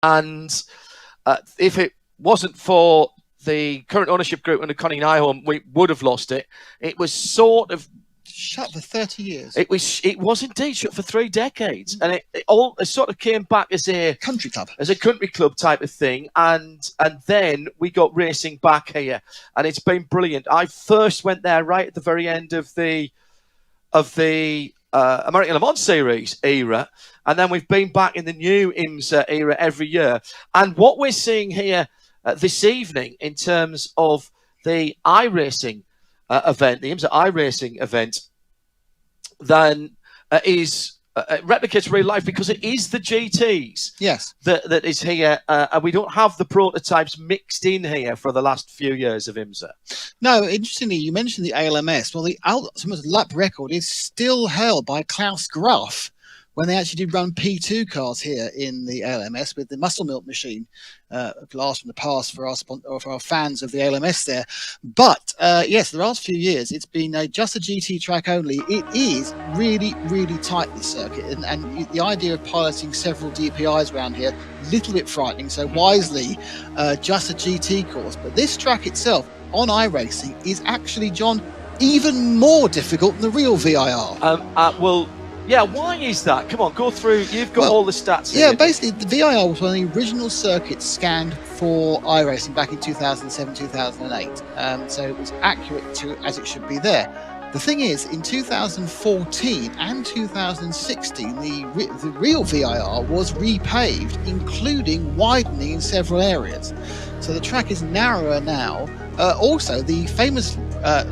And if it wasn't for the current ownership group under Connie Nyholm, we would have lost it. It was sort of shut for 30 years. It was indeed shut for 3 decades, and it sort of came back as a country club type of thing, and then we got racing back here, and it's been brilliant. I first went there right at the very end of the American Le Mans Series era, and then we've been back in the new IMSA era every year. And what we're seeing here this evening in terms of the iRacing event, the IMSA iRacing event, then replicates real life, because it is the GTs that is here, and we don't have the prototypes mixed in here for the last few years of IMSA. No, interestingly, you mentioned the ALMS. Well, the ultimate lap record is still held by Klaus Graf, when they actually did run P2 cars here in the ALMS with the muscle milk machine, blast from the past for our fans of the ALMS there. But yes, the last few years it's been just a GT track only. It is really, really tight, this circuit, and the idea of piloting several DPIs around here, a little bit frightening. So wisely, just a GT course. But this track itself on iRacing is actually, John, even more difficult than the real VIR. Well. Yeah, why is that? Come on, go through. You've got all the stats here. Yeah, basically, the VIR was one of the original circuits scanned for iRacing back in 2007, 2008. So it was accurate to as it should be there. The thing is, in 2014 and 2016, the real VIR was repaved, including widening in several areas. So the track is narrower now. Also, the famous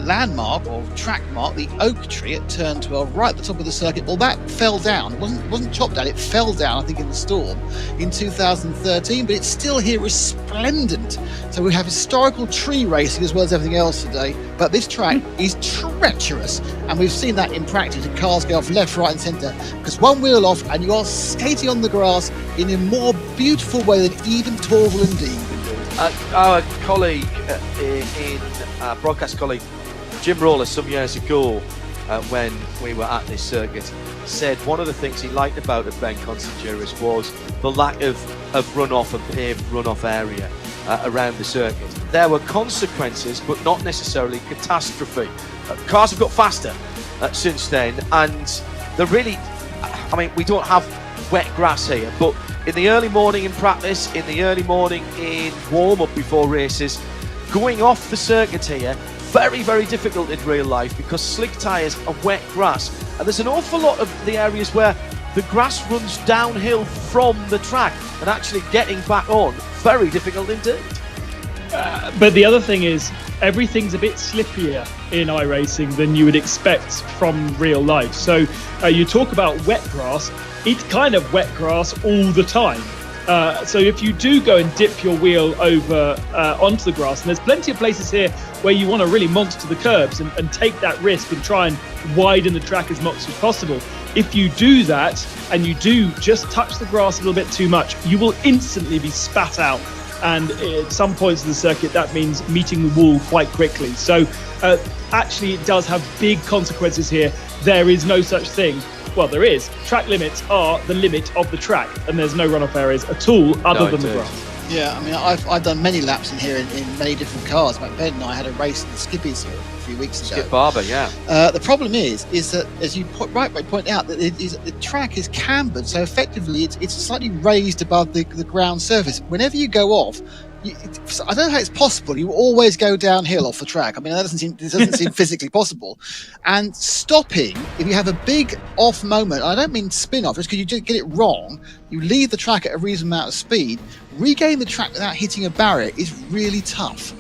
landmark or track mark, the oak tree at turn 12, right at the top of the circuit, well, that fell down. It wasn't chopped down, it fell down, I think, in the storm in 2013, but it's still here resplendent. So we have historical tree racing as well as everything else today, but this track is treacherous, and we've seen that in practice, and cars go off left, right and centre, because one wheel off and you are skating on the grass in a more beautiful way than even Torvill and Dean can do. Our colleague broadcast colleague Jim Roller some years ago, when we were at this circuit, said one of the things he liked about it, Ben Constantiouris, was the lack of runoff and paved runoff area around the circuit. There were consequences, but not necessarily catastrophe. Cars have got faster since then, and they're really, I mean, we don't have wet grass here, but in the early morning in practice, in the early morning in warm-up before races, going off the circuit here, very, very difficult in real life, because slick tyres are wet grass, and there's an awful lot of the areas where the grass runs downhill from the track, and actually getting back on, very difficult indeed. But the other thing is, everything's a bit slippier in iRacing than you would expect from real life. So you talk about wet grass, it's kind of wet grass all the time. So if you do go and dip your wheel over onto the grass, and there's plenty of places here where you want to really monster the curbs and take that risk and try and widen the track as much as possible. If you do that and you do just touch the grass a little bit too much, you will instantly be spat out. And at some points of the circuit, that means meeting the wall quite quickly. So actually, it does have big consequences here. There is no such thing. Well, there is. Track limits are the limit of the track, and there's no runoff areas at all other than the grass. Yeah, I mean, I've done many laps in here in many different cars. But Ben and I had a race in the Skippies here a few weeks ago. Skip Barber, yeah. The problem is that, as you rightly point out, that the track is cambered, so effectively it's slightly raised above the ground surface. Whenever you go off, I don't know how it's possible. You always go downhill off the track. I mean, it doesn't seem physically possible. And stopping, if you have a big off moment, I don't mean spin off, just because you just get it wrong, you leave the track at a reasonable amount of speed, regain the track without hitting a barrier is really tough.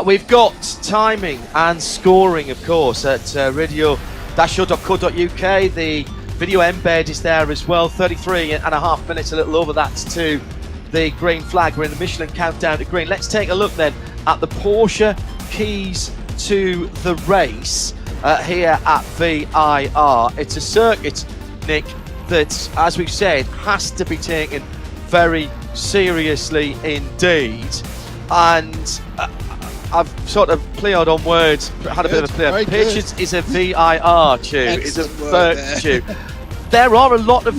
We've got timing and scoring, of course, at radio-show.co.uk. The video embed is there as well. 33.5 minutes, a little over that to the green flag. We're in the Michelin countdown to green. Let's take a look then at the Porsche keys to the race here at VIR. It's a circuit, Nick, that, as we've said, has to be taken very seriously indeed. And I've sort of played on words, had a bit of a play. Patience is a VIR tune. It's a tune. There are a lot of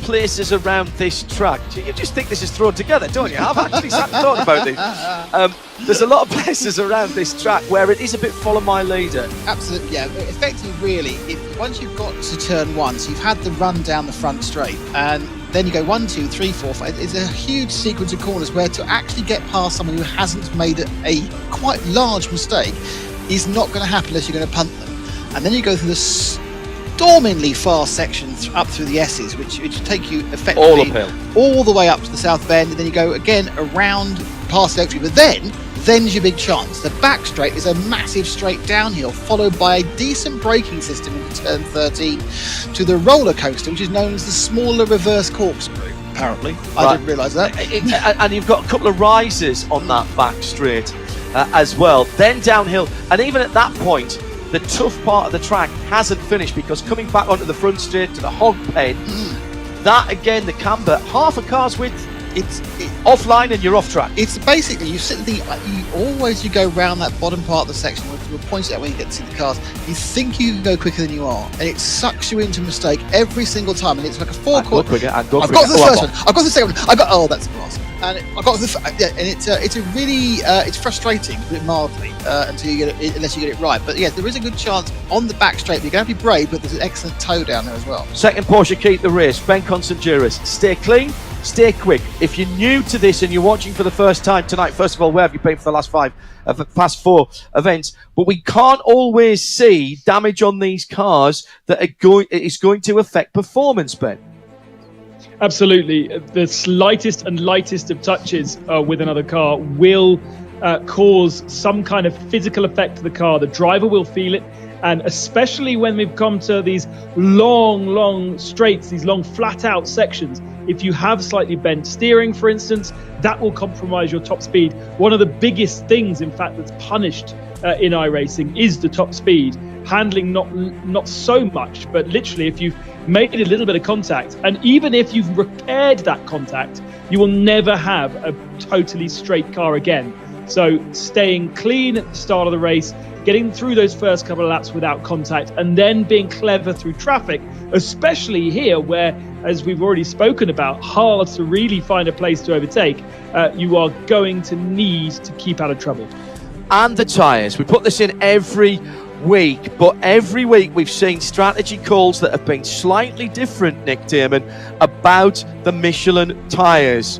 places around this track. You just think this is thrown together, don't you? I've actually sat and thought about this. There's a lot of places around this track where it is a bit follow my leader. Absolutely, yeah. Effectively, really, once you've got to turn 1, so you've had the run down the front straight, and then you go 1, 2, 3, 4, 5. It's a huge sequence of corners where to actually get past someone who hasn't made a quite large mistake is not going to happen unless you're going to punt them. And then you go through the stormingly fast section up through the S's, which take you effectively all uphill, all the way up to the South Bend, and then you go again around past Elstree. But then's your big chance. The back straight is a massive straight downhill, followed by a decent braking system into turn 13 to the roller coaster, which is known as the smaller reverse corkscrew. Apparently, I didn't realise that. And you've got a couple of rises on that back straight as well. Then downhill, and even at that point, the tough part of the track hasn't finished, because coming back onto the front straight to the hog pen, that again, the camber, half a car's width, it's offline and you're off track. It's basically you go round that bottom part of the section. We'll point it out when you get to see the cars. You think you can go quicker than you are, and it sucks you into mistake every single time. And it's like a forecourt. I've got the first one. I've got the second one. That's awesome. And I got the and it's a really it's frustrating, a bit mildly, until you get it, unless you get it right. But yeah, there is a good chance on the back straight. You're going to be brave, but there's an excellent toe down there as well. Second Porsche keep the race. Ben Constantiouris, stay clean, stay quick. If you're new to this and you're watching for the first time tonight, first of all, where have you been for the last past 4 events? But we can't always see damage on these cars that is going to affect performance, Ben. Absolutely. The slightest and lightest of touches with another car will cause some kind of physical effect to the car. The driver will feel it. And especially when we've come to these long straights, these long flat out sections, if you have slightly bent steering, for instance, that will compromise your top speed. One of the biggest things, in fact, that's punished in iRacing is the top speed. Handling not so much, but literally if you've made a little bit of contact, and even if you've repaired that contact, you will never have a totally straight car again. So staying clean at the start of the race, getting through those first couple of laps without contact, and then being clever through traffic, especially here where, as we've already spoken about, hard to really find a place to overtake, you are going to need to keep out of trouble. And the tyres. We put this in every week, but every week we've seen strategy calls that have been slightly different, Nick Damon, about the Michelin tyres.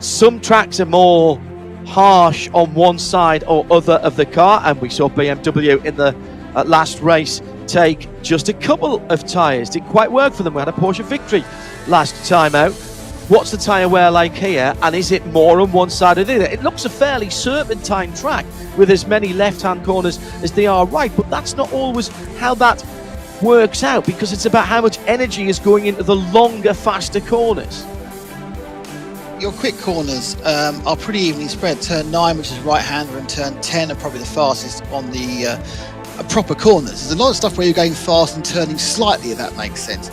Some tracks are more harsh on one side or other of the car, and we saw BMW in the last race take just a couple of tyres. Didn't quite work for them. We had a Porsche victory last time out. What's the tyre wear like here, and is it more on one side or the other? It looks a fairly serpentine track with as many left-hand corners as they are right, but that's not always how that works out, because it's about how much energy is going into the longer, faster corners. Your quick corners are pretty evenly spread. Turn 9, which is right-hander, and turn 10 are probably the fastest on the proper corners. There's a lot of stuff where you're going fast and turning slightly, if that makes sense.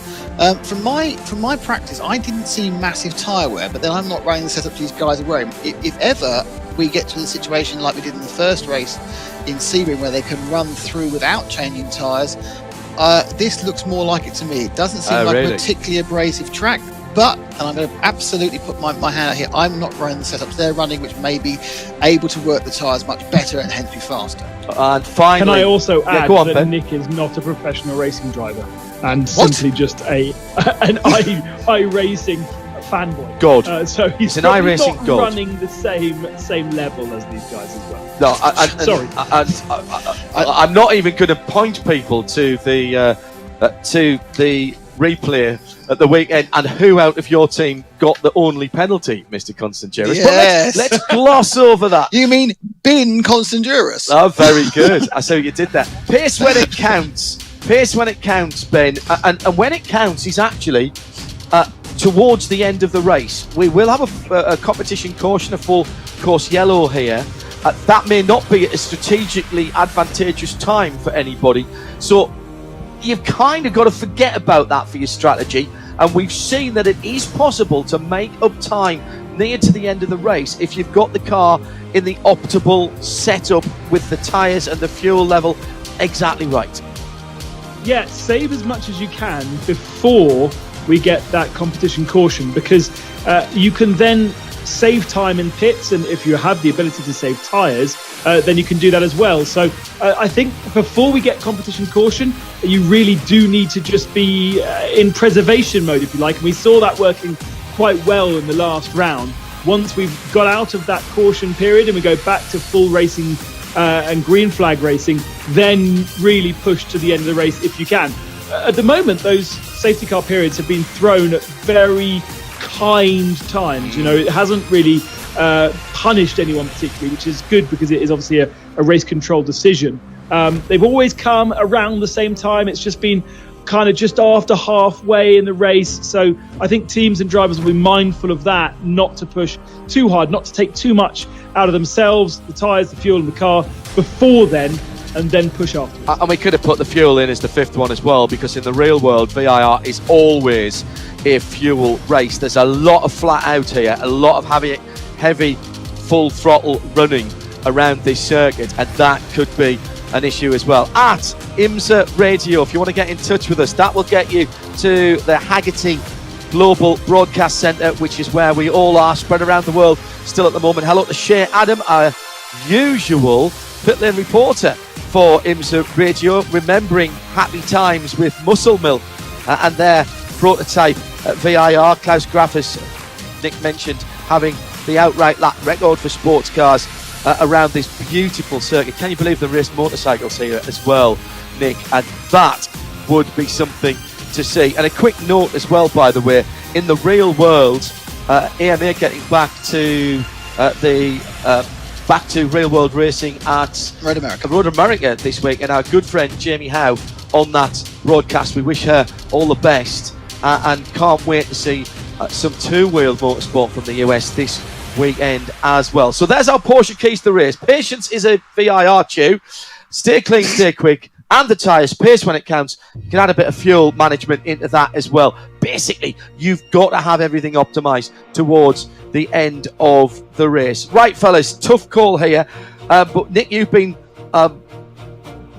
From my practice, I didn't see massive tyre wear, but then I'm not running the setup these guys are wearing. If ever we get to the situation like we did in the first race in Sebring, where they can run through without changing tyres, this looks more like it to me. It doesn't seem like a particularly abrasive track. But, and I'm going to absolutely put my hand out here, I'm not running the setups they're running, which may be able to work the tyres much better and hence be faster. And finally, can I also add that Nick is not a professional racing driver and simply just an iRacing fanboy. God. So he's an iRacing not god. Running the same level as these guys as well. No, sorry. I'm not even going to point people to the replay at the weekend and who out of your team got the only penalty, Mr. Constantiouris. Yes. But let's gloss over that. You mean bin Constantiouris? Oh, very good. I see what you did there. Pace when it counts. Pace when it counts, Ben. And when it counts is actually towards the end of the race. We will have a competition caution, a full course yellow here. That may not be a strategically advantageous time for anybody. So you've kind of got to forget about that for your strategy, and we've seen that it is possible to make up time near to the end of the race if you've got the car in the optimal setup with the tyres and the fuel level exactly right. Yeah, save as much as you can before we get that competition caution, because you can then save time in pits, and if you have the ability to save tyres, then you can do that as well. So I think before we get competition caution, you really do need to just be in preservation mode, if you like, and we saw that working quite well in the last round. Once we've got out of that caution period and we go back to full racing and green flag racing, then really push to the end of the race if you can. At the moment, those safety car periods have been thrown at very kind times. You know, it hasn't really punished anyone particularly, which is good, because it is obviously a race control decision. They've always come around the same time. It's just been kind of just after halfway in the race. So I think teams and drivers will be mindful of that, not to push too hard, not to take too much out of themselves, the tyres, the fuel in the car before then, and then push afterwards. And we could have put the fuel in as the fifth one as well, because in the real world, VIR is always a fuel race. There's a lot of flat out here, a lot of heavy full throttle running around this circuit, and that could be an issue as well. At IMSA Radio, if you want to get in touch with us, that will get you to the Haggerty Global Broadcast Centre, which is where we all are, spread around the world still at the moment. Hello to Shea Adam, our usual pit lane reporter for IMSA Radio, remembering happy times with Muscle Milk and their prototype VIR. Klaus Graffers, Nick mentioned, having the outright lap record for sports cars around this beautiful circuit. Can you believe the race motorcycles here as well, Nick? And that would be something to see. And a quick note as well, by the way, in the real world, AMA getting back to back to real world racing at Road America this week, and our good friend Jamie Howe on that broadcast. We wish her all the best, and can't wait to see some two-wheel motorsport from the US this weekend as well. So there's our Porsche keys to the race. Patience is a VIR chew. Stay clean, stay quick, and the tyres. Pace when it counts. You can add a bit of fuel management into that as well. Basically, you've got to have everything optimised towards the end of the race. Right, fellas, tough call here. But Nick, you've been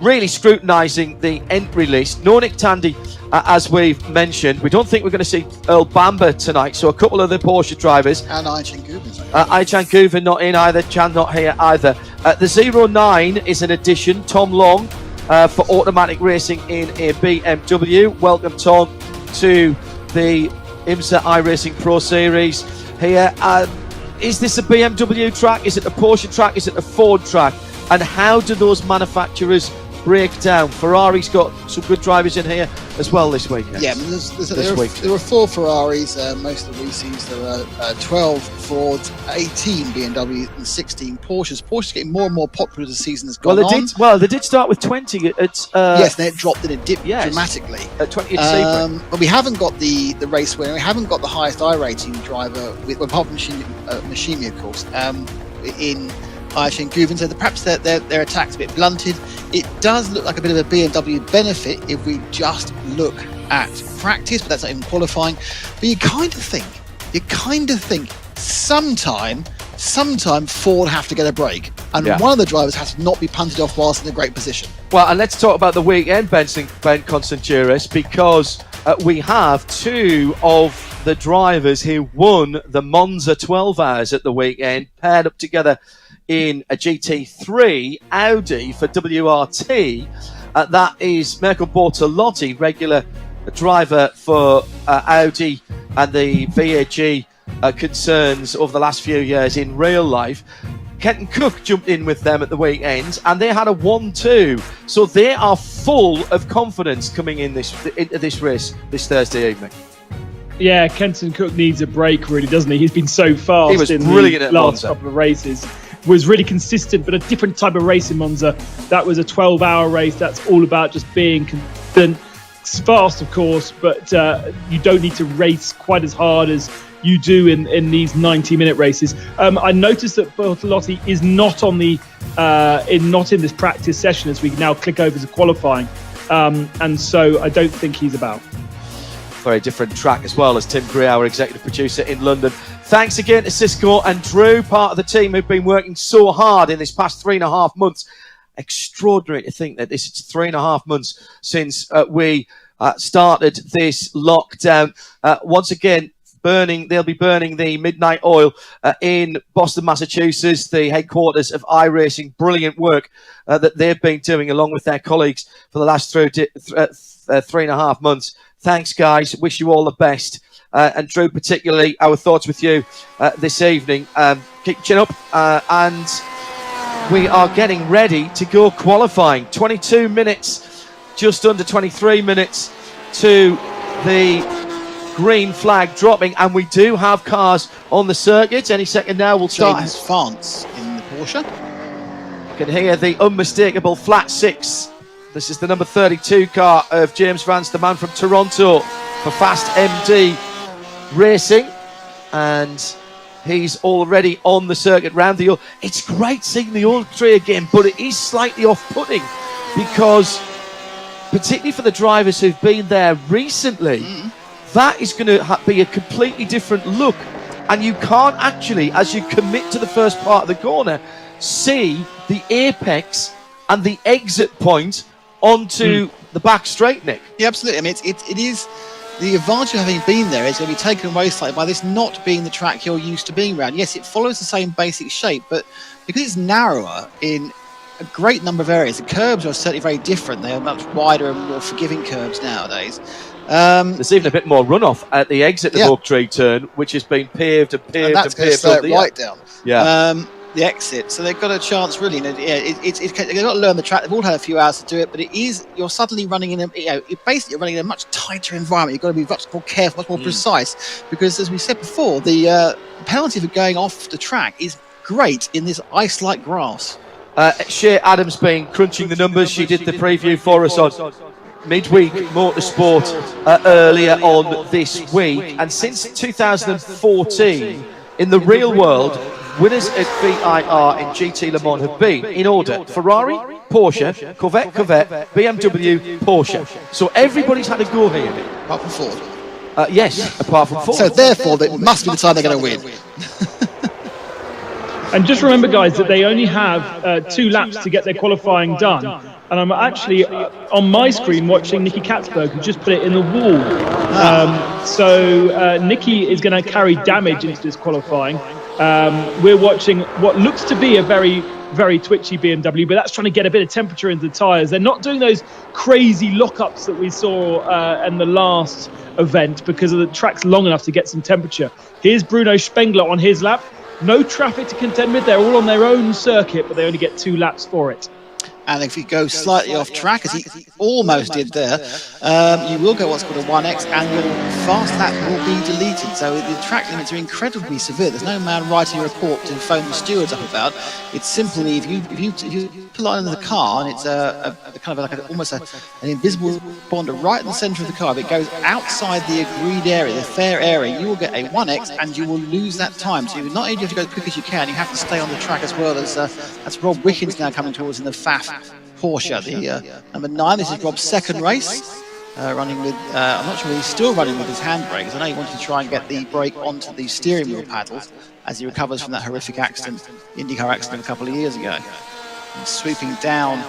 really scrutinising the entry list. No Nick Tandy, as we've mentioned. We don't think we're going to see Earl Bamber tonight, so a couple of the Porsche drivers. And Ai-Chan Guven's Ai-Chan Guven not in either, Chan not here either. The 09 is an addition, Tom Long, for automatic racing in a BMW. Welcome, Tom, to the IMSA iRacing Pro Series here. Is this a BMW track? Is it a Porsche track? Is it a Ford track? And how do those manufacturers break down? Ferrari's got some good drivers in here as well this weekend. Yeah, there are 4 Ferraris, most of the Reese's. There are 12 Fords, 18 BMW, and 16 Porsches. Porsche's getting more and more popular as the season has gone on. They did start with 20. Yes, then it dropped and it dipped dramatically. At 20 at Sebring. But we haven't got the race winner. We haven't got the highest iRating driver, apart from Machine, of course, in Ai-Chan Guven, so perhaps their attack's a bit blunted. It does look like a bit of a BMW benefit if we just look at practice, but that's not even qualifying. But you kind of think sometime Ford have to get a break, and one of the drivers has to not be punted off whilst in a great position. Well, and let's talk about the weekend, Ben Constantiouris, because we have 2 of the drivers who won the Monza 12 hours at the weekend paired up together in a GT3 Audi for WRT. That is Mirko Bortolotti, regular driver for Audi and the VAG concerns over the last few years in real life. Kenton Cook jumped in with them at the weekend, and they had a 1-2. So they are full of confidence coming into this race this Thursday evening. Yeah, Kenton Cook needs a break, really, doesn't he? He's been so fast. He was in brilliant the at last Monza. couple of races. Was really consistent, but a different type of race in Monza. That was a 12-hour race. That's all about just being consistent. It's fast, of course, but you don't need to race quite as hard as you do in these 90-minute races. I noticed that Bortolotti is not on the not in this practice session as we now click over to qualifying, and so I don't think he's about. Very different track as well, as Tim Gray, our executive producer in London. Thanks again to Cisco and Drew, part of the team who've been working so hard in this past 3.5 months. Extraordinary to think that this is 3.5 months since we started this lockdown. Once again, they'll be burning the midnight oil in Boston, Massachusetts, the headquarters of iRacing. Brilliant work that they've been doing along with their colleagues for the last 3.5 months. Thanks, guys. Wish you all the best. And Drew, particularly, our thoughts with you this evening. Keep your chin up, and we are getting ready to go qualifying. 22 minutes, just under 23 minutes to the green flag dropping, and we do have cars on the circuit. Any second now we'll start. James France in the Porsche. You can hear the unmistakable flat 6. This is the number 32 car of James Vance, the man from Toronto for Fast MD Racing, and he's already on the circuit round the. It's great seeing the old tree again, but it is slightly off-putting because, particularly for the drivers who've been there recently, that is going to be a completely different look, and you can't actually, as you commit to the first part of the corner, see the apex and the exit point onto the back straight, Nick. Yeah, absolutely. I mean, it is the advantage of having been there is going to be taken away slightly by this not being the track you're used to being around. Yes, it follows the same basic shape, but because it's narrower in a great number of areas, the curbs are certainly very different. They are much wider and more forgiving curbs nowadays. There's even a bit more runoff at the exit of Oak Tree turn, which has been paved and paved and paved. Slow it right down. Yeah. The exit, so they've got a chance really. They've got to learn the track. They've all had a few hours to do it, but you're suddenly running in you're running in a much tighter environment. You've got to be much more careful, much more precise, because as we said before, the penalty for going off the track is great in this ice-like grass. Shea Adams been crunching the numbers. She did the preview for us on Midweek Motorsport earlier on this week, and since 2014 in the real world, winners at VIR in GT Le Mans have been, in order, Ferrari, Porsche, Corvette, BMW, Porsche. So everybody's had a go here. Apart from Ford. Yes, apart from Ford. So therefore, it must be the time they're going to win. And just remember, guys, that they only have 2 laps to get their qualifying done. And I'm actually on my screen watching Nicky Katzberg, who just put it in the wall. So Nicky is going to carry damage into this qualifying. We're watching what looks to be a very, very twitchy BMW, but that's trying to get a bit of temperature into the tyres. They're not doing those crazy lockups that we saw in the last event because the track's long enough to get some temperature. Here's Bruno Spengler on his lap. No traffic to contend with. They're all on their own circuit, but they only get 2 laps for it. And if you go slightly off track, as he almost did there, you will get what's called a 1X, and your fast lap will be deleted. So the track limits are incredibly severe. There's no man writing a report to phone the stewards up about. It's simply if you pull on into the car, and it's a kind of like almost an invisible bond right in the centre of the car. If it goes outside the agreed area, the fair area, you will get a 1X, and you will lose that time. So you not only have to go as quick as you can, you have to stay on the track as well. As that's Rob Wickens now coming towards in the FAF Porsche, the number 9. This is Rob's second race, running with, I'm not sure whether he's still running with his handbrakes. I know he wanted to try and get the brake onto the steering wheel paddles as he recovers from that horrific accident, IndyCar accident a couple of years ago. And sweeping down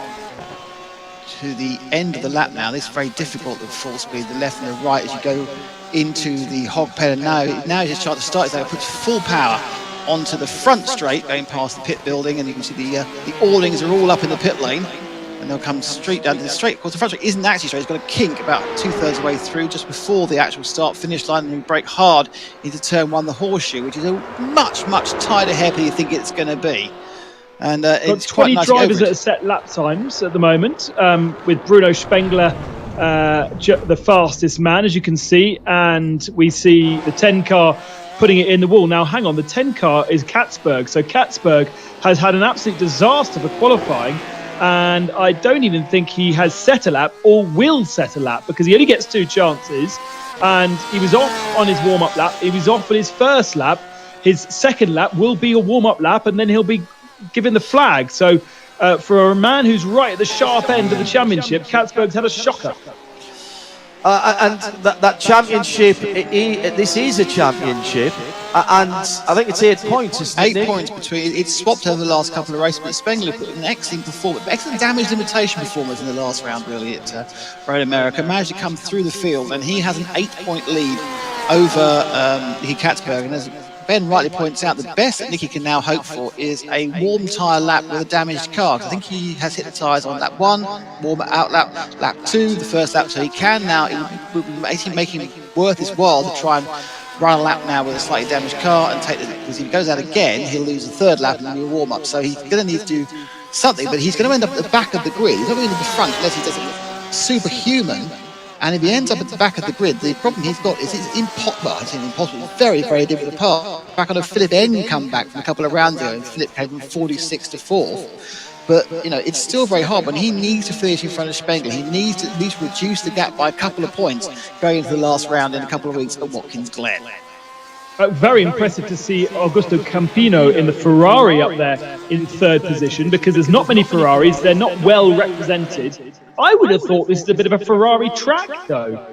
to the end of the lap now. This is very difficult at full speed, the left and the right as you go into the hog pen. And now he's just trying to start, so he puts full power onto the front straight, going past the pit building, and you can see the awnings are all up in the pit lane, and they'll come straight down to the straight. Of course, the front straight isn't actually straight. It's got a kink about 2/3 of the way through, just before the actual start-finish line, and we brake hard into turn 1, the horseshoe, which is a much, much tighter hairpin than you think it's going to be. And it's 20 quite nice drivers at set lap times at the moment, with Bruno Spengler the fastest man, as you can see, and we see the 10 car putting it in the wall. Now, hang on, the 10 car is Katzberg. So Katzberg has had an absolute disaster for qualifying, and I don't even think he has set a lap or will set a lap, because he only gets 2 chances, and he was off on his warm-up lap. He was off on his first lap. His second lap will be a warm-up lap, and then he'll be given the flag. So for a man who's right at the sharp end of the championship, Katzberg's had a shocker. And that championship, this is a championship And I think it's 8 points. Isn't 8 it? points between. It's swapped over the last couple of races, but Spengler put an excellent performance, excellent damage limitation performance in the last round, really, at Road America. Managed to come through the field, and he has an 8-point lead over Nicky Katzberg. And as Ben rightly points out, the best that Nicky can now hope for is a warm tyre lap with a damaged car. I think he has hit the tyres on lap 1, warm out lap 2, the first lap, so he can now. It would make him worth his while to try and run a lap now with a slightly damaged car and take the, because if he goes out again, he'll lose the third lap and then he'll warm up. So he's going to need to do something, but he's going to end up at the back of the grid. He's not going to be in the front unless he does it superhuman. And if he ends up at the back of the grid, the problem he's got is it's impossible. It's very, very difficult apart. Back on a Philip N come back from a couple of rounds ago, and Philip came from 46 to 4th. But, you know, it's still very hard when he needs to finish in front of Spengler. He needs to at least reduce the gap by a couple of points going into the last round in a couple of weeks at Watkins Glen. Very impressive to see Augusto Campino in the Ferrari up there in third position, because there's not many Ferraris. They're not well represented. I would have thought this is a bit of a Ferrari track, though,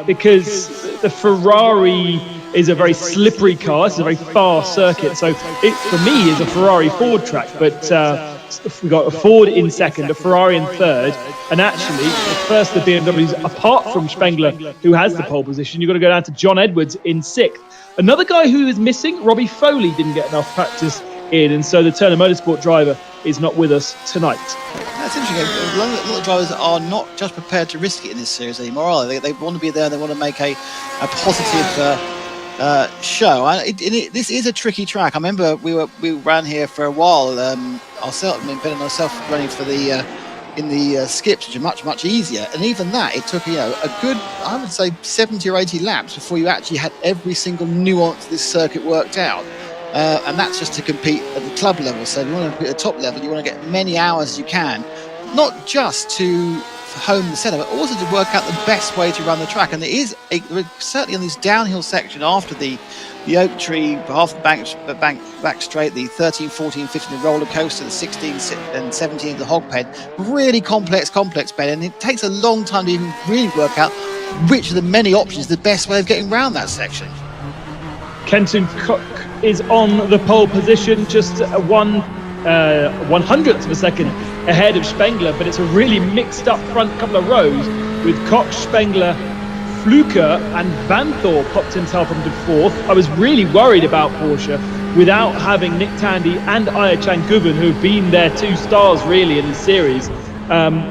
because the Ferrari is a very slippery car. It's a very fast circuit. So it, for me, is a Ferrari Ford track. But we got a Ford in second, a Ferrari in third, and actually the first of the BMWs, apart from Spengler, who has the pole position, you've got to go down to John Edwards in sixth. Another guy who is missing, Robbie Foley, didn't get enough practice in, and so the Turner Motorsport driver is not with us tonight. That's interesting. A lot of drivers are not just prepared to risk it in this series anymore, are they? They want to be there, they want to make a positive show. This is a tricky track. I remember we ran here for a while, Ben and myself running for the in the skips, which are much easier, and even that, it took a good, I would say, 70 or 80 laps before you actually had every single nuance of this circuit worked out. And that's just to compete at the club level. So if you want to compete at the top level, you want to get many hours as you can, not just to hone the setup, but also to work out the best way to run the track. And there is certainly on this downhill section after the oak tree, half the back straight, the 13, 14, 15, the roller coaster, the 16 and 17, the hog pen, really complex bed, and it takes a long time to even really work out which of the many options is the best way of getting around that section. Kenton Cook is on the pole position, just 1/100th of a second ahead of Spengler, but it's a really mixed up front couple of rows with Koch, Spengler, Fluker and Vanthor popped himself into fourth. I was really worried about Porsche without having Nick Tandy and Ayachan Guven, who have been their two stars really in the series.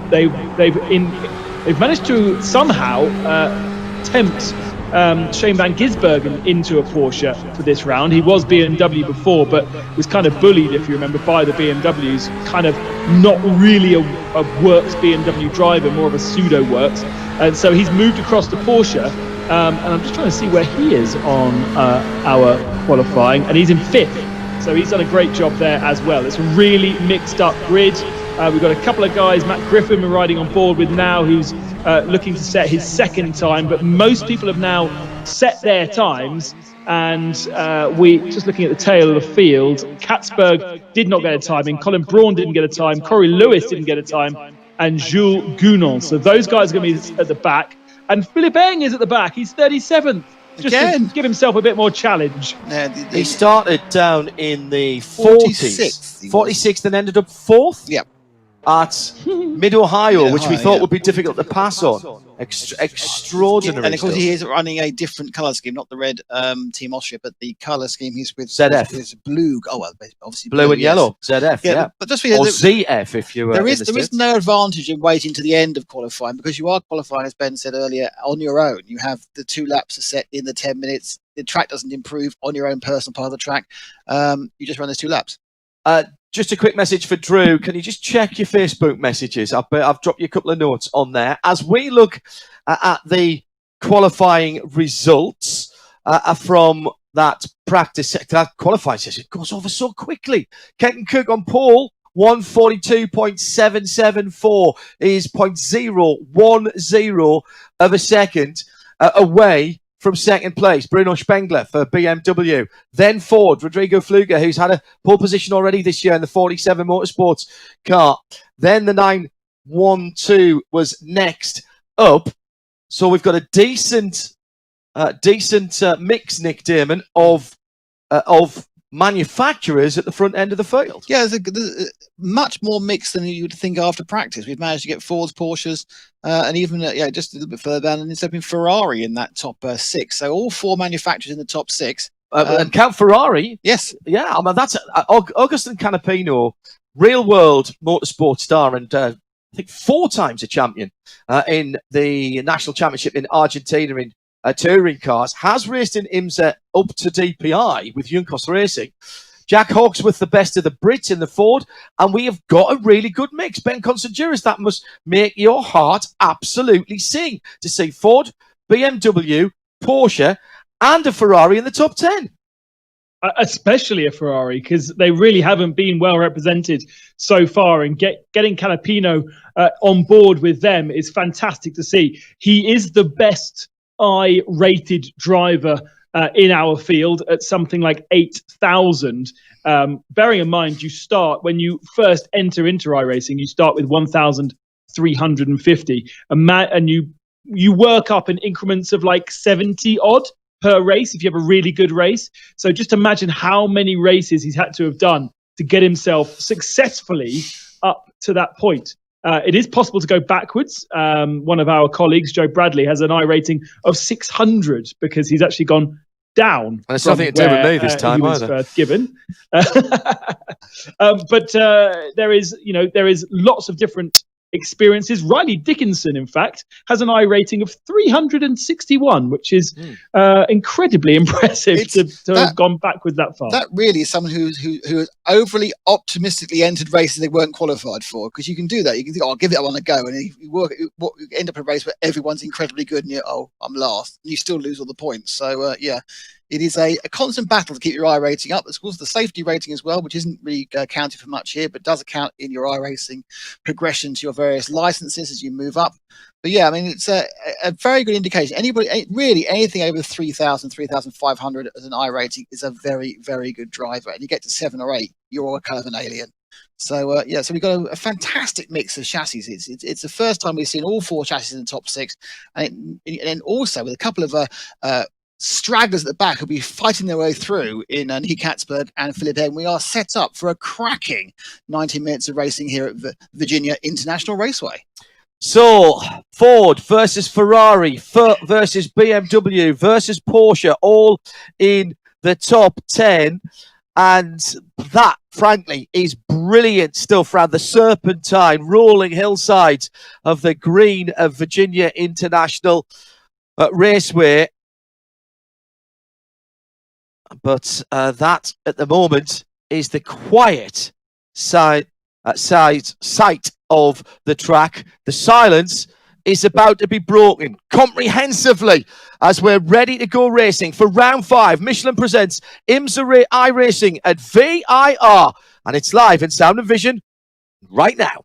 They've managed to somehow tempt Shane Van Gisbergen into a Porsche for this round. He was BMW before, but was kind of bullied, if you remember, by the BMWs. Kind of not really a works BMW driver, more of a pseudo works. And so he's moved across to Porsche, and I'm just trying to see where he is on our qualifying, and he's in fifth. So he's done a great job there as well. It's a really mixed up grid. We've got a couple of guys, Matt Griffin we're riding on board with now, who's looking to set his second time, but most people have now set their times, and we just looking at the tail of the field, Katzberg did not get a time in, Colin Braun didn't get a time, Corey Lewis didn't get a time, and Jules Gounon. So those guys are going to be at the back, and Philip Eng is at the back. He's 37th. Just to give himself a bit more challenge. He started down in the 46th and ended up 4th. Yep. At Mid-Ohio, which we thought would be difficult to pass on. Extraordinary. And of course, he is running a different colour scheme, not the red Team Austria, but the colour scheme he's with ZF. Is blue. Oh, well, obviously blue and yellow. ZF, yeah. But just or ZF if you were. There is no advantage in waiting to the end of qualifying, because you are qualifying, as Ben said earlier, on your own. You have the 2 laps are set in the 10 minutes. The track doesn't improve on your own personal part of the track. You just run those 2 laps. Just a quick message for Drew. Can you just check your Facebook messages? I've dropped you a couple of notes on there. As we look at the qualifying results from that practice, that qualifying session, it goes over so quickly. Kenton Cook on pole, 142.774 is 0.010 of a second away from second place. Bruno Spengler for BMW. Then Ford, Rodrigo Fluger, who's had a pole position already this year in the 47 Motorsports car. Then the 912 was next up. So we've got a decent decent mix, Nick Damon, of manufacturers at the front end of the field. Yeah, there's much more mix than you would think after practice. We've managed to get Fords, Porsches, and even just a little bit further down, and there's been Ferrari in that top 6. So all 4 manufacturers in the top 6. And count Ferrari. Yes. Yeah, I mean, that's Agustin Canapino, real world motorsport star, and I think 4 times a champion in the national championship in Argentina in touring cars, has raced in IMSA up to DPI with Juncos Racing. Jack Hawksworth, the best of the Brits in the Ford, and we have got a really good mix. Ben Constantiouris, that must make your heart absolutely sing to see Ford, BMW, Porsche, and a Ferrari in the top 10. Especially a Ferrari, because they really haven't been well represented so far, and getting Canapino on board with them is fantastic to see. He is the best I-rated driver in our field at something like 8,000. Bearing in mind, when you first enter into iRacing, you start with 1,350, and you work up in increments of like 70 odd per race if you have a really good race. So just imagine how many races he's had to have done to get himself successfully up to that point. It is possible to go backwards. One of our colleagues, Joe Bradley, has an I rating of 600 because he's actually gone down. And it's nothing to do with me this time either. First given. But there is lots of different experiences. Riley Dickinson, in fact, has an I rating of 361, which is incredibly impressive to have gone backwards that far. That really is someone who has overly optimistically entered races they weren't qualified for, because you can do that. You can think, I'll give it one a go, and you end up in a race where everyone's incredibly good, and I'm last, and you still lose all the points. So it is a constant battle to keep your I rating up. There's, of course, the safety rating as well, which isn't really counted for much here, but does account in your iRacing progression to your various licenses as you move up. But yeah, I mean, it's a very good indication. Really, anything over 3,000, 3,500 as an I rating is a very, very good driver. And you get to 7 or 8, you're kind of an alien. So so we've got a fantastic mix of chassis. It's the first time we've seen all 4 chassis in the top 6, and also with a couple of stragglers at the back who'll be fighting their way through in Nicky Katzberg and Philip Egg. We are set up for a cracking 90 minutes of racing here at Virginia International Raceway. So, Ford versus Ferrari versus BMW versus Porsche, all in the top 10. And that, frankly, is brilliant stuff around the serpentine, rolling hillsides of the green of Virginia International Raceway. But that, at the moment, is the quiet side of the track. The silence is about to be broken comprehensively as we're ready to go racing for round 5. Michelin presents IMSA iRacing at VIR, and it's live in sound and vision right now.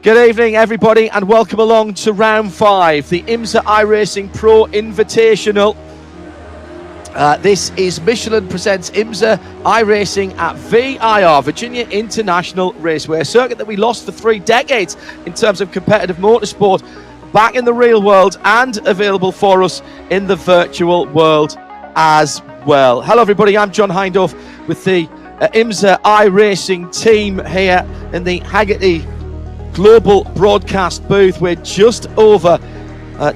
Good evening, everybody, and welcome along to round 5, the IMSA iRacing Pro Invitational. This is Michelin presents IMSA iRacing at VIR, Virginia International Raceway, a circuit that we lost for 3 decades in terms of competitive motorsport, back in the real world and available for us in the virtual world as well. Hello, everybody. I'm John Hindhaugh with the IMSA iRacing team here in the Haggerty Global Broadcast booth. We're just over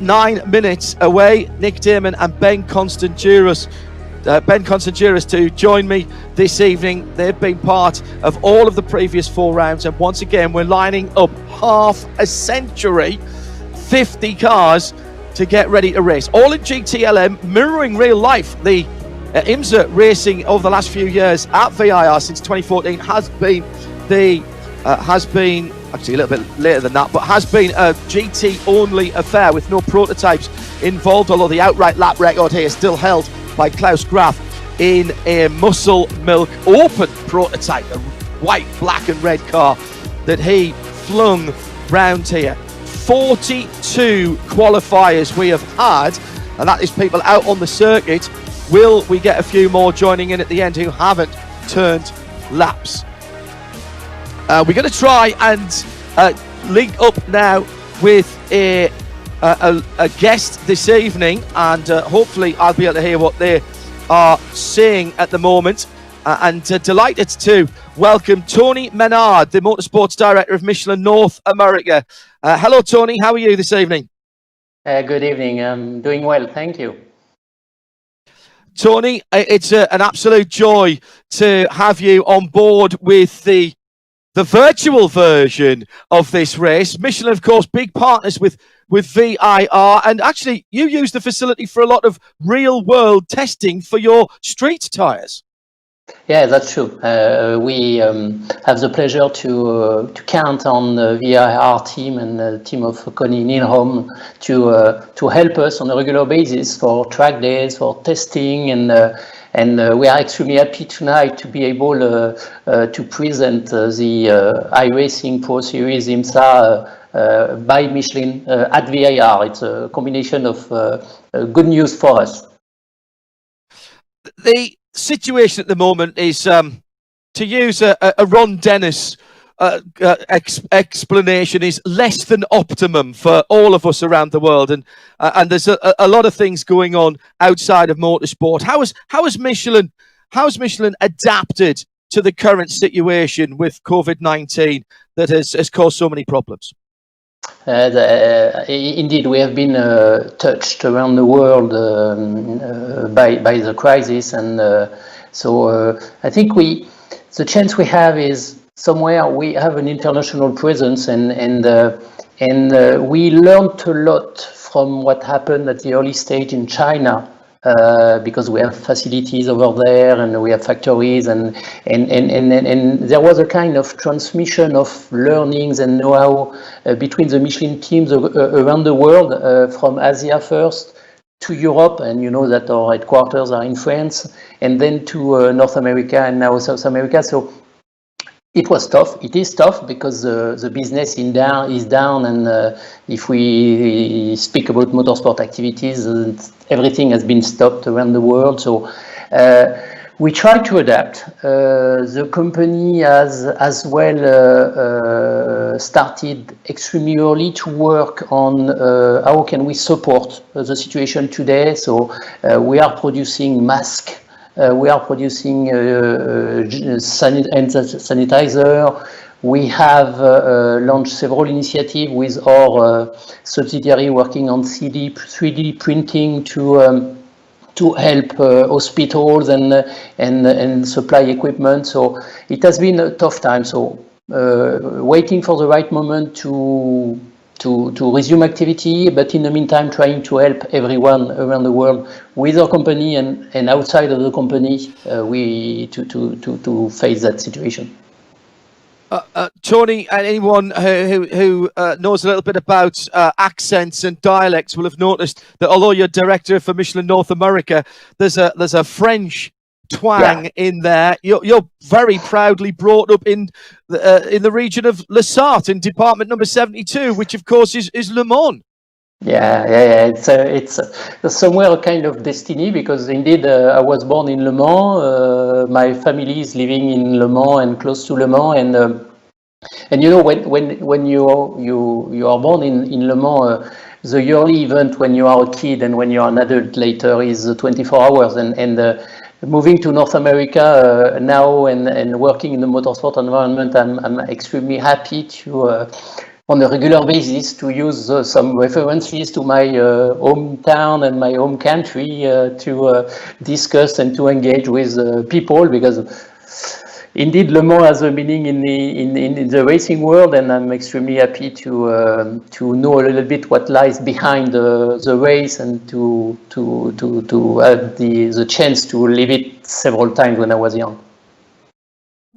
9 minutes away. Nick Damon and Ben Constantiouris to join me this evening. They've been part of all of the previous 4 rounds, and once again we're lining up half a century, 50 cars to get ready to race, all in GTLM, mirroring real life. The IMSA racing over the last few years at VIR since 2014 has been actually a little bit later than that, but has been a GT only affair with no prototypes involved, although the outright lap record here is still held by Klaus Graf in a Muscle Milk Open prototype, a white, black and red car that he flung round here. 42 qualifiers we have had, and that is people out on the circuit. Will we get a few more joining in at the end who haven't turned laps? We're going to try and link up now with a guest this evening, and hopefully I'll be able to hear what they are saying at the moment. And delighted to welcome Tony Menard, the Motorsports Director of Michelin North America. Hello, Tony. How are you this evening? Good evening. I'm doing well, thank you. Tony, it's an absolute joy to have you on board with the virtual version of this race. Michelin, of course, big partners with VIR, and actually you use the facility for a lot of real-world testing for your street tyres. Yeah, that's true. We have the pleasure to count on the VIR team and the team of Connie Nilholm to help us on a regular basis for track days, for testing, and we are extremely happy tonight to be able to present the iRacing Pro Series IMSA by Michelin at VIR. It's a combination of good news for us. The situation at the moment is, to use a Ron Dennis explanation, is less than optimum for all of us around the world, and there's a lot of things going on outside of motorsport. How has Michelin adapted to the current situation with COVID-19 that has caused so many problems? Indeed, we have been touched around the world by the crisis, and so I think the chance we have is somewhere we have an international presence, and we learned a lot from what happened at the early stage in China. Because we have facilities over there and we have factories, and there was a kind of transmission of learnings and know-how between the Michelin teams around the world, from Asia first to Europe, and you know that our headquarters are in France, and then to North America and now South America. So it was tough. It is tough because the business is down, and if we speak about motorsport activities, everything has been stopped around the world. So we try to adapt. The company has as well started extremely early to work on how can we support the situation today. So we are producing masks. We are producing sanitizer. We have launched several initiatives with our subsidiary working on 3D printing to help hospitals and supply equipment. So it has been a tough time. So waiting for the right moment to resume activity, but in the meantime trying to help everyone around the world with our company and outside of the company to face that situation. Tony, and anyone who knows a little bit about accents and dialects will have noticed that although you're director for Michelin North America, there's a French twang in there. You're very proudly brought up in the region of Le Sarthe in department number 72, which of course is Le Mans. Yeah. It's somewhere a kind of destiny, because indeed I was born in Le Mans. My family is living in Le Mans and close to Le Mans, and you know when you are born in Le Mans, the yearly event when you are a kid and when you are an adult later is 24 hours, and moving to North America now and working in the motorsport environment, I'm extremely happy to on a regular basis to use some references to my hometown and my home country to discuss and to engage with people, because indeed Le Mans has a meaning in the racing world, and I'm extremely happy to know a little bit what lies behind the race, and to have the chance to live it several times when I was young.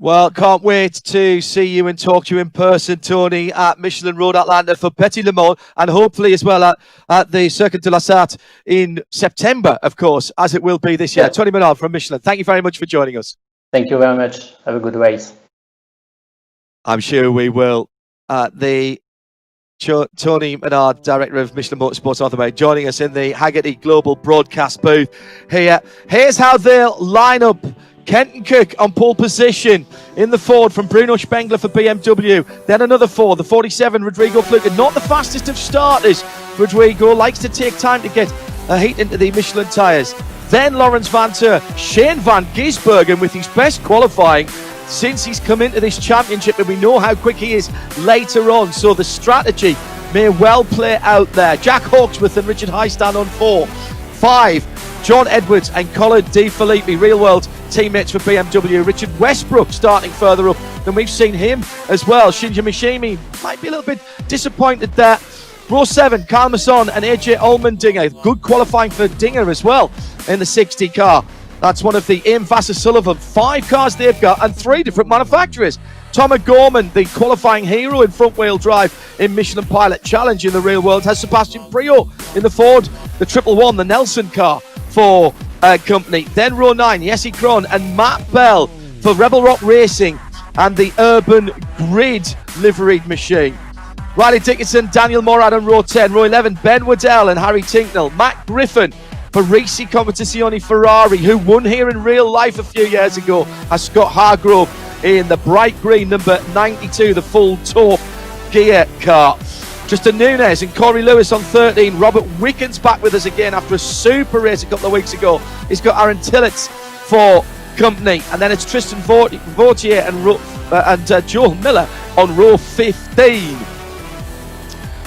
Well, can't wait to see you and talk to you in person, Tony, at Michelin Road Atlanta for Petit Le Mans, and hopefully as well at the Circuit de la Sarthe in September, of course, as it will be this year. Yeah. Tony Menard from Michelin, thank you very much for joining us. Thank you very much. Have a good race. I'm sure we will. The Tony Menard, Director of Michelin Motorsports North America, joining us in the Haggerty Global Broadcast booth here. Here's how they'll line up. Kenton Cook on pole position in the Ford from Bruno Spengler for BMW. Then another Ford, the 47, Rodrigo Fluker. Not the fastest of starters. Rodrigo likes to take time to get a heat into the Michelin tyres. Then Lawrence Vanter, Shane van Gisbergen with his best qualifying since he's come into this championship, and we know how quick he is later on. So the strategy may well play out there. Jack Hawksworth and Richard Highstand on 4. 5, John Edwards and Colin De Filippi, real world teammates for BMW. Richard Westbrook starting further up than we've seen him as well. Shinji Mishimi might be a little bit disappointed there. Row 7, Carl Masson and AJ Allmendinger. Good qualifying for Dinger as well in the 60 car. That's one of the Ian Vassar-Sullivan 5 cars they've got, and 3 different manufacturers. Tom O'Gorman, the qualifying hero in front-wheel drive in Michelin Pilot Challenge in the real world, has Sebastian Priaulx in the Ford, the 111, the Nelson car for company. Then row 9, Jesse Krohn and Matt Bell for Rebel Rock Racing and the Urban Grid liveried machine. Riley Dickinson, Daniel Morad on row 10. Row 11, Ben Waddell and Harry Tinknell. Matt Griffin for Risi Competizione Ferrari, who won here in real life a few years ago, as Scott Hargrove in the bright green number 92, the full Top Gear car. Justin Nunes and Corey Lewis on 13. Robert Wickens back with us again after a super race a couple of weeks ago. He's got Aaron Tillett for company. And then it's Tristan Vautier and Joel Miller on row 15.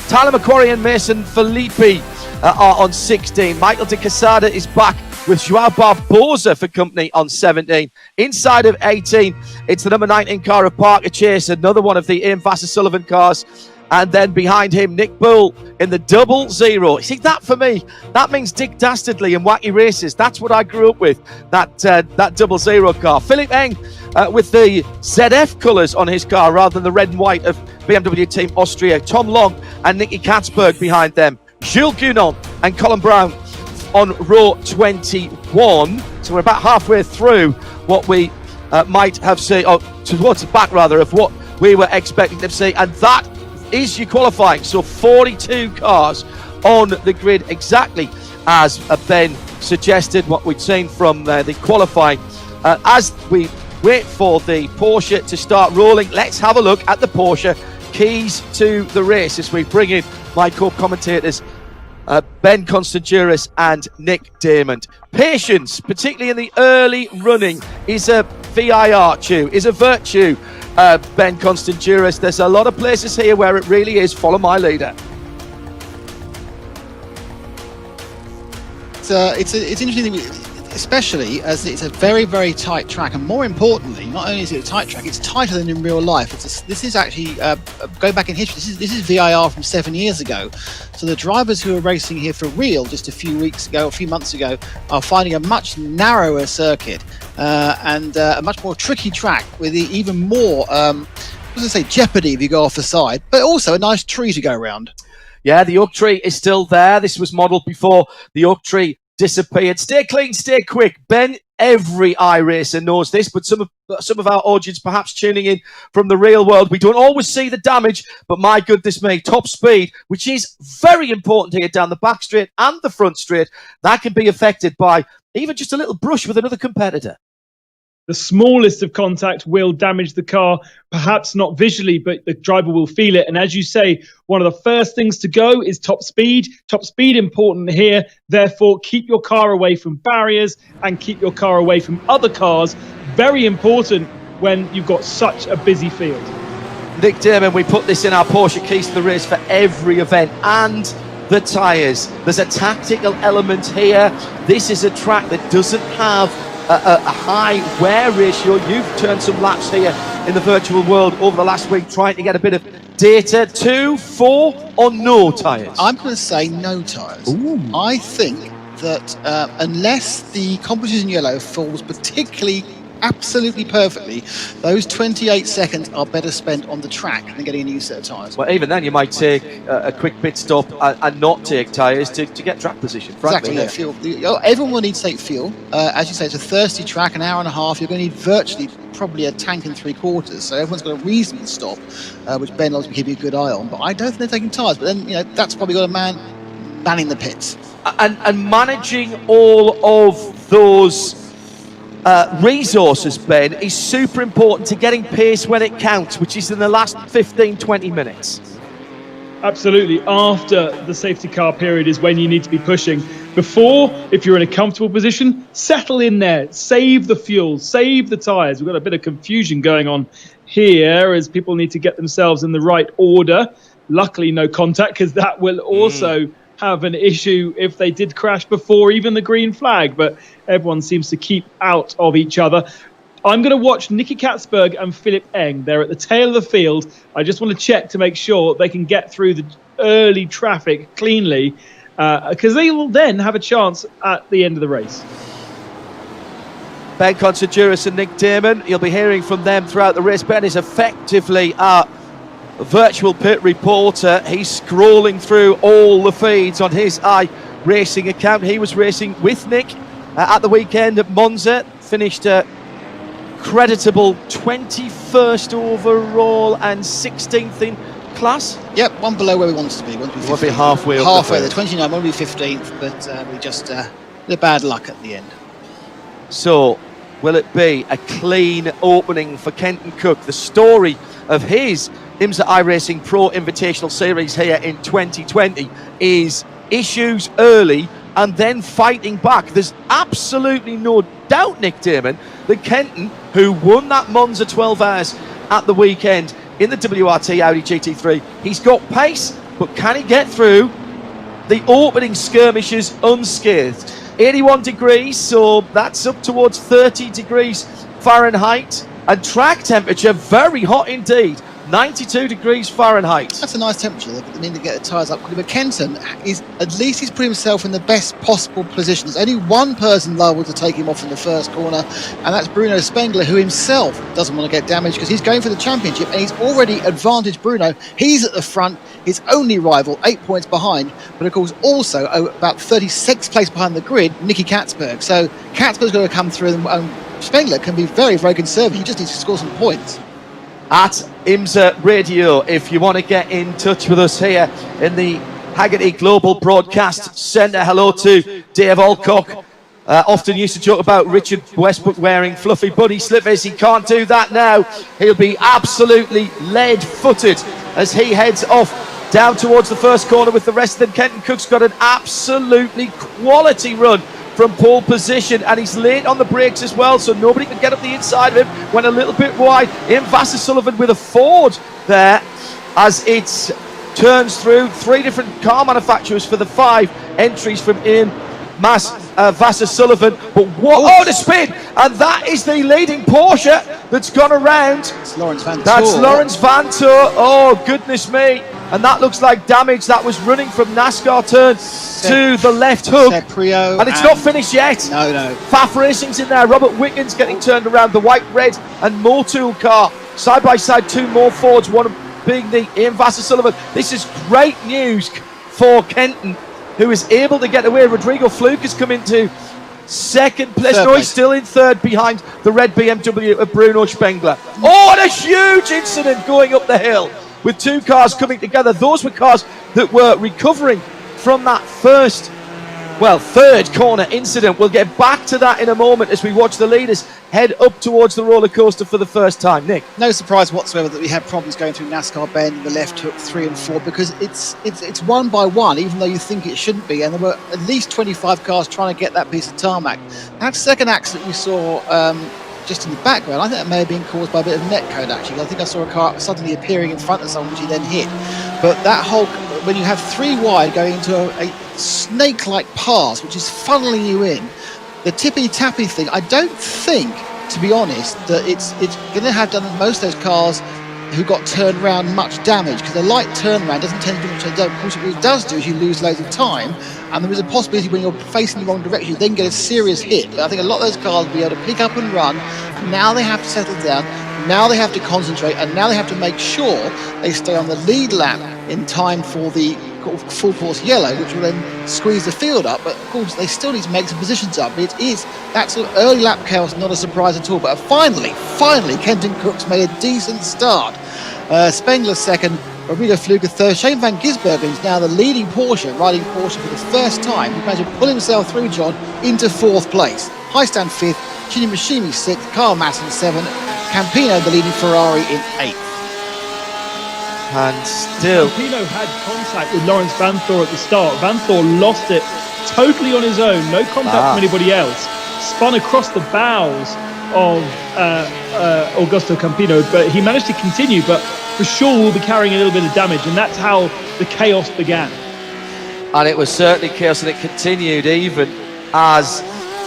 Tyler McQuarrie and Mason Filippi are on 16. Michael de Quesada is back with Joao Barbosa for company on 17. Inside of 18, it's the number 19 car of Parker Chase, another one of the Ian Vassar-Sullivan cars. And then behind him, Nick Bull in the 00. See, that for me, that means Dick Dastardly and Wacky Races. That's what I grew up with, that 00 car. Philip Eng with the ZF colours on his car rather than the red and white of BMW Team Austria. Tom Long and Nicky Katzberg behind them. Jules Gunon and Colin Brown on row 21. So we're about halfway through what we might have seen, or towards the back rather, of what we were expecting to see. And that is your qualifying. So 42 cars on the grid, exactly as Ben suggested, what we'd seen from the qualifying. As we wait for the Porsche to start rolling, let's have a look at the Porsche keys to the race as we bring in my co-commentators, Ben Constanduris and Nick Damon. Patience, particularly in the early running, is a VIR, is a virtue. Ben Constanduris, there's a lot of places here where it really is follow my leader. It's interesting, especially as it's a very, very tight track, and more importantly, not only is it a tight track, it's tighter than in real life. This is actually going back in history. This is VIR from 7 years ago. So the drivers who are racing here for real just a few months ago, are finding a much narrower circuit and a much more tricky track with even more, jeopardy if you go off the side, but also a nice tree to go around. Yeah, the oak tree is still there. This was modelled before the oak tree disappeared. Stay clean, stay quick. Ben, every iRacer knows this, but some of our audience perhaps tuning in from the real world, we don't always see the damage, but my goodness me, top speed, which is very important here down the back straight and the front straight, that can be affected by even just a little brush with another competitor. The smallest of contact will damage the car, perhaps not visually, but the driver will feel it. And as you say, one of the first things to go is top speed. Top speed important here. Therefore, keep your car away from barriers and keep your car away from other cars. Very important when you've got such a busy field. Nick Damon, we put this in our Porsche keys to the race for every event and the tyres. There's a tactical element here. This is a track that doesn't have a high wear ratio. You've turned some laps here in the virtual world over the last week trying to get a bit of data. 2, 4 or no tyres? I'm going to say no tyres. Ooh. I think that unless the composition yellow falls particularly absolutely perfectly, those 28 seconds are better spent on the track than getting a new set of tyres. Well, even then, you might take a quick pit stop and not take tyres to get track position. Frankly, exactly, fuel. Everyone will need to take fuel. As you say, it's a thirsty track, an hour and a half. You're going to need virtually probably a tank and 3/4. So everyone's got a reason to stop, which Ben will be keeping a good eye on. But I don't think they're taking tyres. But then, that's probably got a man manning the pits. And managing all of those resources, Ben, is super important to getting pace when it counts, which is in the last 15-20 minutes. Absolutely. After the safety car period is when you need to be pushing. Before, if you're in a comfortable position, settle in there, save the fuel, save the tyres. We've got a bit of confusion going on here as people need to get themselves in the right order. Luckily, no contact, because that will also have an issue if they did crash before even the green flag, but everyone seems to keep out of each other. I'm going to watch Nicky Katzberg and Philip Eng. They're at the tail of the field. I just want to check to make sure they can get through the early traffic cleanly, because they will then have a chance at the end of the race. Ben Considouris and Nick Damon, you'll be hearing from them throughout the race. Ben is effectively our virtual pit reporter. He's scrolling through all the feeds on his iRacing account. He was racing with Nick at the weekend at Monza, finished creditable 21st overall and 16th in class. Yep, one below where we want to be. We'll be halfway up. Halfway there, 29, want to be 15th, but we just the bad luck at the end. So, will it be a clean opening for Kenton Cook? The story of his IMSA iRacing Pro Invitational Series here in 2020 is issues early and then fighting back. There's absolutely no doubt, Nick Damon, that Kenton, who won that Monza 12 hours at the weekend in the WRT Audi GT3, he's got pace, but can he get through the opening skirmishes unscathed? 81 degrees, so that's up towards 30 degrees Fahrenheit, and track temperature very hot indeed, 92 degrees Fahrenheit. That's a nice temperature. They need to get the tyres up quickly. But Kenton is, at least he's put himself in the best possible position. There's only one person liable to take him off in the first corner, and that's Bruno Spengler, who himself doesn't want to get damaged because he's going for the championship, and he's already advantaged Bruno. He's at the front, his only rival, 8 points behind, but of course also about 36th place behind the grid, Nicky Katzberg. So Katzberg's got to come through, and Spengler can be very, very conservative. He just needs to score some points. At IMSA Radio, if you want to get in touch with us here in the Haggerty Global Broadcast Centre. Hello to Dave Alcock. Often used to joke about Richard Westbrook wearing fluffy bunny slippers. He can't do that now. He'll be absolutely lead-footed as he heads off down towards the first corner with the rest of them. Kenton Cook's got an absolutely quality run from pole position, and he's late on the brakes as well, so nobody can get up the inside of him. Went a little bit wide. Ian Vassar-Sullivan with a Ford there as it turns through 3 different car manufacturers for the 5 entries from Ian Vassar-Sullivan. But what a spin! And that is the leading Porsche that's gone around. It's Lawrence Van Toor. That's Lawrence Van Toor. Oh, goodness me. And that looks like damage. That was running from NASCAR turn to the left hook. And it's not finished yet. No. Faf Racing's in there. Robert Wickens getting turned around. The white, red and Motul car. Side by side, 2 more Fords. One being the Ian Vassar-Sullivan. This is great news for Kenton, who is able to get away. Rodrigo Fluke has come into second place. No, he's still in third behind the red BMW of Bruno Spengler. Oh, and a huge incident going up the hill with 2 cars coming together. Those were cars that were recovering from that third corner incident. We'll get back to that in a moment as we watch the leaders head up towards the roller coaster for the first time. Nick? No surprise whatsoever that we had problems going through NASCAR Bend in the left hook 3 and 4, because it's one by one, even though you think it shouldn't be, and there were at least 25 cars trying to get that piece of tarmac. That second accident you saw just in the background, I think that may have been caused by a bit of netcode actually. I think I saw a car suddenly appearing in front of someone which he then hit. But that whole, when you have 3 wide going into a snake-like pass which is funneling you in, the tippy-tappy thing, I don't think, to be honest, that it's going to have done most of those cars who got turned around much damage, because a light turnaround doesn't tend to do much. Of course, what it does do is you lose loads of time, and there is a possibility when you're facing the wrong direction you then get a serious hit. But I think a lot of those cars will be able to pick up and run Now they have to settle down. Now they have to concentrate, and now they have to make sure they stay on the lead lap in time for the full course yellow, which will then squeeze the field up. But of course, they still need to make some positions up. It is that sort of early lap chaos, not a surprise at all. But finally, Kenton Kook's made a decent start. Spengler second, Roberto Fluger third. Shane van Gisbergen is now the leading riding Porsche for the first time. He managed to pull himself through, John, into fourth place. Highstand fifth, Shinji Mishimi sixth, Carl Masson seventh, Campino the leading Ferrari in eighth. And still, Campino had contact with Lawrence Vanthoor at the start. Vanthoor lost it totally on his own, no contact from anybody else. Spun across the bows of Augusto Campino, but he managed to continue. But for sure, will be carrying a little bit of damage, and that's how the chaos began. and it was certainly chaos, and it continued even as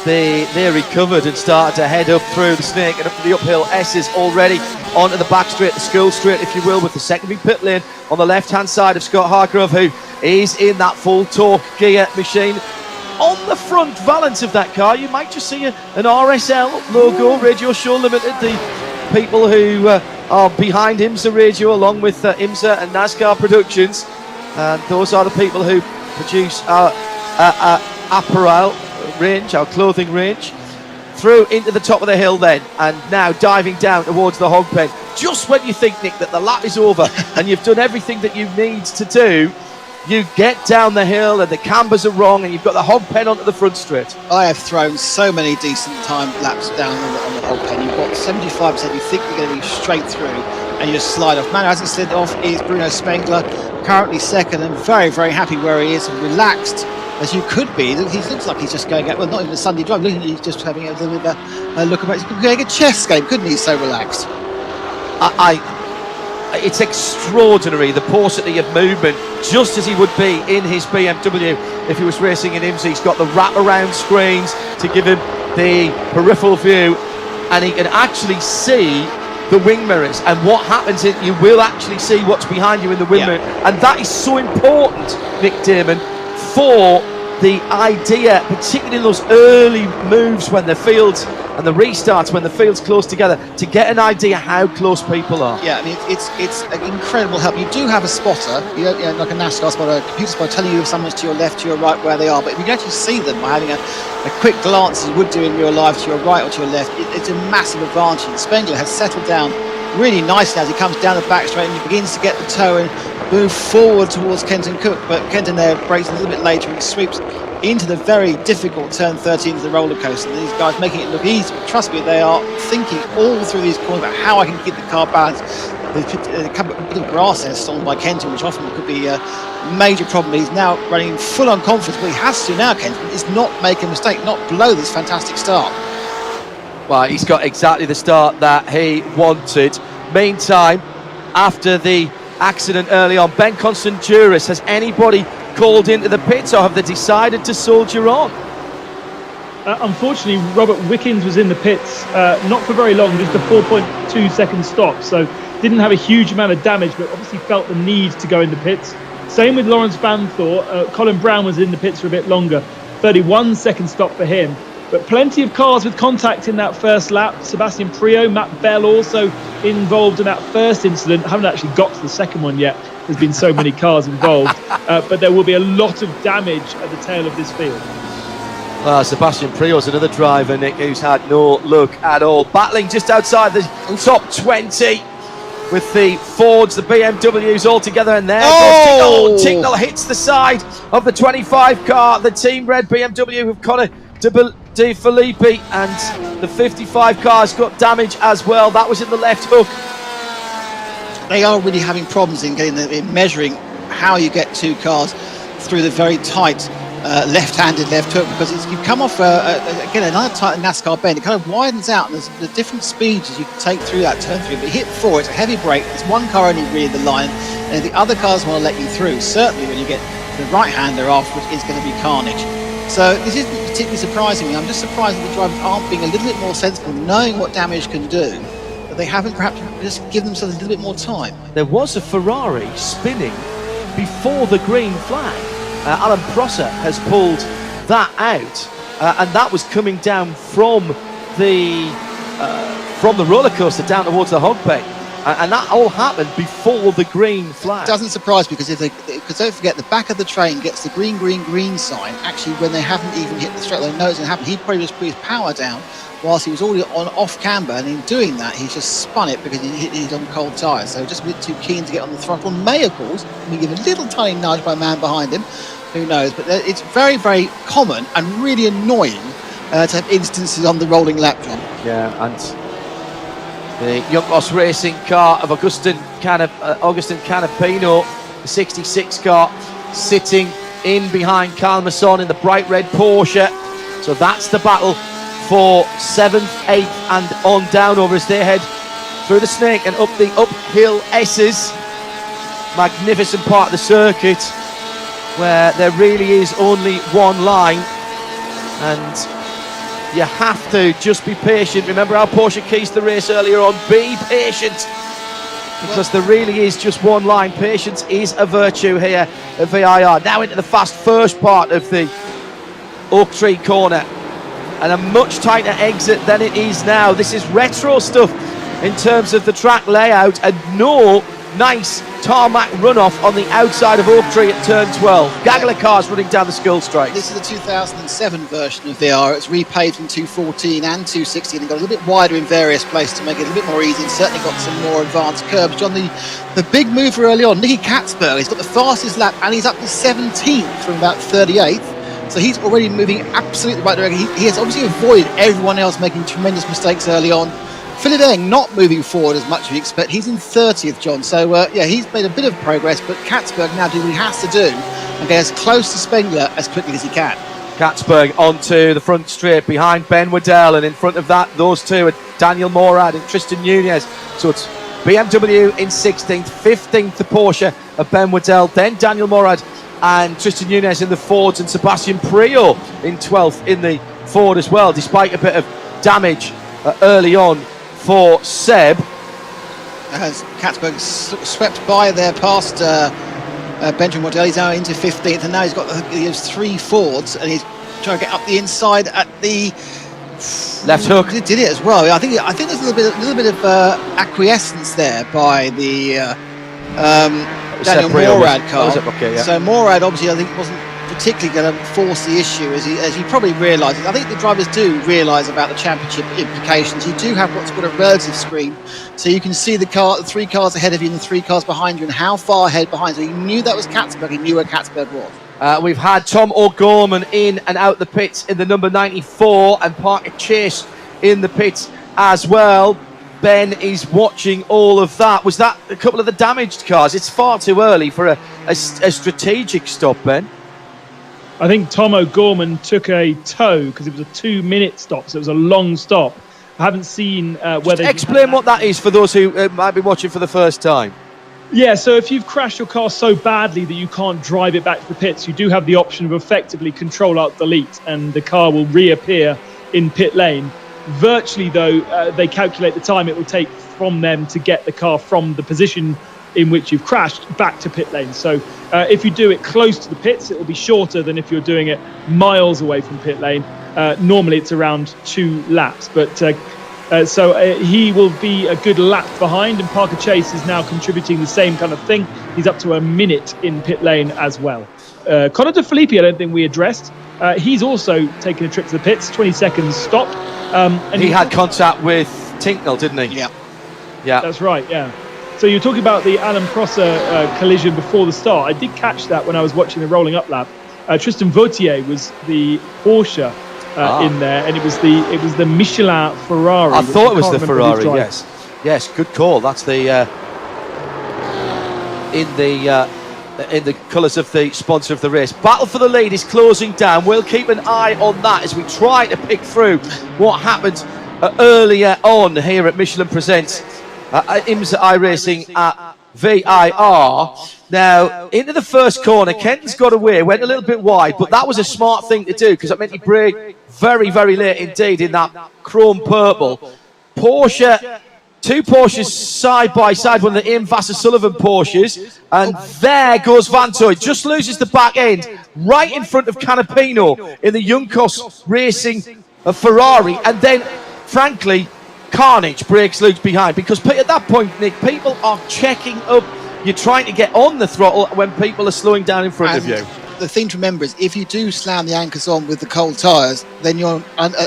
they recovered and started to head up through the snake and up to the uphill S's already onto the back straight, the school straight, if you will, with the secondary pit lane on the left-hand side of Scott Hargrove, who is in that full torque gear machine. On the front valance of that car, you might just see an RSL logo, Radio Show Limited, the people who are behind IMSA Radio, along with IMSA and NASCAR Productions. And those are the people who produce our apparel range, our clothing range. Through into the top of the hill then, and now diving down towards the hog pen. Just when you think, Nick, that the lap is over and you've done everything that you need to do, you get down the hill and the cambers are wrong and you've got the hog pen onto the front straight. I have thrown so many decent time laps down on the hog pen. You've got 75% you think you're going to be straight through and you just slide off. Man who hasn't slid off is Bruno Spengler, currently second and very, very happy where he is and relaxed as you could be. He looks like he's just going out, well, not even a Sunday drive, looking, he's just having a little bit of a look about. He could be going a chess game, couldn't he? He's so relaxed. It's extraordinary, the paucity of movement, just as he would be in his BMW if he was racing in IMSA. He's got the wraparound screens to give him the peripheral view, and he can actually see the wing mirrors, and what happens is you will actually see what's behind you in the wing mirror, and that is so important, Nick Damon, for the idea, particularly in those early moves when the fields and the restarts when the field's close together, to get an idea how close people are. Yeah, I mean, it's an incredible help. You do have a spotter, you don't, like a NASCAR spotter, a computer spotter telling you if someone's to your left, to your right, where they are. But if you can actually see them by having a quick glance, as you would do in real life, to your right or to your left, it's a massive advantage. And Spengler has settled down really nicely as he comes down the back straight and he begins to get the toe and move forward towards Kenton Kook. But Kenton there breaks a little bit later and sweeps into the very difficult turn 13 of the roller coaster. And these guys making it look easy, but trust me, they are thinking all through these corners about how I can keep the car balanced. The grass there stolen by Kenton, which often could be a major problem. He's now running full on confidence. What he has to now, Kenton, is not make a mistake, not blow this fantastic start. Well, he's got exactly the start that he wanted. Meantime, after the accident early on, Ben Constant-Juris, has anybody called into the pits, or have they decided to soldier on? Unfortunately, Robert Wickens was in the pits, not for very long, just a 4.2 second stop, so didn't have a huge amount of damage, but obviously felt the need to go in the pits. Same with Lawrence Vanthoor. Colin Brown was in the pits for a bit longer, 31 second stop for him. But plenty of cars with contact in that first lap. Sebastian Priaulx, Matt Bell also involved in that first incident. Haven't actually got to the second one yet. There's been so many cars involved. But there will be a lot of damage at the tail of this field. Well, Sebastian Priaulx's another driver, Nick, who's had no luck at all. Battling just outside the top 20 with the Fords, the BMWs all together. And there goes Ticknell hits the side of the 25 car. The Team Red BMW with Connor De Filippi, and the 55 car's got damage as well. That was in the left hook. They are really having problems in measuring how you get two cars through the very tight left-handed left hook, because you come off again another tight NASCAR bend. It kind of widens out, and there's the different speeds as you can take through that turn 3. But hit 4, it's a heavy brake. There's one car only really the line, and the other cars want to let you through. Certainly when you get the right-hander off, which is going to be carnage. So this isn't particularly surprising me. I'm just surprised that the drivers aren't being a little bit more sensible, knowing what damage can do, but they haven't perhaps just given themselves a little bit more time. There was a Ferrari spinning before the green flag. Alan Prosser has pulled that out, and that was coming down from the from the roller coaster down towards the hog bay. And that all happened before the green flag. It doesn't surprise me because don't forget, the back of the train gets the green, green, green sign. Actually, when they haven't even hit the straight line, know it's going to happen. He probably just put his power down whilst he was already on off camber, and in doing that, he just spun it because he's on cold tyres. So just a bit too keen to get on the throttle. May, of course, we give a little tiny nudge by a man behind him. Who knows? But it's very, very common and really annoying to have instances on the rolling lap, John. Yeah, and the Junkos Racing car of Augustin Canapino, the 66 car, sitting in behind Carl Masson in the bright red Porsche. So that's the battle for 7th, 8th and on down over as they head through the snake and up the uphill S's. Magnificent part of the circuit where there really is only one line, and you have to just be patient. Remember how Porsche keys the race earlier on. Be patient, because there really is just one line. Patience is a virtue here at VIR. Now into the fast first part of the Oak Tree corner, and a much tighter exit than it is now. This is retro stuff in terms of the track layout, and no nice tarmac runoff on the outside of Oak Tree at turn 12. Gaggle of cars running down the Skull Straight. This is the 2007 version of VIR. It's repaved in 214 and 216 and got a little bit wider in various places to make it a little bit more easy, and certainly got some more advanced curbs. John, the big mover early on, Nicky Katzberg, he's got the fastest lap and he's up to 17th from about 38th. So he's already moving absolutely the right direction. He has obviously avoided everyone else making tremendous mistakes early on. Philip Eng not moving forward as much as you expect. He's in 30th, John. So, yeah, he's made a bit of progress, but Katzberg now doing what he has to do and get as close to Spengler as quickly as he can. Katzberg onto the front straight behind Ben Waddell, and in front of that, those two are Daniel Morad and Tristan Nunez. So it's BMW in 16th, 15th the Porsche of Ben Waddell, then Daniel Morad and Tristan Nunez in the Fords, and Sebastian Priaulx in 12th in the Ford as well, despite a bit of damage early on for Seb. As Katzberg swept by there past Benjamin Waddell, he's now into 15th, and now he has three Fords, and he's trying to get up the inside at the left hook. Did it as well. I think there's a little bit of acquiescence there by the Daniel Morad car. Okay, yeah. So Morad obviously, I think, wasn't particularly going to force the issue, as he probably realises. I think the drivers do realise about the championship implications. You do have what's called a relative screen, so you can see the three cars ahead of you and the three cars behind you, and how far ahead behind. So he knew that was Katzberg. He knew where Katzberg was. We've had Tom O'Gorman in and out the pits in the number 94, and Parker Chase in the pits as well. Ben is watching all of that. Was that a couple of the damaged cars? It's far too early for a strategic stop, Ben. I think Tom O'Gorman took a tow because it was a 2-minute stop, so it was a long stop. I haven't seen whether... Explain what that is for those who might be watching for the first time. Yeah, so if you've crashed your car so badly that you can't drive it back to the pits, you do have the option of effectively control alt delete, and the car will reappear in pit lane. Virtually, though, they calculate the time it will take from them to get the car from the position in which you've crashed back to pit lane. So if you do it close to the pits, it will be shorter than if you're doing it miles away from pit lane. Normally it's around 2 laps, but so he will be a good lap behind, and Parker Chase is now contributing the same kind of thing. He's up to a minute in pit lane as well. Conor De Filippi, I don't think we addressed. He's also taken a trip to the pits, 20 seconds stop. And he had contact with Tinknell, didn't he? Yeah. That's right, yeah. So you're talking about the Alan Prosser collision before the start. I did catch that when I was watching the rolling up lap. Tristan Vautier was the Porsche in there, and it was the Michelin Ferrari. I thought it was the Ferrari. Yes, good call. That's the in the colours of the sponsor of the race. Battle for the lead is closing down. We'll keep an eye on that as we try to pick through what happened earlier on here at Michelin Presents IMSA iRacing at VIR. Now, into the first corner, Kenton's got away, went a little bit wide, but that was a smart thing to do because it meant he brake very, very late indeed in that chrome purple. Porsche, 2 Porsches side by side, one of the Ian Vassar-Sullivan Porsches, and there goes Vantoy, just loses the back end right in front of Canapino in the Junkos Racing Ferrari, and then, frankly, carnage breaks loose behind, because at that point, Nick, people are checking up. You're trying to get on the throttle when people are slowing down in front of you. The thing to remember is, if you do slam the anchors on with the cold tyres, then at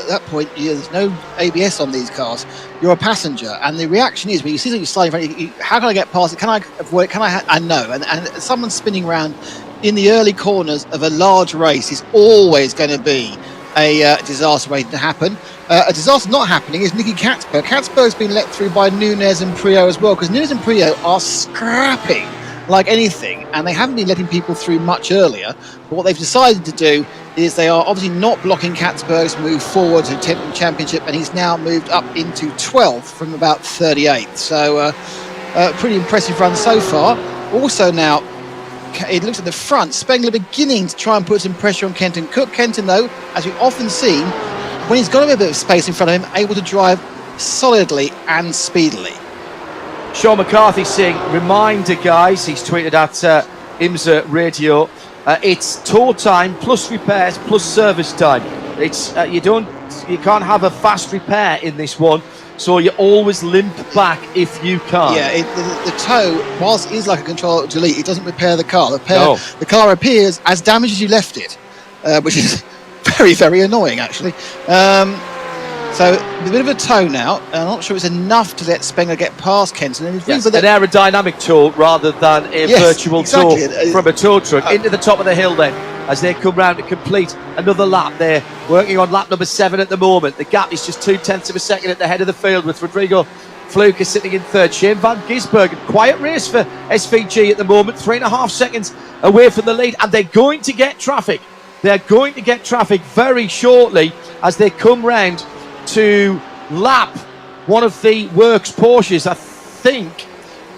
that point, there's no ABS on these cars. You're a passenger, and the reaction is, when you see something sliding in front of you, how can I get past it? Can I avoid it? I know. And someone spinning around in the early corners of a large race is always going to be a disaster waiting to happen. A disaster not happening is Nicky Katzberg. Katzberg's been let through by Nunez and Priaulx as well, because Nunez and Priaulx are scrapping like anything, and they haven't been letting people through much earlier. But what they've decided to do is they are obviously not blocking Katzberg's move forward to 10th championship, and he's now moved up into 12th from about 38th. So pretty impressive run so far. Also now, it looks at the front, Spengler beginning to try and put some pressure on Kenton Cook. Kenton, though, as we've often seen, when he's got a bit of space in front of him, able to drive solidly and speedily. Sean McCarthy saying, reminder guys, he's tweeted at IMSA Radio, it's tour time plus repairs plus service time. It's you can't have a fast repair in this one, so you always limp back if you can. Yeah, the tow, whilst it is like a control delete, it doesn't repair the car. The car appears as damaged as you left it, which is very, very annoying actually. So a bit of a tow now. I'm not sure it's enough to let Spengler get past Kenton. And yes, an aerodynamic tow rather than a virtual tow from a tow truck into the top of the hill then, as they come round to complete another lap. They're working on lap number 7 at the moment. The gap is just 0.2 of a second at the head of the field, with Rodrigo Fluke is sitting in third. Shane Van Gisbergen, quiet race for SVG at the moment, 3.5 seconds away from the lead, and they're going to get traffic. They're going to get traffic very shortly as they come round to lap one of the Works Porsches. I think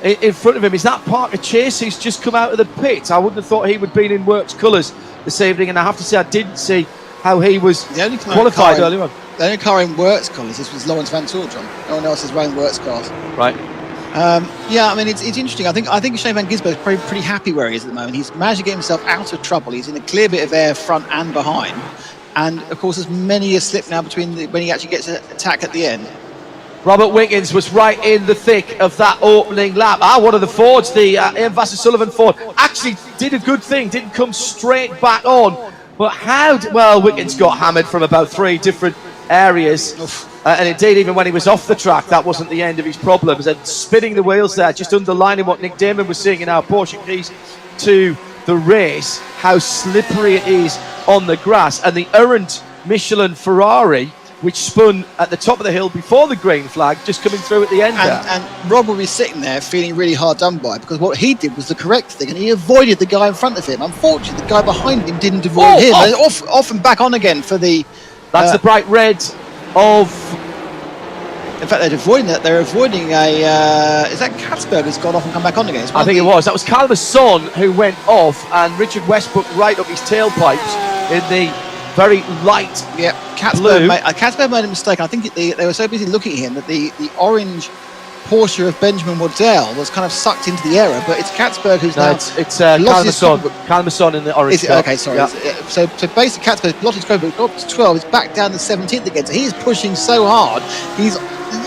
in front of him is that Parker Chase, who's just come out of the pit. I wouldn't have thought he would be in Works colours this evening, and I have to say I didn't see how he was qualified earlier on. The only car in Works colours, this was Lawrence Van Tordron. No one else is running Works cars. Right. Yeah, I mean, it's interesting. I think Shane Van Gisbergen is pretty happy where he is at the moment. He's managed to get himself out of trouble. He's in a clear bit of air front and behind. And of course, there's many a slip now between when he actually gets an attack at the end. Robert Wiggins was right in the thick of that opening lap. One of the Fords, the Ian Vasser-Sullivan Ford, actually did a good thing, didn't come straight back on. But Wiggins got hammered from about 3 different areas. And indeed, even when he was off the track, that wasn't the end of his problems. And spinning the wheels there, just underlining what Nick Damon was saying in our Porsche keys to the race, how slippery it is on the grass. And the errant Michelin Ferrari, which spun at the top of the hill before the green flag, just coming through at the end there. And Rob will be sitting there feeling really hard done by, because what he did was the correct thing, and he avoided the guy in front of him. Unfortunately, the guy behind him didn't avoid him. Off and back on again for the... That's the bright red of... In fact, they're avoiding that. They're avoiding a... is that Katzberg who's gone off and come back on again? I think it was. That was Calmerson who went off, and Richard Westbrook right up his tailpipes in the very light Katzberg made a mistake. I think they were so busy looking at him that the orange Porsche of Benjamin Waddell was kind of sucked into the error, but it's Katzberg who's now... It's Calmerson in the orange car. Okay, sorry. Yeah. So basically Katzberg lost his score, but got to 12, he's back down to 17th again, so he's pushing so hard, he's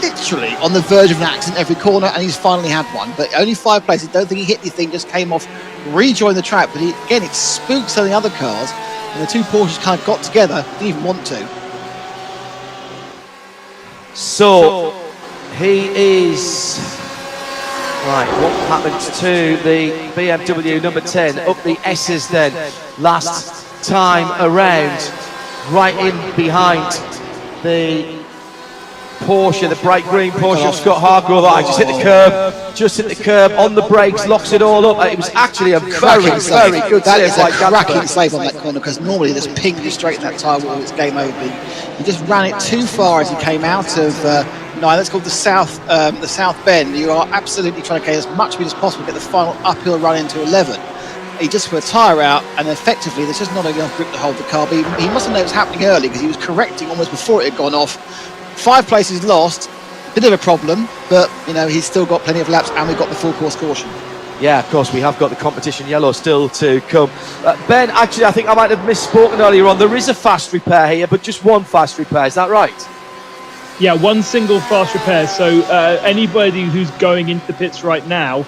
literally on the verge of an accident every corner, and he's finally had one. But only 5 places, don't think he hit anything, just came off, rejoined the track, but again, it spooked some of the other cars, and the 2 Porsches kind of got together, didn't even want to. So he is... Right, what happened to the BMW number 10? Up the S's then, last time around, right in behind the Porsche, the bright green Porsche of Scott Hargrove. Just hit the curb, on the brakes, locks it all up. It was actually a very, very good save. That is a cracking save on that corner, because normally this ping you straight in that tyre wall, it's game over. He just ran it too far as he came out of that's called the South Bend. You are absolutely trying to get as much speed as possible, get the final uphill run into 11. He just put a tyre out, and effectively there's just not enough grip to hold the car. But he must have known it was happening early, because he was correcting almost before it had gone off. 5 places lost, bit of a problem, but he's still got plenty of laps, and we've got the full course caution. Yeah, of course, we have got the competition yellow still to come. Ben, actually, I think I might have misspoken earlier on. There is a fast repair here, but just one fast repair. Is that right? Yeah, one single fast repair. So anybody who's going into the pits right now,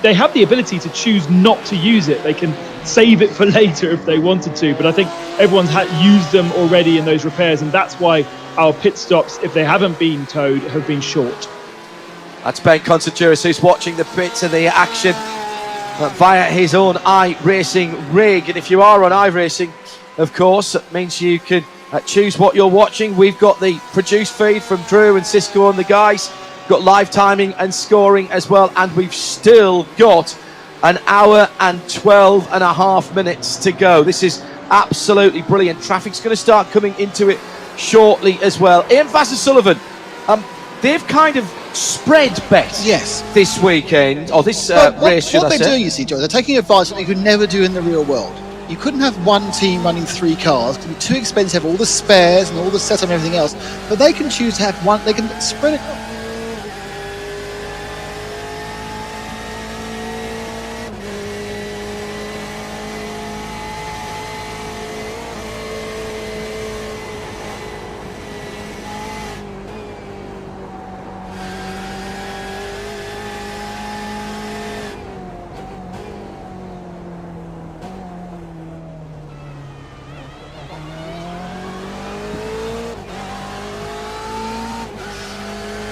they have the ability to choose not to use it. They can save it for later if they wanted to. But I think everyone's used them already in those repairs, and that's why our pit stops, if they haven't been towed, have been short. That's Ben Considjuris who's watching the pits and the action via his own iRacing rig. And if you are on iRacing, of course, it means you can choose what you're watching. We've got the produce feed from Drew and Cisco and the guys. We've got live timing and scoring as well. And we've still got an hour and 12 and a half minutes to go. This is absolutely brilliant. Traffic's going to start coming into it shortly as well. Ian Vassar-Sullivan, they've kind of spread bet this weekend, or this race, should I say. What they're doing, you see, Joe, they're taking advice that you could never do in the real world. You couldn't have one team running 3 cars. It would be too expensive to have all the spares and all the setup and everything else. But they can choose to have one. They can spread it.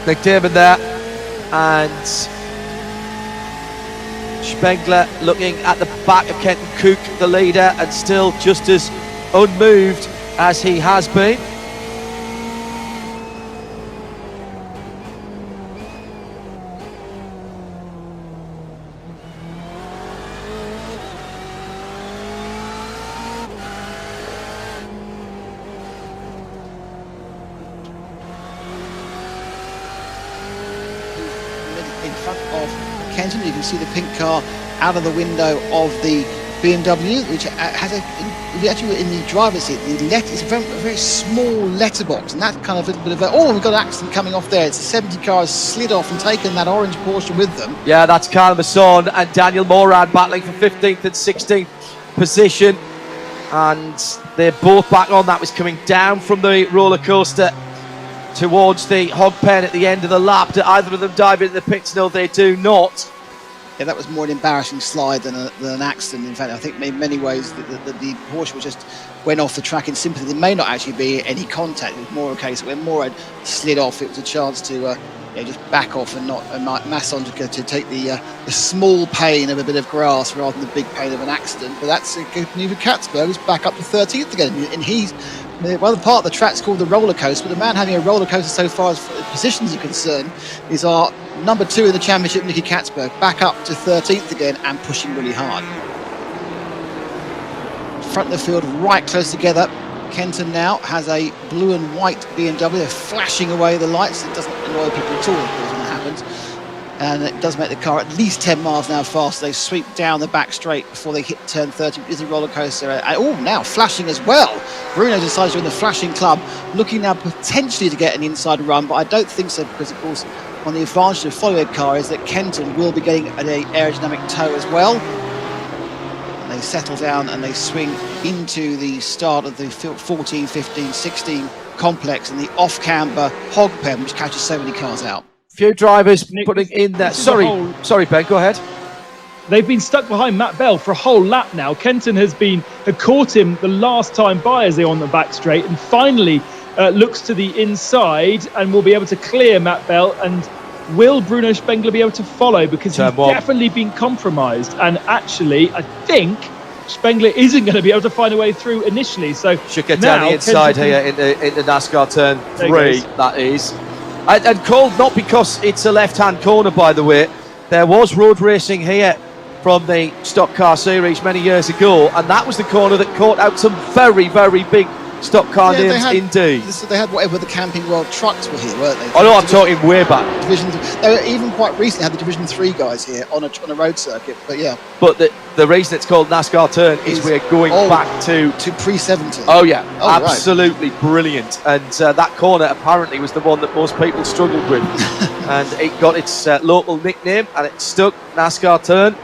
McDermott there, and Spengler looking at the back of Kenton Cook, the leader, and still just as unmoved as he has been. In front of Kenton, you can see the pink car out of the window of the BMW, which has actually in the driver's seat, it's a very small letterbox, and that's kind of a bit of a, we've got an accident coming off there. It's a 70 car has slid off and taken that orange Porsche with them. Yeah, that's Kyle Masson and Daniel Morad battling for 15th and 16th position, and they're both back on. That was coming down from the roller coaster towards the hog pen at the end of the lap. Do either of them dive into the pits? No, they do not. Yeah, that was more an embarrassing slide than an accident. In fact, I think in many ways the Porsche just went off the track in sympathy. There may not actually be any contact. It was more a case that when Morad slid off, it was a chance to just back off and not Masson to take the small pain of a bit of grass rather than the big pain of an accident. But that's good news for Katzberg, who's back up to 13th again, and he's. Well, the part of the track's called the roller coaster, but the man having a roller coaster so far as positions are concerned is our number 2 in the championship, Nicky Katzberg, back up to 13th again and pushing really hard. Front of the field right close together. Kenton now has a blue and white BMW. They're flashing away the lights. It doesn't annoy people at all, of course, when it happens. And it does make the car at least 10 miles an hour faster. They sweep down the back straight before they hit turn 30. It is a roller coaster. Now flashing as well. Bruno decides to join the flashing club, looking now potentially to get an inside run, but I don't think so, because of course on the advantage of the following car is that Kenton will be getting an aerodynamic tow as well. And they settle down and they swing into the start of the 14, 15, 16 complex and the off-camber hog pen, which catches so many cars out. Few drivers putting in that. Sorry, Ben, go ahead. They've been stuck behind Matt Bell for a whole lap now. Kenton had caught him the last time by as they're on the back straight, and finally looks to the inside and will be able to clear Matt Bell. And will Bruno Spengler be able to follow? Because he's definitely been compromised. And actually, I think Spengler isn't going to be able to find a way through initially. So should get down the inside here into NASCAR turn 3. That is. And called not because it's a left-hand corner, by the way. There was road racing here from the Stock Car Series many years ago, and that was the corner that caught out some very, very big stock car names indeed. They had whatever the Camping World trucks were here, weren't they? Oh no, I'm talking way back. They were even quite recently had the Division 3 guys here on a road circuit, but yeah. But the reason it's called NASCAR Turn is we're going back to pre-70. Oh yeah, absolutely right. Brilliant. And that corner apparently was the one that most people struggled with. And it got its local nickname, and it stuck, NASCAR Turn.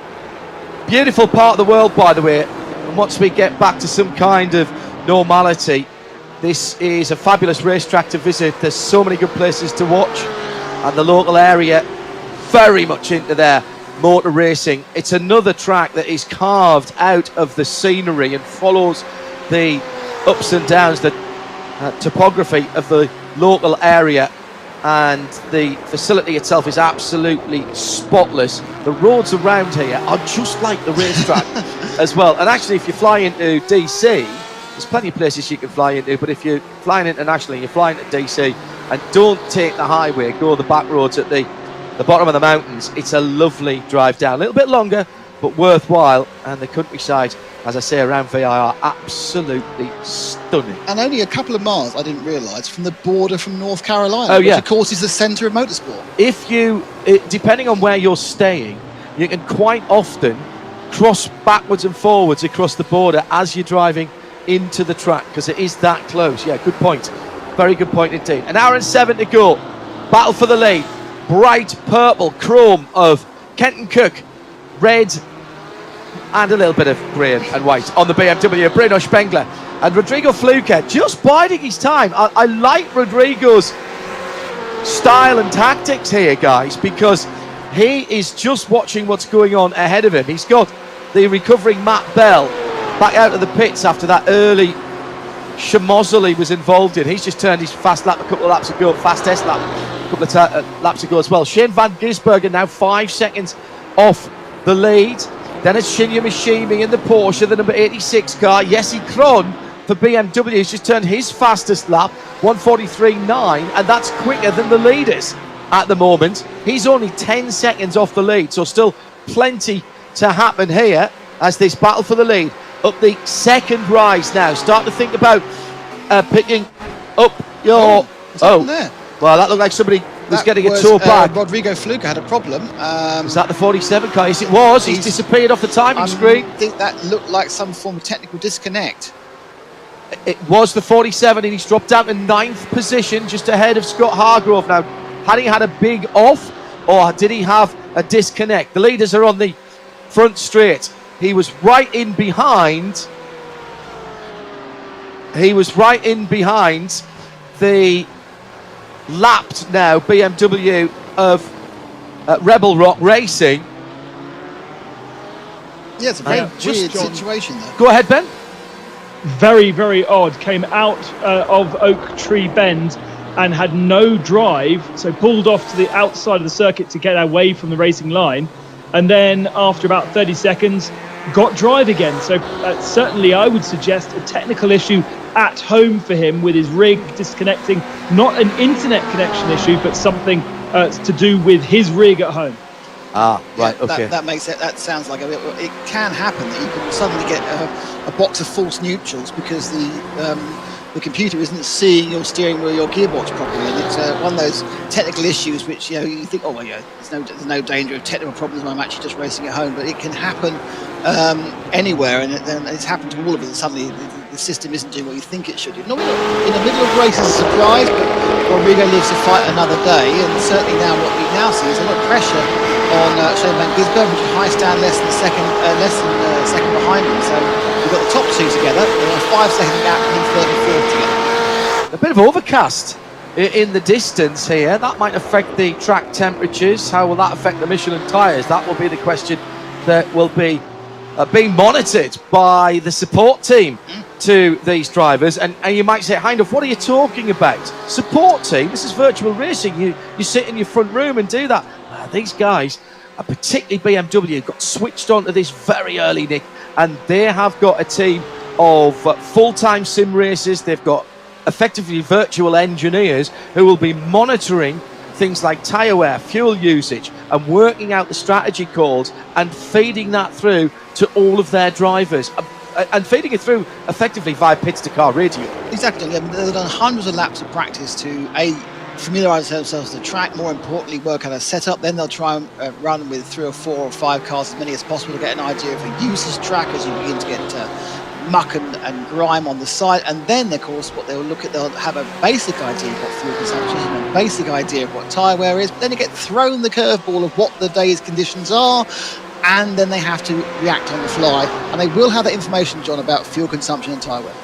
Beautiful part of the world, by the way. And once we get back to some kind of normality, This is a fabulous racetrack to visit. There's so many good places to watch, and the local area very much into their motor racing. It's another track that is carved out of the scenery and follows the ups and downs, the topography of the local area, and the facility itself is absolutely spotless. The roads around here are just like the racetrack as well. And actually, if you fly into DC, there's plenty of places you can fly into, but if you're flying internationally, you're flying to DC and don't take the highway, go the back roads at the bottom of the mountains, it's a lovely drive down. A little bit longer, but worthwhile. And the countryside, as I say, around VIR, absolutely stunning. And only a couple of miles, I didn't realise, from the border from North Carolina, Oh, which yeah. of course is the centre of motorsport. If you, depending on where you're staying, you can quite often cross backwards and forwards across the border as you're driving into the track, because it is that close. Yeah, good point. Very good point indeed. An hour and 7 to go. Battle for the lead. Bright purple chrome of Kenton Cook, red and a little bit of grey and white on the BMW. Bruno Spengler and Rodrigo Fluker just biding his time. I like Rodrigo's style and tactics here, guys, because he is just watching what's going on ahead of him. He's got the recovering Matt Bell back out of the pits after that early schmozzle he was involved in. He's just turned his fast lap a couple of laps ago, fast test lap a couple of laps ago as well. Shane van Gisbergen now 5 seconds off the lead. Then it's Shinya Mishimi in the Porsche, the number 86 car. Jesse Krohn for BMW has just turned his fastest lap, 1:43.9, and that's quicker than the leaders at the moment. He's only 10 seconds off the lead, so still plenty to happen here as this battle for the lead up the second rise now. Start to think about picking up your... There. Well, that looked like somebody was getting a was, tow back. Rodrigo Fluker had a problem. Was that the 47 car? Yes, it was. He's disappeared off the timing screen. I think that looked like some form of technical disconnect. It was the 47, and he's dropped down to 9th position, just ahead of Scott Hargrove. Now, had he had a big off, or did he have a disconnect? The leaders are on the front straight. He was right in behind. He was right in behind the lapped now BMW of Rebel Rock Racing. Yeah, it's a very Just weird situation there. Go ahead, Ben. Very, very odd. Came out of Oak Tree Bend and had no drive, so pulled off to the outside of the circuit to get away from the racing line. And then after about 30 seconds, got drive again. So certainly I would suggest a technical issue at home for him with his rig disconnecting. Not an internet connection issue, but something to do with his rig at home. Ah, right, Yeah, okay. that makes it. That sounds like it can happen that you can suddenly get a box of false neutrals because the computer isn't seeing your steering wheel, your gearbox properly, and it's one of those technical issues which you think, oh well, yeah, there's no danger of technical problems when I'm actually just racing at home, but it can happen anywhere, and it's happened to all of us. And suddenly the system isn't doing what you think it should do. Not in the middle of races, a surprise, but Rodrigo lives to fight another day, and certainly now what we now see is a lot of pressure on Shane van Gisbergen, which is high stand less than second behind him. So we've got the top two together. They're on a 5 second gap, and third and fourth together. A bit of overcast in the distance here. That might affect the track temperatures. How will that affect the Michelin tyres? That will be the question that will be being monitored by the support team to these drivers. And you might say, Hindhoff, what are you talking about? Support team? This is virtual racing. You sit in your front room and do that. These guys, particularly BMW, got switched on to this very early, Nick, and they have got a team of full-time sim racers. They've got effectively virtual engineers who will be monitoring things like tyre wear, fuel usage, and working out the strategy calls and feeding that through to all of their drivers, and feeding it through effectively via pits to car radio. Exactly. I mean, they've done hundreds of laps of practice to familiarise themselves with the track, more importantly work out a setup. Then they'll try and run with 3 or 4 or 5 cars, as many as possible, to get an idea of the user's track as you begin to get muck and grime on the side. And then of course what they'll look at, they'll have a basic idea of what fuel consumption is and a basic idea of what tyre wear is, but then you get thrown the curveball of what the day's conditions are, and then they have to react on the fly, and they will have that information, John, about fuel consumption and tyre wear.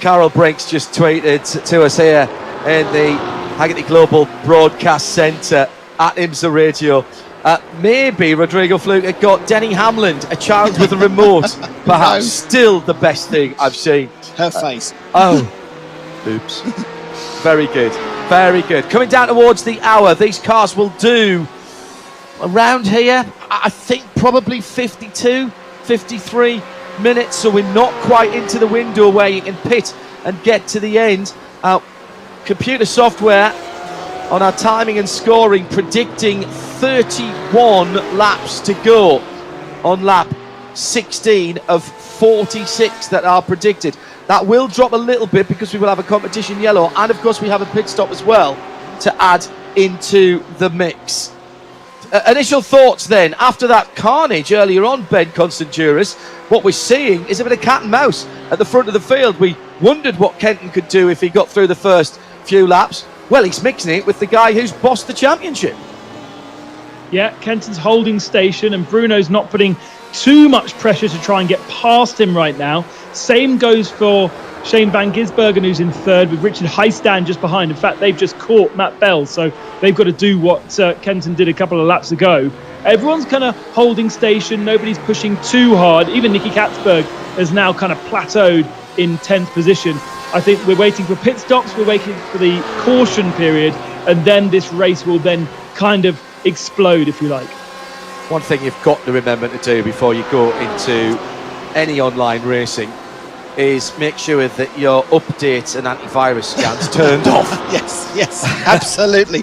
Carol Brinks just tweeted to us here in the Haggerty Global Broadcast Centre at IMSA Radio. Maybe Rodrigo Fluke got Denny Hamlin, a child with a remote, perhaps No. still the best thing I've seen. Her face. Oops. Very good, very good. Coming down towards the hour, these cars will do around here, I think probably 52, 53 minutes, so we're not quite into the window where you can pit and get to the end. Computer software on our timing and scoring predicting 31 laps to go on lap 16 of 46 that are predicted. That will drop a little bit because we will have a competition yellow, and of course we have a pit stop as well to add into the mix. Initial thoughts then, after that carnage earlier on, Ben Constanduris, what we're seeing is a bit of cat and mouse at the front of the field. We wondered what Kenton could do if he got through the first few laps. Well, he's mixing it with the guy who's bossed the championship. Yeah, Kenton's holding station, and Bruno's not putting too much pressure to try and get past him right now. Same goes for Shane van Gisbergen, who's in third, with Richard Heistan just behind. In fact, they've just caught Matt Bell, so they've got to do what Kenton did a couple of laps ago. Everyone's kind of holding station. Nobody's pushing too hard. Even Nicky Katzberg has now kind of plateaued in 10th position. I think we're waiting for pit stops. We're waiting for the caution period, and then this race will then kind of explode, if you like. One thing you've got to remember to do before you go into any online racing is make sure that your updates and antivirus scans turned off. Yes, absolutely.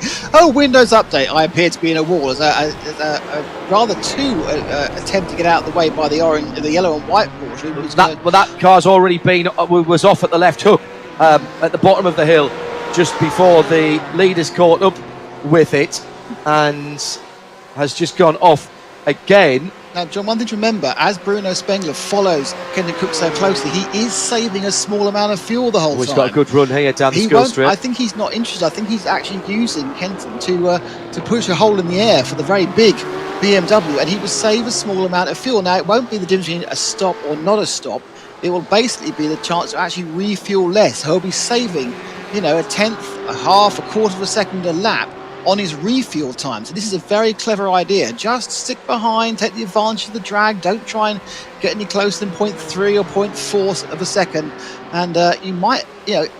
Windows update. I appear to be in a wall as a rather too attempt to get out of the way by the yellow and white Porsche. That car's already was off at the left hook at the bottom of the hill just before the leaders caught up with it and has just gone off again. Now, John, one thing to remember, as Bruno Spengler follows Kenton Cook so closely, he is saving a small amount of fuel the whole time. He's got a good run here down the Skill Strip. I think he's not interested. I think he's actually using Kenton to push a hole in the air for the very big BMW, and he will save a small amount of fuel. Now, it won't be the difference between a stop or not a stop. It will basically be the chance to actually refuel less. He'll be saving, a tenth, a half, a quarter of a second a lap on his refuel time. So this is a very clever idea. Just stick behind, take the advantage of the drag. Don't try and get any closer than 0.3 or 0.4 of a second. And you might,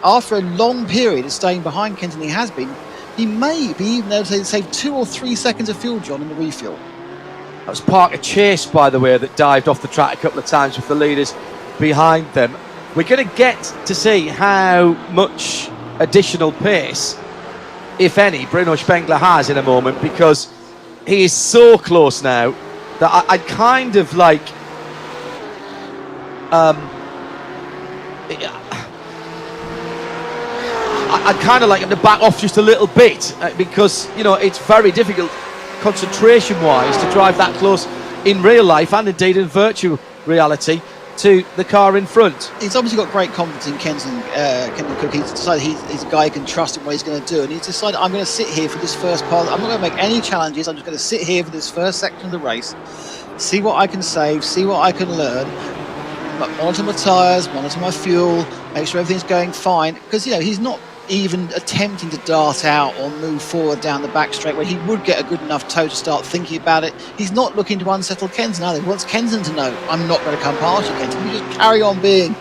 after a long period of staying behind Kenton, he may be even able to save 2 or 3 seconds of fuel, John, in the refuel. That was Parker Chase, by the way, that dived off the track a couple of times with the leaders behind them. We're going to get to see how much additional pace, if any, Bruno Spengler has in a moment, because he is so close now that I'd kind of like I'd kind of like him to back off just a little bit because it's very difficult concentration wise to drive that close in real life and indeed in virtual reality to the car in front. He's obviously got great confidence in Kenton Cook. He's decided he's a guy who can trust in what he's going to do, and he's decided, I'm going to sit here for this first part. I'm not going to make any challenges. I'm just going to sit here for this first section of the race, see what I can save, see what I can learn, monitor my tyres, monitor my fuel, make sure everything's going fine, because he's not even attempting to dart out or move forward down the back straight where he would get a good enough toe to start thinking about it. He's not looking to unsettle Kenton either. He wants Kenton to know, I'm not going to come past you, Kenton. You just carry on being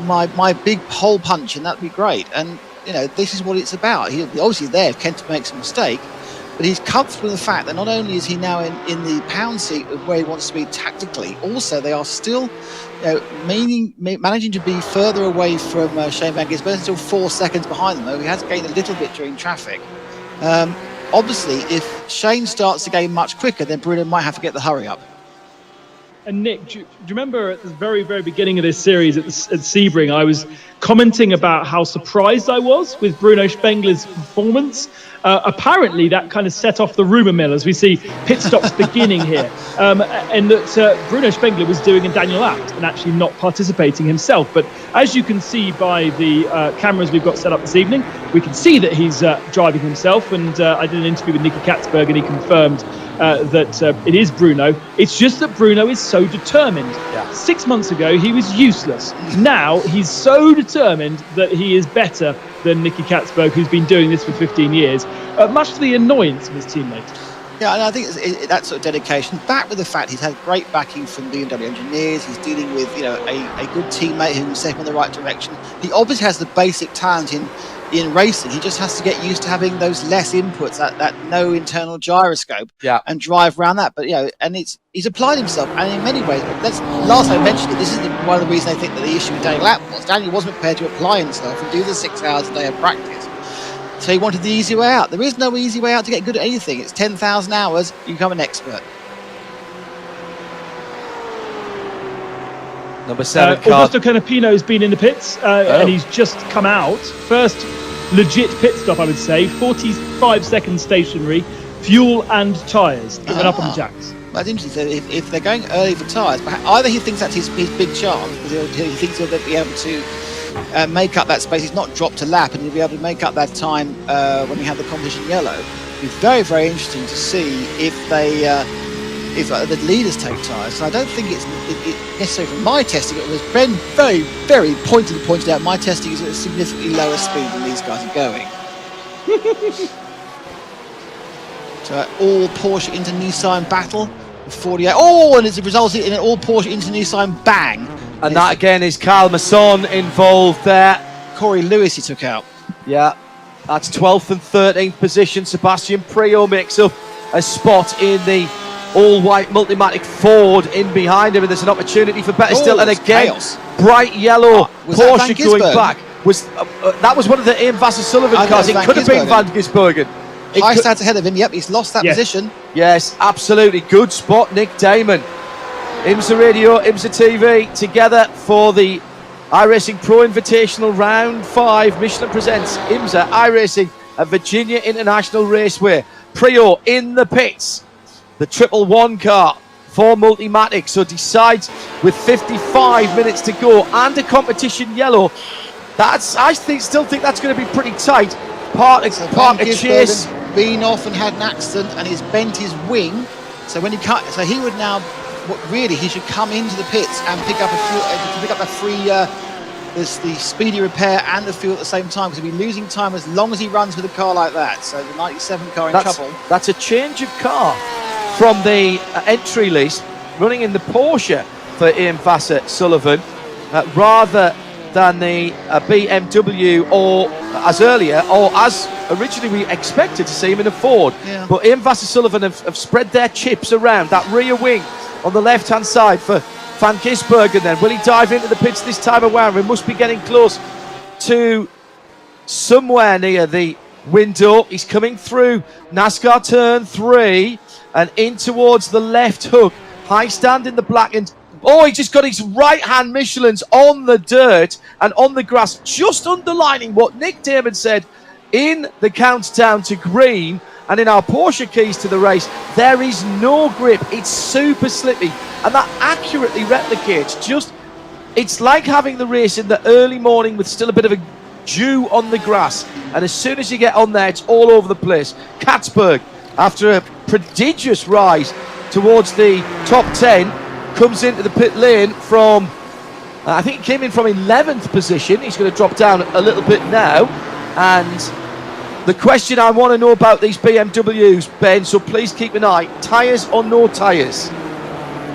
my big pole punch, and that'd be great. And this is what it's about. He'll be obviously there if Kenton makes a mistake, but he's comfortable with the fact that not only is he now in the pound seat of where he wants to be tactically, also they are still managing to be further away from Shane van Gisbergen, still 4 seconds behind them, though he has gained a little bit during traffic. Obviously, if Shane starts to gain much quicker, then Bruno might have to get the hurry up. And Nick, do you remember at the very, very beginning of this series at Sebring, I was commenting about how surprised I was with Bruno Spengler's performance. Apparently, that kind of set off the rumour mill as we see pit stops beginning here. And that Bruno Spengler was doing a Daniel Abt and actually not participating himself. But as you can see by the cameras we've got set up this evening, we can see that he's driving himself. And I did an interview with Nicky Katzberg, and he confirmed that it is Bruno. It's just that Bruno is so determined. Yeah. 6 months ago, he was useless. Now he's so determined determined that he is better than Nicky Katzberg, who's been doing this for 15 years, much to the annoyance of his teammates. Yeah, and I think that sort of dedication, back with the fact he's had great backing from BMW engineers, he's dealing with a good teammate who will set him in the right direction. He obviously has the basic talent in racing. He just has to get used to having those less inputs, that no internal gyroscope, and drive around that. But and he's applied himself, and in many ways, last I mentioned it, this is one of the reasons I think that the issue with Daniel Lapp was Daniel wasn't prepared to apply himself and do the 6 hours a day of practice. So he wanted the easy way out. There is no easy way out to get good at anything. It's 10,000 hours, you become an expert. Number 7, Augusto Canapino's been in the pits, and he's just come out. First legit pit stop, I would say. 45 seconds stationary, fuel and tyres given up on the jacks. That's interesting. So if they're going early for tyres, either he thinks that's his big chance, because he thinks he'll be able to make up that space. He's not dropped a lap, and he'll be able to make up that time when we have the competition yellow. It'll be very, very interesting to see if the leaders take tyres. So I don't think it's necessary for my testing. It was Ben very, very pointedly pointed out my testing is at a significantly lower speed than these guys are going. So all Porsche into Nissan battle. 48. Oh, and it's resulted in an all Porsche into Nissan bang. And that again is Carl Masson involved there. Corey Lewis he took out. Yeah, that's 12th and 13th position. Sebastian Priaulx makes up a spot in the all-white Multimatic Ford in behind him, and there's an opportunity for better still. And again, chaos. Bright yellow Porsche going Gisbergen? back. That was one of the Ian Vasser-Sullivan cars. It could have been Van Gisbergen. High stats ahead of him. Yep, he's lost that position. Yes, absolutely. Good spot, Nick Damon. IMSA Radio, IMSA TV, together for the iRacing Pro Invitational Round 5. Michelin presents IMSA iRacing at Virginia International Raceway. Priaulx in the pits. The 111 car for Multimatic. So decides with 55 minutes to go and a competition yellow. I still think that's going to be pretty tight. Park a chase. Been off and had an accident, and he's bent his wing. So when he would now, he should come into the pits and pick up a free, the speedy repair and the fuel at the same time, because he'll be losing time as long as he runs with a car like that. So the 97 car in trouble. That's a change of car from the entry list, running in the Porsche for Ian Vasser-Sullivan, rather than the BMW, or as originally we expected to see him in a Ford. Yeah. But Ian Vasser-Sullivan have spread their chips around that rear wing on the left-hand side for Van Gisbergen. Then will he dive into the pits this time around? We must be getting close to somewhere near the window. He's coming through NASCAR turn 3 and in towards the left hook. High stand in the blackened. Oh, he just got his right-hand Michelins on the dirt and on the grass, just underlining what Nick Damon said in the countdown to green. And in our Porsche keys to the race, there is no grip. It's super slippy, and that accurately replicates it's like having the race in the early morning with still a bit of a dew on the grass, and as soon as you get on there, it's all over the place. Katzberg, after a prodigious rise towards the top 10, comes into the pit lane from, I think he came in from 11th position. He's going to drop down a little bit now. And the question I want to know about these BMWs, Ben, so please keep an eye. Tyres or no tyres?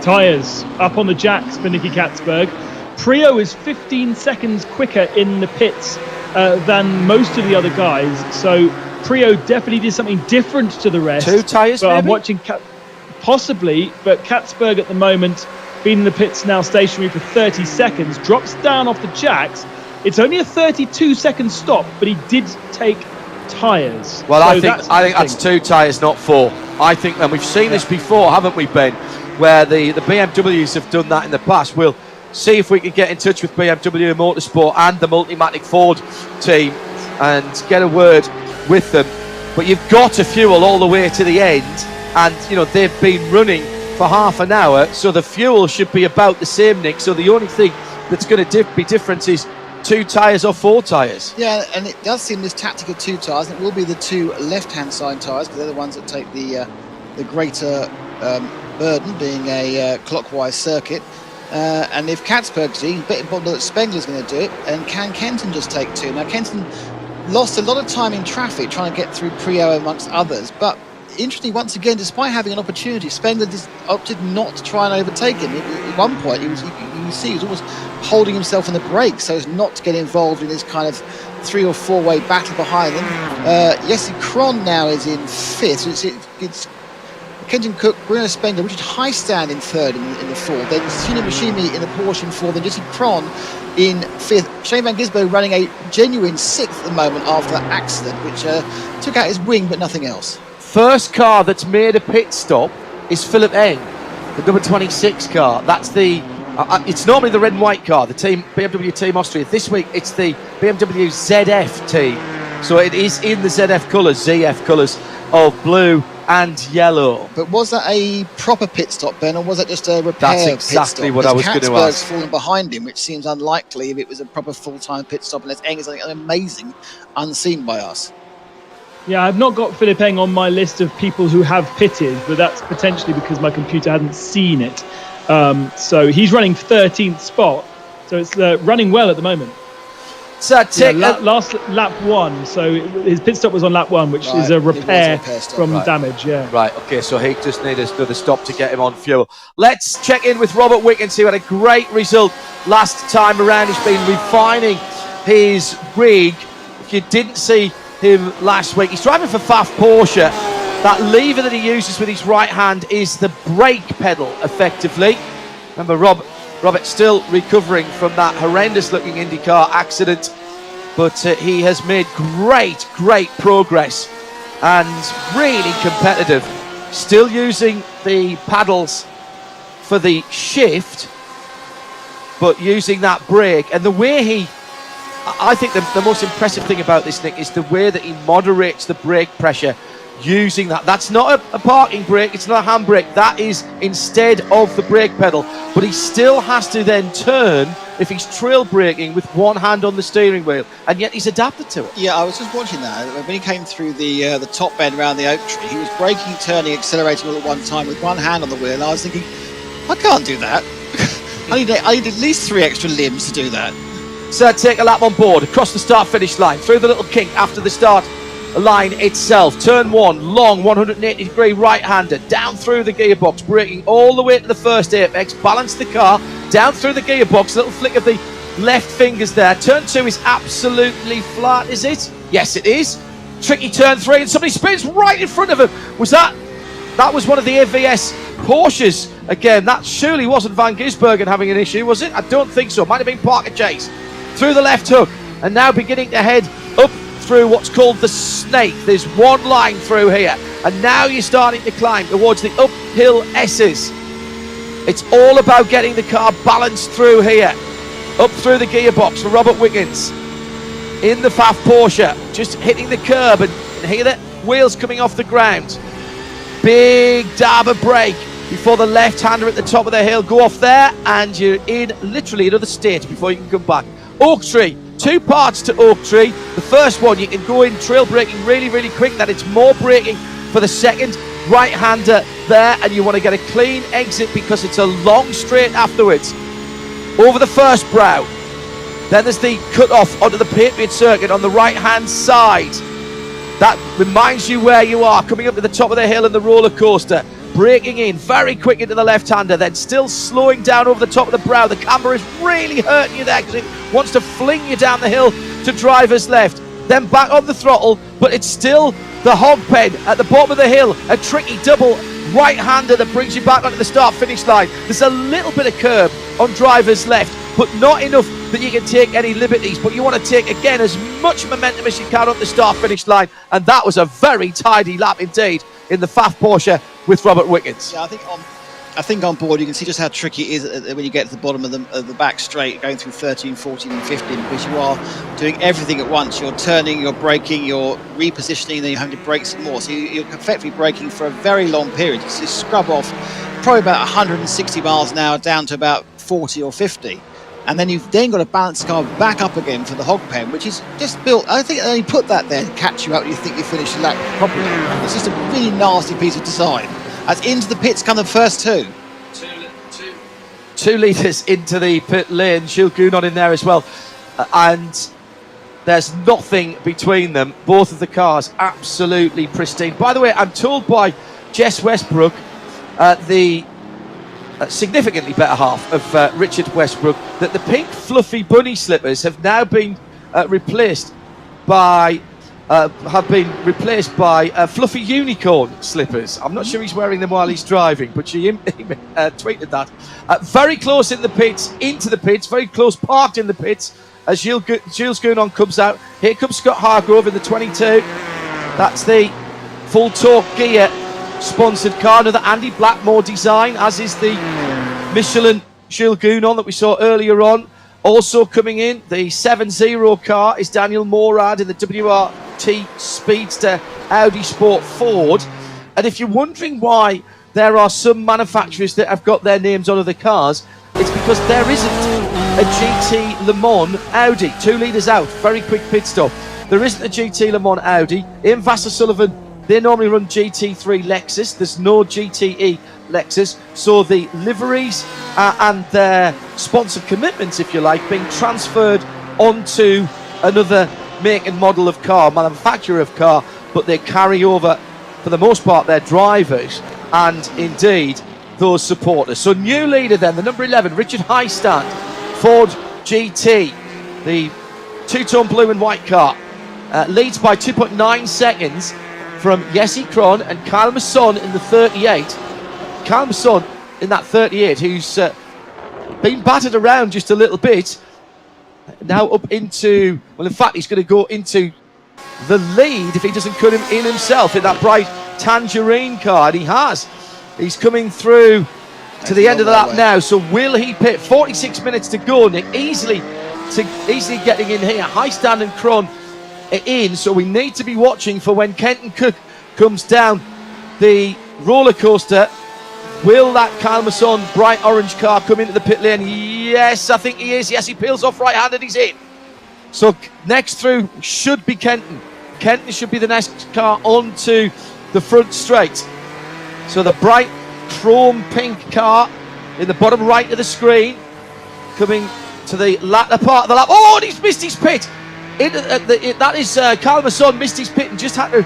Tyres up on the jacks for Nicky Katzberg. Priaulx is 15 seconds quicker in the pits than most of the other guys. So Priaulx definitely did something different to the rest. 2 tyres, but maybe? I'm watching... Possibly, but Katzberg at the moment, been in the pits now stationary for 30 seconds, drops down off the jacks. It's only a 32-second stop, but he did take tyres. Well, so I think that's 2 tyres, not 4. I think, and we've seen this before, haven't we, Ben, where the BMWs have done that in the past. We'll see if we can get in touch with BMW Motorsport and the Multimatic Ford team and get a word with them. But you've got to fuel all the way to the end. And, they've been running for half an hour, so the fuel should be about the same, Nick. So the only thing that's going to be different is 2 tyres or 4 tyres. Yeah, and it does seem this tactic of 2 tyres, and it will be the 2 left-hand side tyres, because they're the ones that take the greater burden, being a clockwise circuit. And if Katzberg's in, bet that Spengler's going to do it. And can Kenton just take 2? Now, Kenton lost a lot of time in traffic trying to get through Priaulx amongst others. But interestingly, once again, despite having an opportunity, Spengler just opted not to try and overtake him. At one point, you can see he was almost holding himself on the brakes so as not to get involved in this kind of 3 or 4 way battle behind them. Jesse Kron now is in 5th. It's Kenton Cook, Bruno Spengler, Richard Highstand in 3rd in the 4th. Then Tsuno Mishimi in the Porsche in 4th. Then Jesse Kron in 5th. Shane Van Gisbergen running a genuine 6th at the moment after that accident, which took out his wing but nothing else. First car that's made a pit stop is Philip Eng, the number 26 car. That's the it's normally the red and white car, the team BMW Team Austria. This week it's the BMW ZF team, so it is in the ZF colours of blue and yellow. But was that a proper pit stop, Ben, or was that just a repair That's pit exactly stop? what I was going to ask. Fallen behind him, which seems unlikely if it was a proper full-time pit stop, unless Eng is something amazing unseen by us. Yeah, I've not got Philip Eng on my list of people who have pitted, but that's potentially because my computer hadn't seen it. So he's running 13th spot, so it's running well at the moment. So last lap 1, so his pit stop was on lap 1, which is a repair from damage. Yeah. Right. Okay. So he just needs another stop to get him on fuel. Let's check in with Robert Wickens, who had a great result last time around. He's been refining his rig. If you didn't see him last week, he's driving for Pfaff Porsche. That lever that he uses with his right hand is the brake pedal, effectively. Remember, Robert's still recovering from that horrendous-looking IndyCar accident, but he has made great progress and really competitive. Still using the paddles for the shift, but using that brake. And the way I think the most impressive thing about this, Nick, is the way that he moderates the brake pressure using that. That's not a parking brake, it's not a handbrake, that is instead of the brake pedal, but he still has to then turn if he's trail braking with one hand on the steering wheel, and yet he's adapted to it. Yeah, I was just watching that when he came through the top bend around the oak tree. He was braking, turning, accelerating all at one time with one hand on the wheel, and I was thinking, I can't do that. I need at least 3 extra limbs to do that. So take a lap on board across the start finish line, through the little kink after the start line itself. Turn 1, long 180 degree right hander down through the gearbox, braking all the way to the first apex, balance the car down through the gearbox, little flick of the left fingers there. Turn 2 is absolutely flat, is it? Yes, it is. Tricky turn 3, and somebody spins right in front of him. That was one of the AVS Porsches. Again, that surely wasn't Van Gisbergen having an issue, was it? I don't think so. Might have been Parker Chase. Through the left hook, and now beginning to head up through what's called the snake. There's one line through here, and now you're starting to climb towards the uphill S's. It's all about getting the car balanced through here, up through the gearbox for Robert Wickens in the Pfaff Porsche, just hitting the curb, and hear the wheels coming off the ground. Big dab of brake before the left-hander at the top of the hill. Go off there, and you're in literally another state before you can come back. Oak Tree, 2 parts to Oak Tree. The first one, you can go in trail braking really quick, then it's more braking for the second right-hander there, and you want to get a clean exit because it's a long straight afterwards. Over the first brow, then there's the cut-off onto the Patriot Circuit on the right-hand side. That reminds you where you are, coming up to the top of the hill in the roller coaster. Braking in very quick into the left-hander, then still slowing down over the top of the brow. The camber is really hurting you there because it wants to fling you down the hill to driver's left. Then back on the throttle, but it's still the hog pen at the bottom of the hill. A tricky double right-hander that brings you back onto the start-finish line. There's a little bit of curb on driver's left, but not enough that you can take any liberties. But you want to take, again, as much momentum as you can on the start-finish line. And that was a very tidy lap indeed in the Pfaff Porsche with Robert Wickens. Yeah, I think on board you can see just how tricky it is when you get to the bottom of the back straight, going through 13, 14 and 15, because you are doing everything at once. You're turning, you're braking, you're repositioning, then you're having to brake some more. So you're effectively braking for a very long period. You scrub off probably about 160 miles an hour down to about 40 or 50. And then you've then got to balance the car back up again for the hog pen, which is just built. I think they only put that there to catch you out when you think you finished the lap properly. It's just a really nasty piece of design. As into the pits come the first two. 2 litres into the pit lane. Jules Gounon in there as well. And there's nothing between them. Both of the cars absolutely pristine. By the way, I'm told by Jess Westbrook, the significantly better half of Richard Westbrook, that the pink fluffy bunny slippers have now been replaced by fluffy unicorn slippers. I'm not sure he's wearing them while he's driving, but he tweeted that. Very close in the pits, into the pits, very close parked in the pits as Jules Gounon comes out. Here comes Scott Hargrove in the 22. That's the full torque gear sponsored car, another Andy Blackmore design, as is the Michelin Jules Gounon that we saw earlier on. Also coming in, the 7-0 car is Daniel Morad in the WRT Speedster Audi Sport Ford. And if you're wondering why there are some manufacturers that have got their names on other cars, it's because there isn't a GT Le Mans Audi. 2 litres out, very quick pit stop. There isn't a GT Le Mans Audi. Ian Vassar-Sullivan, they normally run GT3 Lexus. There's no GTE Lexus. So the liveries and their sponsor commitments, if you like, being transferred onto another make and model of car, manufacturer of car, but they carry over, for the most part, their drivers and indeed those supporters. So new leader then, the number 11, Richard Highstand, Ford GT, the 2-tone blue and white car, leads by 2.9 seconds from Jesse Kron and Kyle Masson in the 38. Kyle Masson in that 38, who's been battered around just a little bit, now up into, well, in fact, he's going to go into the lead if he doesn't cut him in himself in that bright tangerine car, and he has. He's coming through to the end of the lap now, so will he pit? 46 minutes to go, Nick, easily getting in here. Highstand and Kron in, so we need to be watching for when Kenton Cook comes down the roller coaster. Will that Kyle Masson bright orange car come into the pit lane? Yes, I think he is. Yes, he peels off right-handed, he's in. So next through should be Kenton. Kenton should be the next car onto the front straight. So the bright chrome pink car in the bottom right of the screen, coming to the latter part of the lap. Oh, and he's missed his pit. That is Kyle Masson missed his pit and just had to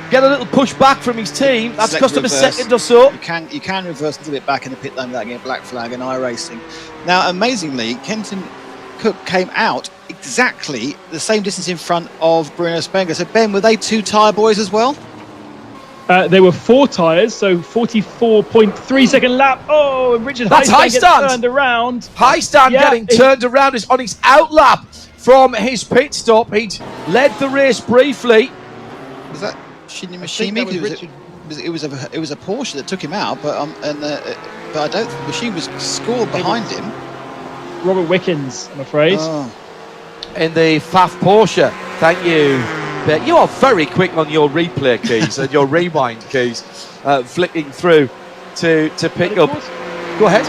get a little push back from his team. That's cost him a second or so. You can reverse a little bit back in the pit lane without getting a black flag in iRacing. Now, amazingly, Kenton Cook came out exactly the same distance in front of Bruno Spengler. So, Ben, were they 2 tyre boys as well? They were 4 tyres, so 44.3 second lap. Oh, and Richard Highstand gets turned around. Highstand getting turned around is on his out lap from his pit stop. He'd led the race briefly. Was that Shinji Machine? It was a Porsche that took him out, but I don't. Machine was scored behind him. Robert Wickens, I'm afraid. Oh. In the FAF Porsche. Thank you. But you are very quick on your replay keys and your rewind keys, flicking through to pick up. Go ahead.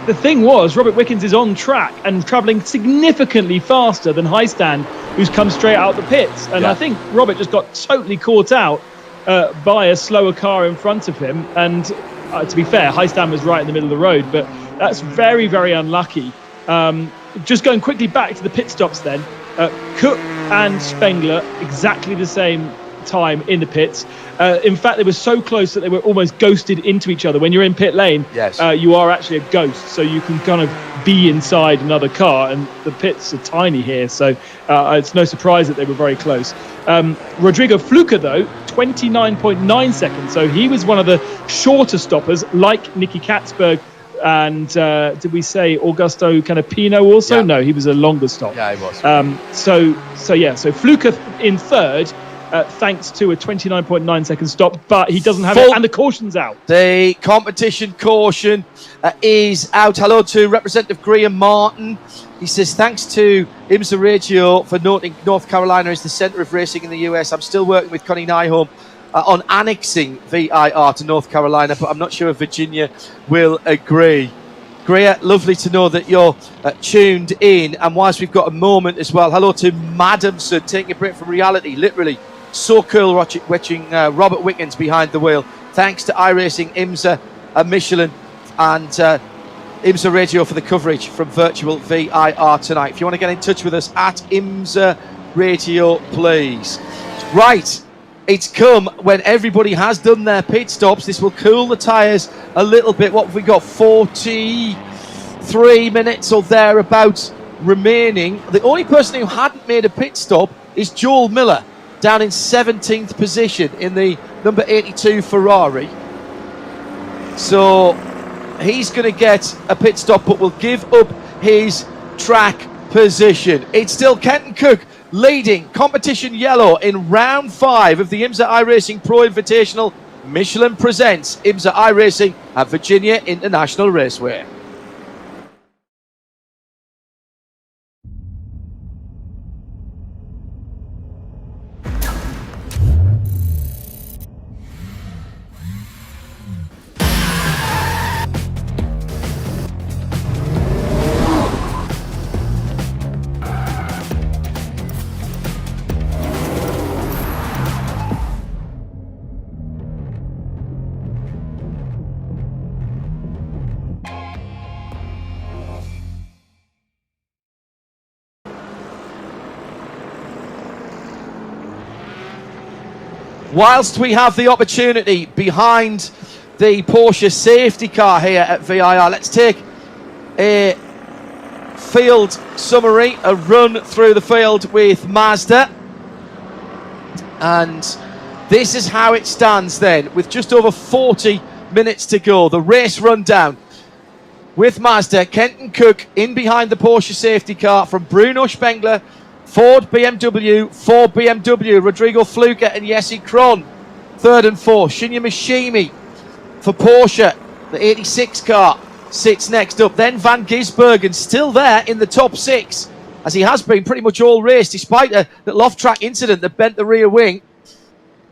The thing was, Robert Wickens is on track and travelling significantly faster than Highstand, who's come straight out the pits. And I think Robert just got totally caught out by a slower car in front of him. And to be fair, Highstand was right in the middle of the road, but that's very, very unlucky. Just going quickly back to the pit stops then. Cook and Spengler, exactly the same time in the pits. In fact, they were so close that they were almost ghosted into each other. When you're in pit lane, you are actually a ghost, so you can kind of be inside another car, and the pits are tiny here, so it's no surprise that they were very close. Rodrigo Fluker, though, 29.9 seconds, so he was one of the shorter stoppers, like Nicky Katzberg. And did we say Augusto Canapino also? Yeah. No, he was a longer stop. Yeah, he was. So Fluker in third, thanks to a 29.9 second stop, but he doesn't have it, and the caution's out. The competition caution is out. Hello to Representative Graham Martin. He says, thanks to IMSA Radio for noting North Carolina is the centre of racing in the US. I'm still working with Connie Nyholm on annexing VIR to North Carolina, but I'm not sure if Virginia will agree. Greer, lovely to know that you're tuned in. And whilst we've got a moment as well, hello to Madamson, taking a break from reality, literally. So cool watching Robert Wickens behind the wheel. Thanks to iRacing, IMSA, Michelin, and IMSA Radio for the coverage from virtual VIR tonight. If you want to get in touch with us at IMSA Radio, please. Right, it's come when everybody has done their pit stops. This will cool the tyres a little bit. What have we got? 43 minutes or thereabouts remaining. The only person who hadn't made a pit stop is Joel Miller, down in 17th position in the number 82 Ferrari. So he's going to get a pit stop, but will give up his track position. It's still Kenton Cook leading competition yellow in round 5 of the IMSA iRacing Pro Invitational. Michelin presents IMSA iRacing at Virginia International Raceway. Whilst we have the opportunity behind the Porsche safety car here at VIR, let's take a field summary, a run through the field with Mazda. And this is how it stands then, with just over 40 minutes to go. The race rundown with Mazda, Kenton Cook in behind the Porsche safety car from Bruno Spengler, Ford, BMW, Ford, BMW, Rodrigo Fluker and Jesse Kron, 3rd and 4th. Shinya Mishimi for Porsche, the 86 car, sits next up. Then Van Gisbergen still there in the top 6, as he has been pretty much all race, despite a little off-track incident that bent the rear wing.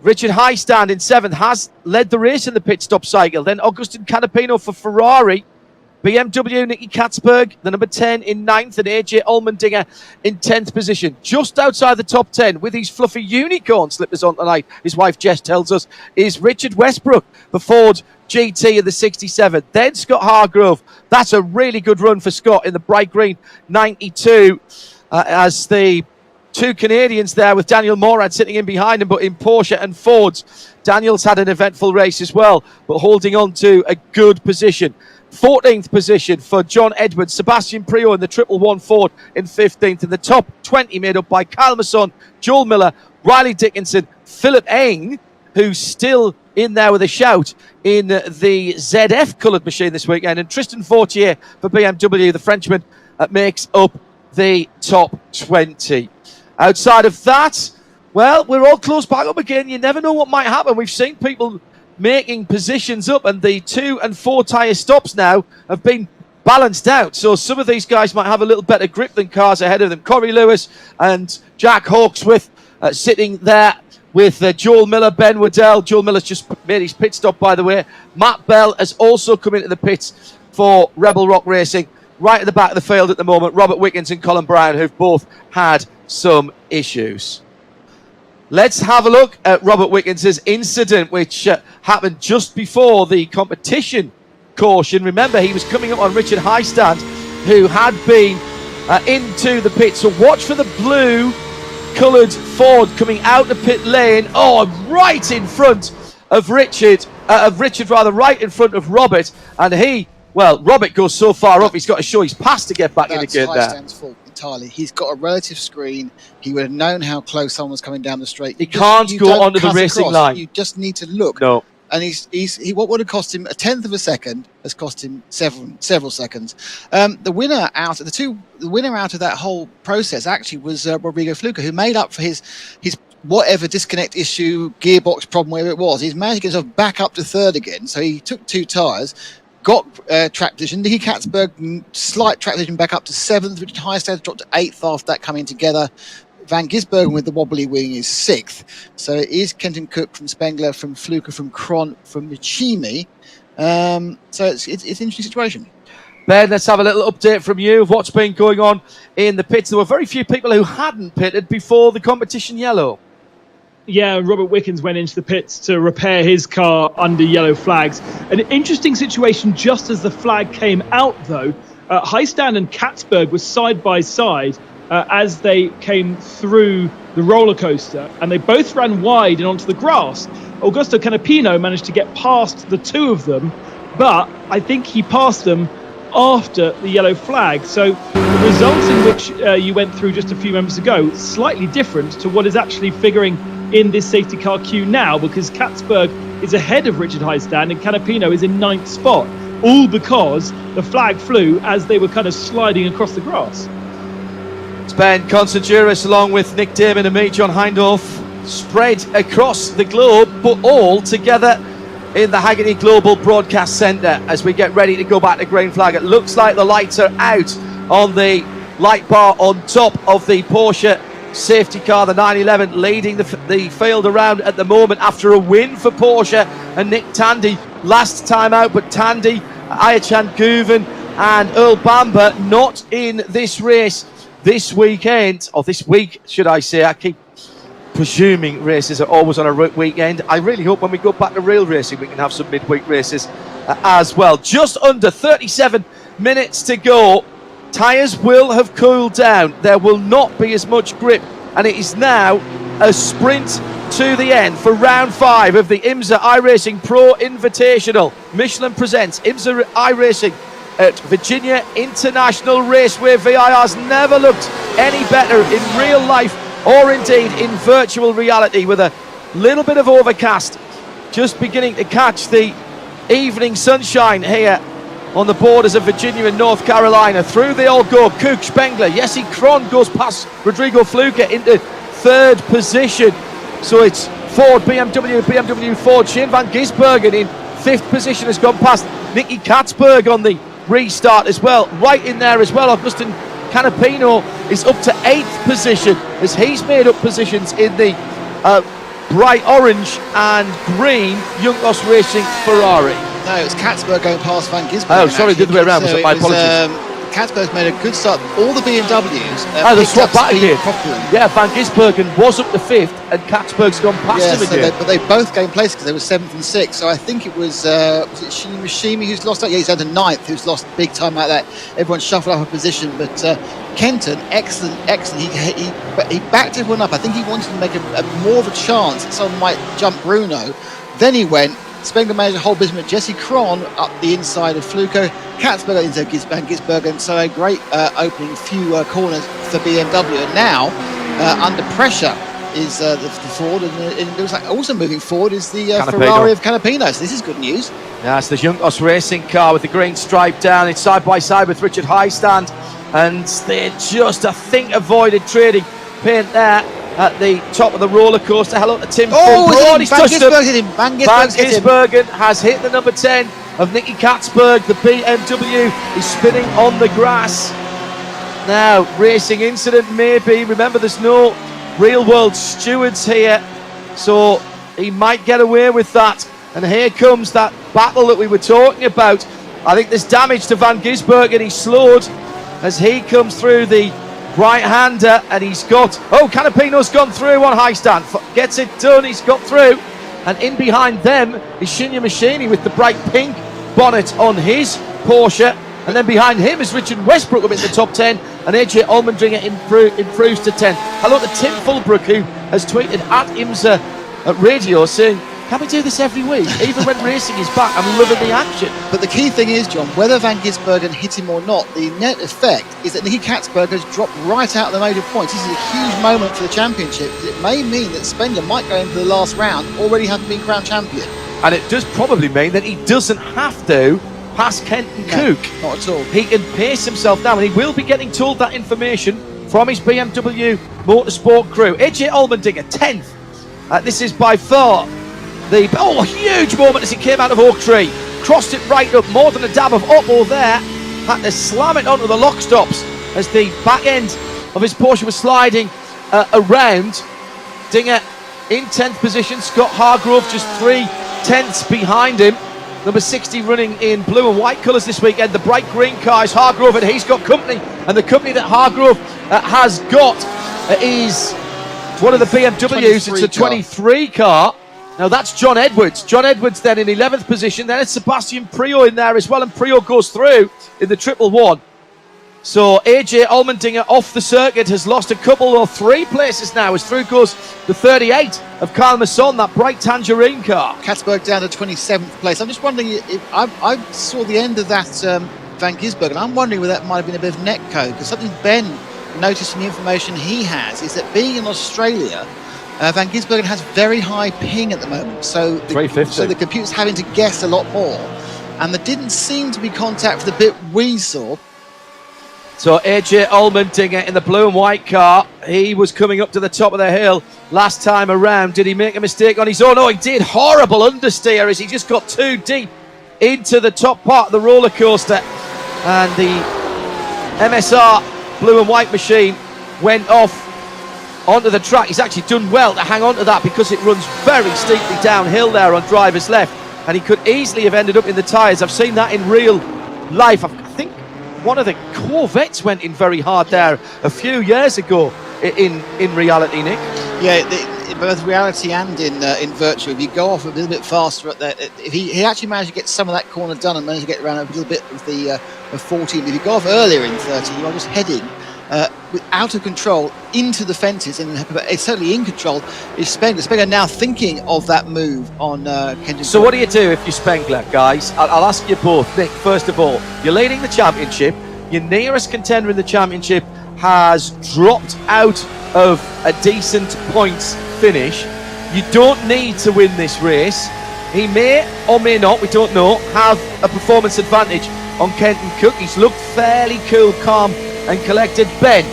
Richard Heistand in 7th has led the race in the pit stop cycle. Then Augustin Canapino for Ferrari. BMW, Nicky Katzberg, the number 10 in 9th, and AJ Allmendinger in 10th position. Just outside the top 10, with his fluffy unicorn slippers on tonight, his wife Jess tells us, is Richard Westbrook, the Ford GT in the 67. Then Scott Hargrove. That's a really good run for Scott in the bright green 92, as the two Canadians there with Daniel Morad sitting in behind him, but in Porsche and Fords. Daniel's had an eventful race as well, but holding on to a good position. 14th position for John Edwards, Sebastian Priaulx in the 111 Ford in 15th, and the top 20 made up by Kyle Masson, Joel Miller, Riley Dickinson, Philip Eng, who's still in there with a shout in the ZF coloured machine this weekend, and Tristan Vautier for BMW, the Frenchman, makes up the top 20. Outside of that, well, we're all close back up again. You never know what might happen. We've seen people making positions up, and the 2 and 4 tyre stops now have been balanced out, so some of these guys might have a little better grip than cars ahead of them. Corey Lewis and Jack Hawksworth sitting there with Joel Miller, Ben Waddell. Joel Miller's just made his pit stop, by the way. Matt Bell has also come into the pits for Rebel Rock Racing. Right at the back of the field at the moment, Robert Wickens and Colin Brown, who've both had some issues. Let's have a look at Robert Wickens' incident, which happened just before the competition caution. Remember, he was coming up on Richard Heistand, who had been into the pit. So watch for the blue-coloured Ford coming out the pit lane. Oh, right in front of right in front of Robert. And Robert goes so far up, he's got to show his pass to get back in again there. Heistand's fault entirely. He's got a relative screen. He would have known how close someone was coming down the straight. He can't go onto the racing line. You just need to look. No. And what would have cost him a tenth of a second has cost him several seconds. The winner out of that whole process actually was Rodrigo Fluker, who made up for his whatever disconnect issue, gearbox problem, whatever it was. He's managed to get himself back up to 3rd again. So he took 2 tyres, got track position. Nicky Katzberg, slight track position back up to 7th. Richard Heistand dropped to 8th after that coming together. Van Gisbergen with the wobbly wing is 6th. So it is Kenton Cook from Spengler, from Fluker, from Kron, from Michimi. So it's an interesting situation. Ben, let's have a little update from you of what's been going on in the pits. There were very few people who hadn't pitted before the competition yellow. Yeah, Robert Wickens went into the pits to repair his car under yellow flags. An interesting situation just as the flag came out, though. Heistand and Katzberg were side by side as they came through the roller coaster, and they both ran wide and onto the grass. Augusto Canapino managed to get past the two of them, but I think he passed them after the yellow flag. So the result in which you went through just a few moments ago, slightly different to what is actually figuring in this safety car queue now, because Katzberg is ahead of Richard Heistand and Canapino is in 9th spot, all because the flag flew as they were kind of sliding across the grass. Ben Constantiouris along with Nick Damon and me, John Hindhaugh, spread across the globe, but all together in the Hagerty Global Broadcast Centre as we get ready to go back to green flag. It looks like the lights are out on the light bar on top of the Porsche safety car, the 911, leading the field around at the moment after a win for Porsche and Nick Tandy last time out. But Tandy, Ayachan Guven and Earl Bamber not in this race this weekend, or this week should I say. I keep presuming races are always on a weekend. I really hope when we go back to real racing we can have some midweek races as well. Just under 37 minutes to go. Tyres will have cooled down. There will not be as much grip, and it is now a sprint to the end for round 5 of the IMSA iRacing Pro Invitational. Michelin presents IMSA iRacing at Virginia International Raceway. VIR's never looked any better in real life or indeed in virtual reality, with a little bit of overcast just beginning to catch the evening sunshine here on the borders of Virginia and North Carolina. Through they all go. Kook, Spengler, Jesse Kron goes past Rodrigo Fluke into 3rd position. So it's Ford, BMW, Ford. Shane van Gisbergen in 5th position has gone past Nicky Katzberg on the restart as well. Right in there as well, Augustin Canapino is up to 8th position as he's made up positions in the bright orange and green Junkos Racing Ferrari. No, it was Katzberg going past Van Gisbergen. Oh, sorry, the other way around. So my apologies. Katzberg's made a good start. All the BMWs they swapped back again. Properly. Yeah, Van Gisbergen was up to 5th and Katzberg's gone past him again. But they both gained place because they were 7th and 6th. So I think it was it Shimishimi who's lost out? Yeah, he's had a 9th who's lost big time like that. Everyone shuffled up a position, but Kenton, excellent. He backed everyone up. I think he wanted to make a more of a chance that someone might jump Bruno. Then he went. Spengler managed to hold business with Jesse Kron up the inside of Fluko. Katzberg into Van Gisbergen. So a great opening few corners for BMW. And now, under pressure, is the Ford. And it looks like also moving forward is the Ferrari of Canapino. So this is good news. Yeah, it's the Junkos Racing car with the green stripe down. It's side by side with Richard Heistand. And they just, I think, avoided trading paint there at the top of the roller coaster. Hello to Tim Fulbroad. He's touched him. Van Gisbergen has hit the number 10 of Nicky Katzberg. The BMW is spinning on the grass. Now, racing incident maybe. Remember, there's no real world stewards here, so he might get away with that. And here comes that battle that we were talking about. I think there's damage to Van Gisbergen. He's slowed as he comes through the right-hander, and he's got... Oh, Canapino's gone through on Heistand. Gets it done, he's got through. And in behind them is Shinya Machini with the bright pink bonnet on his Porsche. And then behind him is Richard Westbrook up in the top 10. And AJ Allmendinger improves to 10. Hello to Tim Fulbrook, who has tweeted at IMSA Radio saying, can we do this every week? Even when racing is back, I'm loving the action. But the key thing is, John, whether Van Gisbergen hit him or not, the net effect is that Nicky Katzberg has dropped right out of the motive points. This is a huge moment for the championship. It may mean that Spengler might go into the last round already having been crowned champion. And it does probably mean that he doesn't have to pass Kenton Kook. Not at all. He can pace himself down, and he will be getting told that information from his BMW Motorsport crew. AJ Allmendinger, 10th. This is by far a huge moment as he came out of Oak Tree. Crossed it right up, more than a dab of Oppo there. Had to slam it onto the lock stops as the back end of his Porsche was sliding around. Dinger in 10th position. Scott Hargrove just 3/10 behind him. Number 60 running in blue and white colours this weekend. The bright green car is Hargrove, and he's got company. And the company that Hargrove has got is one of the BMWs. It's a 23 car. Now that's John Edwards. John Edwards then in 11th position. Then it's Sebastian Priaulx in there as well, and Priaulx goes through in the 111. So AJ Allmendinger off the circuit has lost a couple or 3 places now, as through goes the 38 of Carl Masson, that bright tangerine car. Katzberg down to 27th place. I'm just wondering if I saw the end of that Van Gisbergen, and I'm wondering whether that might have been a bit of net code, because something Ben noticed from the information he has is that being in Australia, Van Gisbergen has very high ping at the moment, so the computer's having to guess a lot more, and there didn't seem to be contact for the bit we saw. So AJ Allmendinger in the blue and white car, he was coming up to the top of the hill last time around. Did he make a mistake on his own? Oh, he did. Horrible understeer as he just got too deep into the top part of the roller coaster, and the MSR blue and white machine went off onto the track. He's actually done well to hang on to that, because it runs very steeply downhill there on driver's left, and he could easily have ended up in the tyres. I've seen that in real life. I think one of the Corvettes went in very hard there a few years ago in reality, Nick. Yeah, both reality and in virtual, if you go off a little bit faster at that, if he actually managed to get some of that corner done and managed to get around a little bit of the 14, if you go off earlier in 30, you are just heading out of control into the fences, and it's certainly in control is Spengler. Spengler now thinking of that move on Kenton. So what do you do if you're Spengler, guys? I'll ask you both. Nick, first of all, you're leading the championship. Your nearest contender in the championship has dropped out of a decent points finish. You don't need to win this race. He may or may not, we don't know, have a performance advantage on Kenton Cook. He's looked fairly cool, calm and collected. Ben,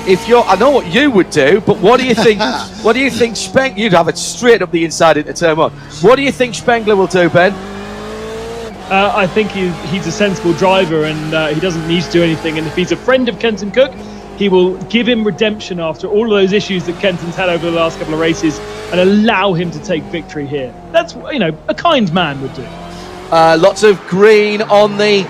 if you're, I know what you would do, but what do you think? What do you think Spengler? You'd have it straight up the inside into turn 1. What do you think Spengler will do, Ben? I think he's a sensible driver, and he doesn't need to do anything. And if he's a friend of Kenton Cook, he will give him redemption after all of those issues that Kenton's had over the last couple of races, and allow him to take victory here. That's, a kind man would do. Lots of green on the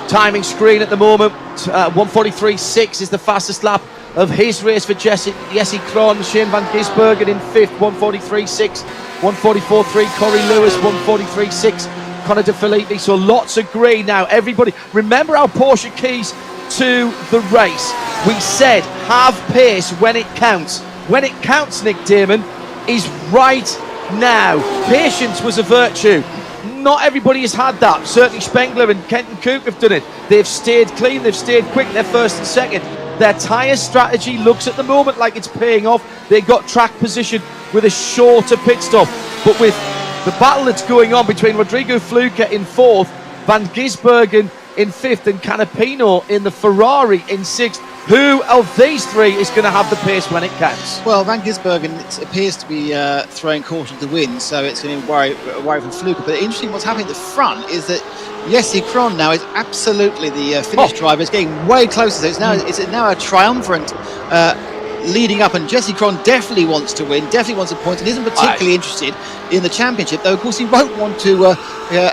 timing screen at the moment. 1:43.6 is the fastest lap of his race for Jesse Krohn. Shane Van Gisbergen in 5th, 1:43.6. 1:44.3 Corey Lewis, 1:43.6 Connor De Filippi. So lots of green now. Everybody, remember our Porsche keys to the race. We said have pace when it counts. When it counts, Nick Damon, is right now. Patience was a virtue. Not everybody has had that. Certainly Spengler and Kenton Cook have done it. They've stayed clean, they've stayed quick, they're first and second. Their tyre strategy looks at the moment like it's paying off. They got track position with a shorter pit stop. But with the battle that's going on between Rodrigo Fluker in 4th, Van Gisbergen in 5th, and Canapino in the Ferrari in 6th, who of these 3 is going to have the pace when it counts? Well, Van Gisbergen appears to be throwing caution to the wind, so it's going to be worry for Fluker. But interesting, what's happening at the front is that Jesse Krohn now is absolutely the finish driver. It's getting way closer. So it's now a triumvirate leading up, and Jesse Krohn definitely wants to win, definitely wants a point, and isn't particularly interested in the championship, though of course he won't want to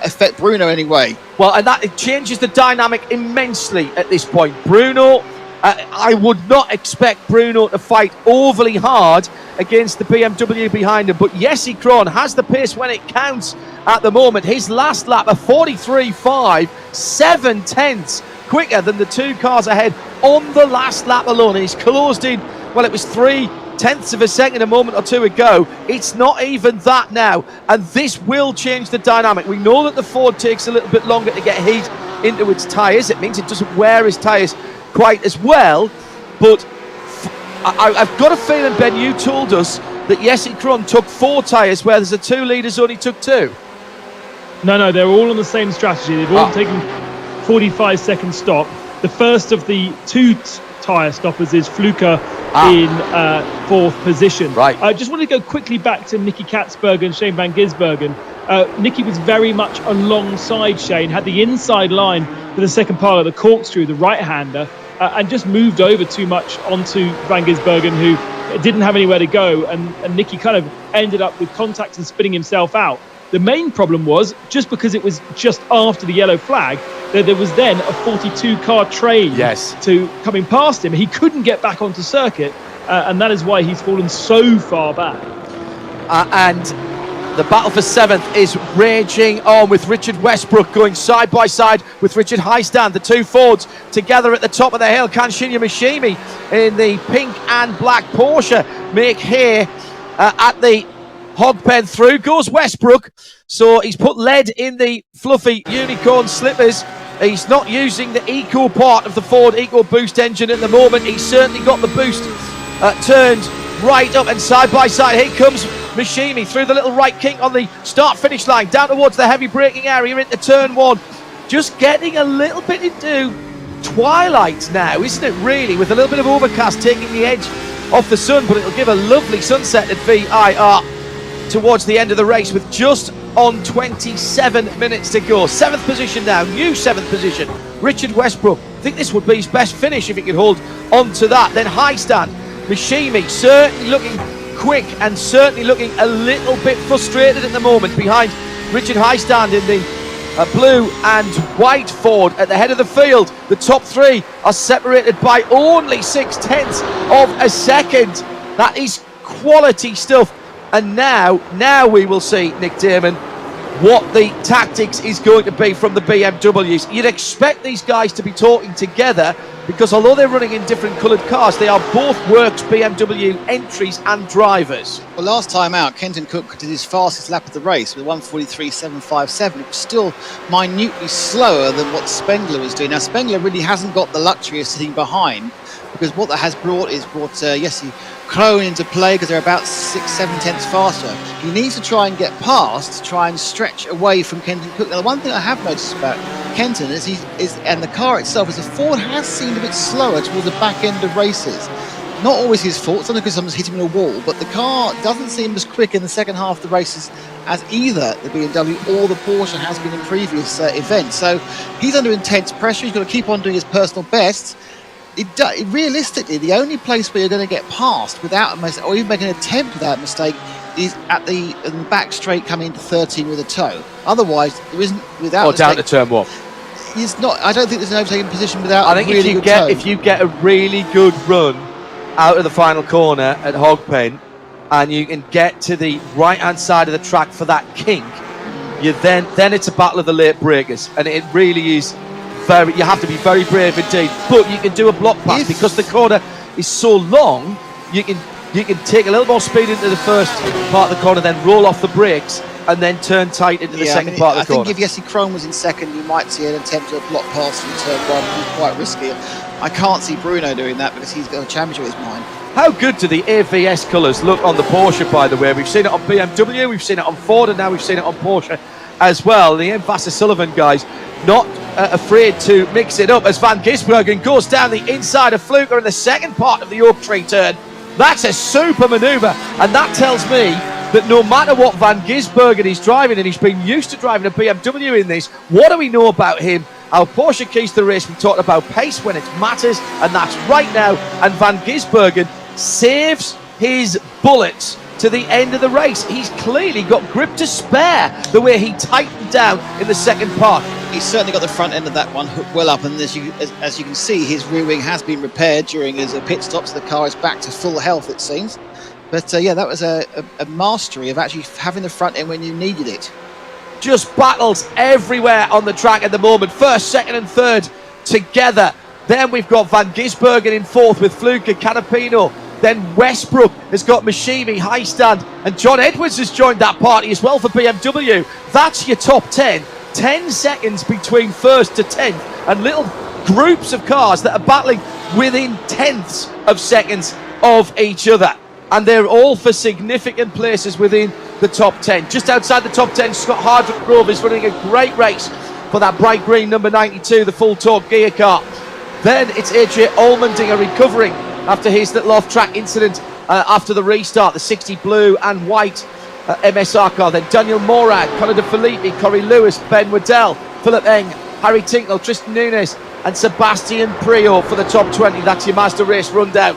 affect Bruno anyway. Well, and that it changes the dynamic immensely at this point. Bruno, I would not expect Bruno to fight overly hard against the BMW behind him, but Jesse Krohn has the pace when it counts at the moment. His last lap, a 43.5, 7/10 quicker than the 2 cars ahead on the last lap alone, and he's closed in. Well, it was 0.3 of a second a moment or 2 ago. It's not even that now, and this will change the dynamic. We know that the Ford takes a little bit longer to get heat into its tyres. It means it doesn't wear its tyres quite as well, but I've got a feeling, Ben, you told us that Jesse Krohn took 4 tyres, where there's a 2 litres only took 2. No, they're all on the same strategy. They've all taken 45-second stop. The first of the 2 tyre stoppers is Fluker in 4th position. Right. I just want to go quickly back to Nicky Katzberg and Shane Van Gisbergen. Nicky was very much alongside Shane, had the inside line for the second part of the corkscrew, the right-hander, and just moved over too much onto Van Gisbergen, who didn't have anywhere to go, and Nicky kind of ended up with contact and spinning himself out. The main problem was, just because it was just after the yellow flag, that there was then a 42-car train to coming past him. He couldn't get back onto circuit, and that is why he's fallen so far back. And the battle for 7th is raging on, with Richard Westbrook going side by side with Richard Highstand. The two Fords together at the top of the hill. Can Shinya Mishimi in the pink and black Porsche make hay at the hog pen. Through goes Westbrook. So he's put lead in the fluffy unicorn slippers. He's not using the eco part of the Ford EcoBoost engine at the moment. He's certainly got the boost turned right up, and side by side here comes Mishimi through the little right kink on the start-finish line, down towards the heavy braking area into turn 1. Just getting a little bit into twilight now, isn't it, really, with a little bit of overcast taking the edge off the sun, but it'll give a lovely sunset at VIR towards the end of the race, with just on 27 minutes to go. 7th position now, new 7th position, Richard Westbrook. I think this would be his best finish if he could hold on to that. Then Highstand, Mishimi certainly looking quick and certainly looking a little bit frustrated at the moment behind Richard Highstand in the blue and white Ford at the head of the field. The top 3 are separated by only 0.6 of a second. That is quality stuff. And now we will see, Nick Damon, what the tactics is going to be from the BMWs. You'd expect these guys to be talking together, because although they're running in different coloured cars, they are both works BMW entries and drivers. Well, last time out, Kenton Cook did his fastest lap of the race with 1:43.757. It was still minutely slower than what Spengler was doing. Now, Spengler really hasn't got the luxury of sitting behind, because what that has brought Jesse Krohn into play, because they're about 6-7 tenths faster. He needs to try and get past, to try and stretch away from Kenton Cook. Now, the one thing I have noticed about Kenton is and the car itself, is the Ford has seemed a bit slower towards the back end of races. Not always his fault, sometimes because someone's hitting a wall, but the car doesn't seem as quick in the second half of the races as either the BMW or the Porsche has been in previous events. So he's under intense pressure. He's got to keep on doing his personal best. Realistically, the only place where you're going to get past without a mistake, or even make an attempt without a mistake, is at the back straight coming into 13 with a toe. Otherwise, there isn't without. Or down to turn 1. It's not. I don't think there's an overtaking position without. I think if you get a really good run out of the final corner at Hogpen, and you can get to the right hand side of the track for that kink, you then it's a battle of the late breakers, and it really is. You have to be very brave indeed, but you can do a block pass because the corner is so long. You can take a little more speed into the first part of the corner, then roll off the brakes, and then turn tight into the second part of the corner. I think if Jesse Krohn was in second, you might see an attempt at a block pass from turn 1, which is quite risky. I can't see Bruno doing that because he's got a championship in his mind. How good do the AVS colours look on the Porsche, by the way? We've seen it on BMW, we've seen it on Ford, and now we've seen it on Porsche as well. The M. Vassar Sullivan guys not afraid to mix it up as Van Gisbergen goes down the inside of Fluker in the second part of the Oak Tree turn. That's a super manoeuvre, and that tells me that no matter what Van Gisbergen is driving, and he's been used to driving a BMW in this, what do we know about him? Our Porsche keys to the race, we talked about pace when it matters, and that's right now. And Van Gisbergen saves his bullets to the end of the race. He's clearly got grip to spare, the way he tightened down in the second part. He's certainly got the front end of that one hooked well up, and as you can see, his rear wing has been repaired during his pit stops. The car is back to full health, it seems. But yeah, that was a mastery of actually having the front end when you needed it. Just battles everywhere on the track at the moment. First, second and third together. Then we've got Van Gisbergen in fourth with Fluker, Canapino. Then Westbrook has got Mishimi, Highstand, and John Edwards has joined that party as well for BMW. That's your top 10. 10 seconds between first to 10th, and little groups of cars that are battling within tenths of seconds of each other. And they're all for significant places within the top 10. Just outside the top 10, Scott Hardgrove is running a great race for that bright green number 92, the full torque gear car. Then it's AJ Allmendinger recovering after his little off-track incident after the restart, the 60 blue and white MSR car. Then Daniel Morad, Conor De Filippi, Corey Lewis, Ben Waddell, Philip Eng, Harry Tinkle, Tristan Nunes, and Sebastian Priaulx for the top 20. That's your Mazda race rundown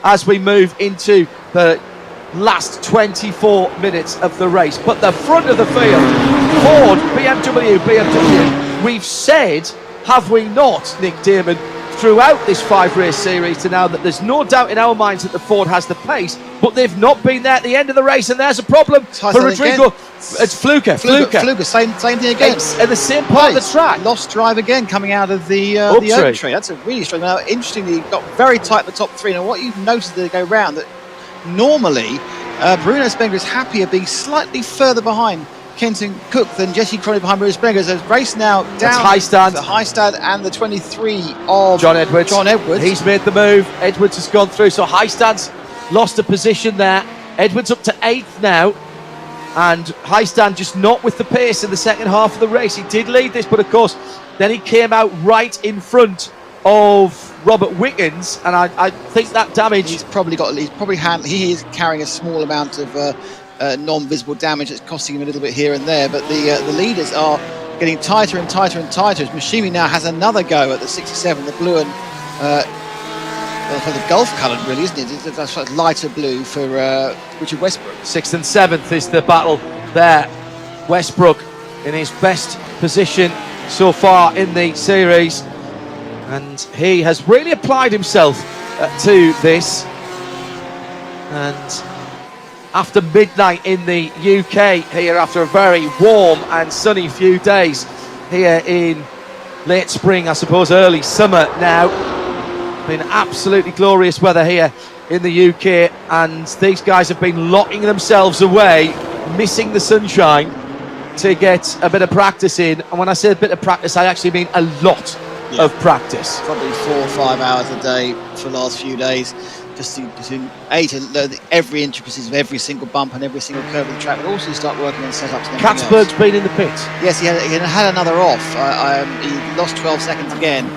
as we move into the last 24 minutes of the race. But the front of the field, Ford, BMW. We've said, have we not, Nick Damon, throughout this 5-race series to now that there's no doubt in our minds that the Ford has the pace, but they've not been there at the end of the race, and there's a problem for Rodrigo. It's Fluker. Same thing again. At the same part of the track. Lost drive again coming out of the oak tree. That's a really strong. Now, interestingly, got very tight in the top three. Now, what you've noticed as they go round, that normally Bruno Spengler is happier being slightly further behind Kenton Cook than Jesse Croney behind Bruno Spengler. There's a race now down to Highstand and the 23 of John Edwards. He's made the move. Edwards has gone through, so Highstand's lost a position there. Edwards up to 8th now, and Highstand just not with the pace in the second half of the race. He did lead this, but of course then he came out right in front of Robert Wickens, and I think that damage he is carrying a small amount of non-visible damage that's costing him a little bit here and there, but the leaders are getting tighter and tighter and tighter as Machimi now has another go at the 67, the blue and for the Gulf coloured, really, isn't it? That's like lighter blue for Richard Westbrook. 6th and 7th is the battle there. Westbrook in his best position so far in the series, and he has really applied himself to this. And after midnight in the UK here, after a very warm and sunny few days here in late spring, I suppose early summer now, been absolutely glorious weather here in the UK, and these guys have been locking themselves away, missing the sunshine to get a bit of practice in. And when I say a bit of practice, I actually mean a lot of practice. Probably 4 or 5 hours a day for the last few days, just to learn every intricacies of every single bump and every single curve of the track, but also start working on setups. Katzberg's been in the pits. Yes, he had another off. He lost 12 seconds again.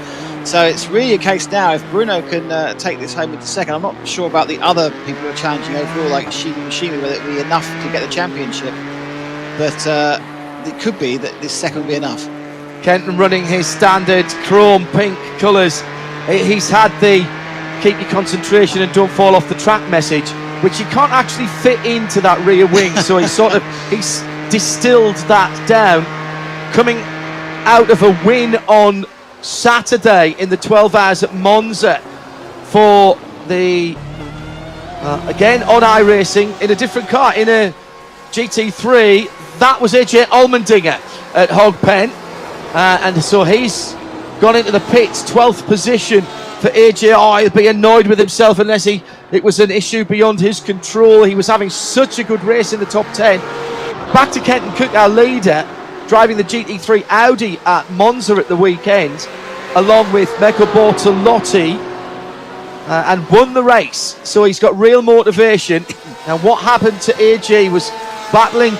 So it's really a case now, if Bruno can take this home with the second. I'm not sure about the other people who are challenging overall, like Shimi, whether it will be enough to get the championship. But it could be that this second will be enough. Kenton running his standard chrome pink colours. He's had the keep your concentration and don't fall off the track message, which you can't actually fit into that rear wing. So he's distilled that down, coming out of a win on Saturday in the 12 hours at Monza for the again on iRacing in a different car, in a GT3. That was AJ Allmendinger at Hogpen, and so he's gone into the pits, 12th position for AJ. He'll be annoyed with himself unless it was an issue beyond his control. He was having such a good race in the top 10. Back to Kenton Cook, our leader, driving the GT3 Audi at Monza at the weekend, along with Mecco Bortolotti, and won the race. So he's got real motivation. Now, what happened to AJ was battling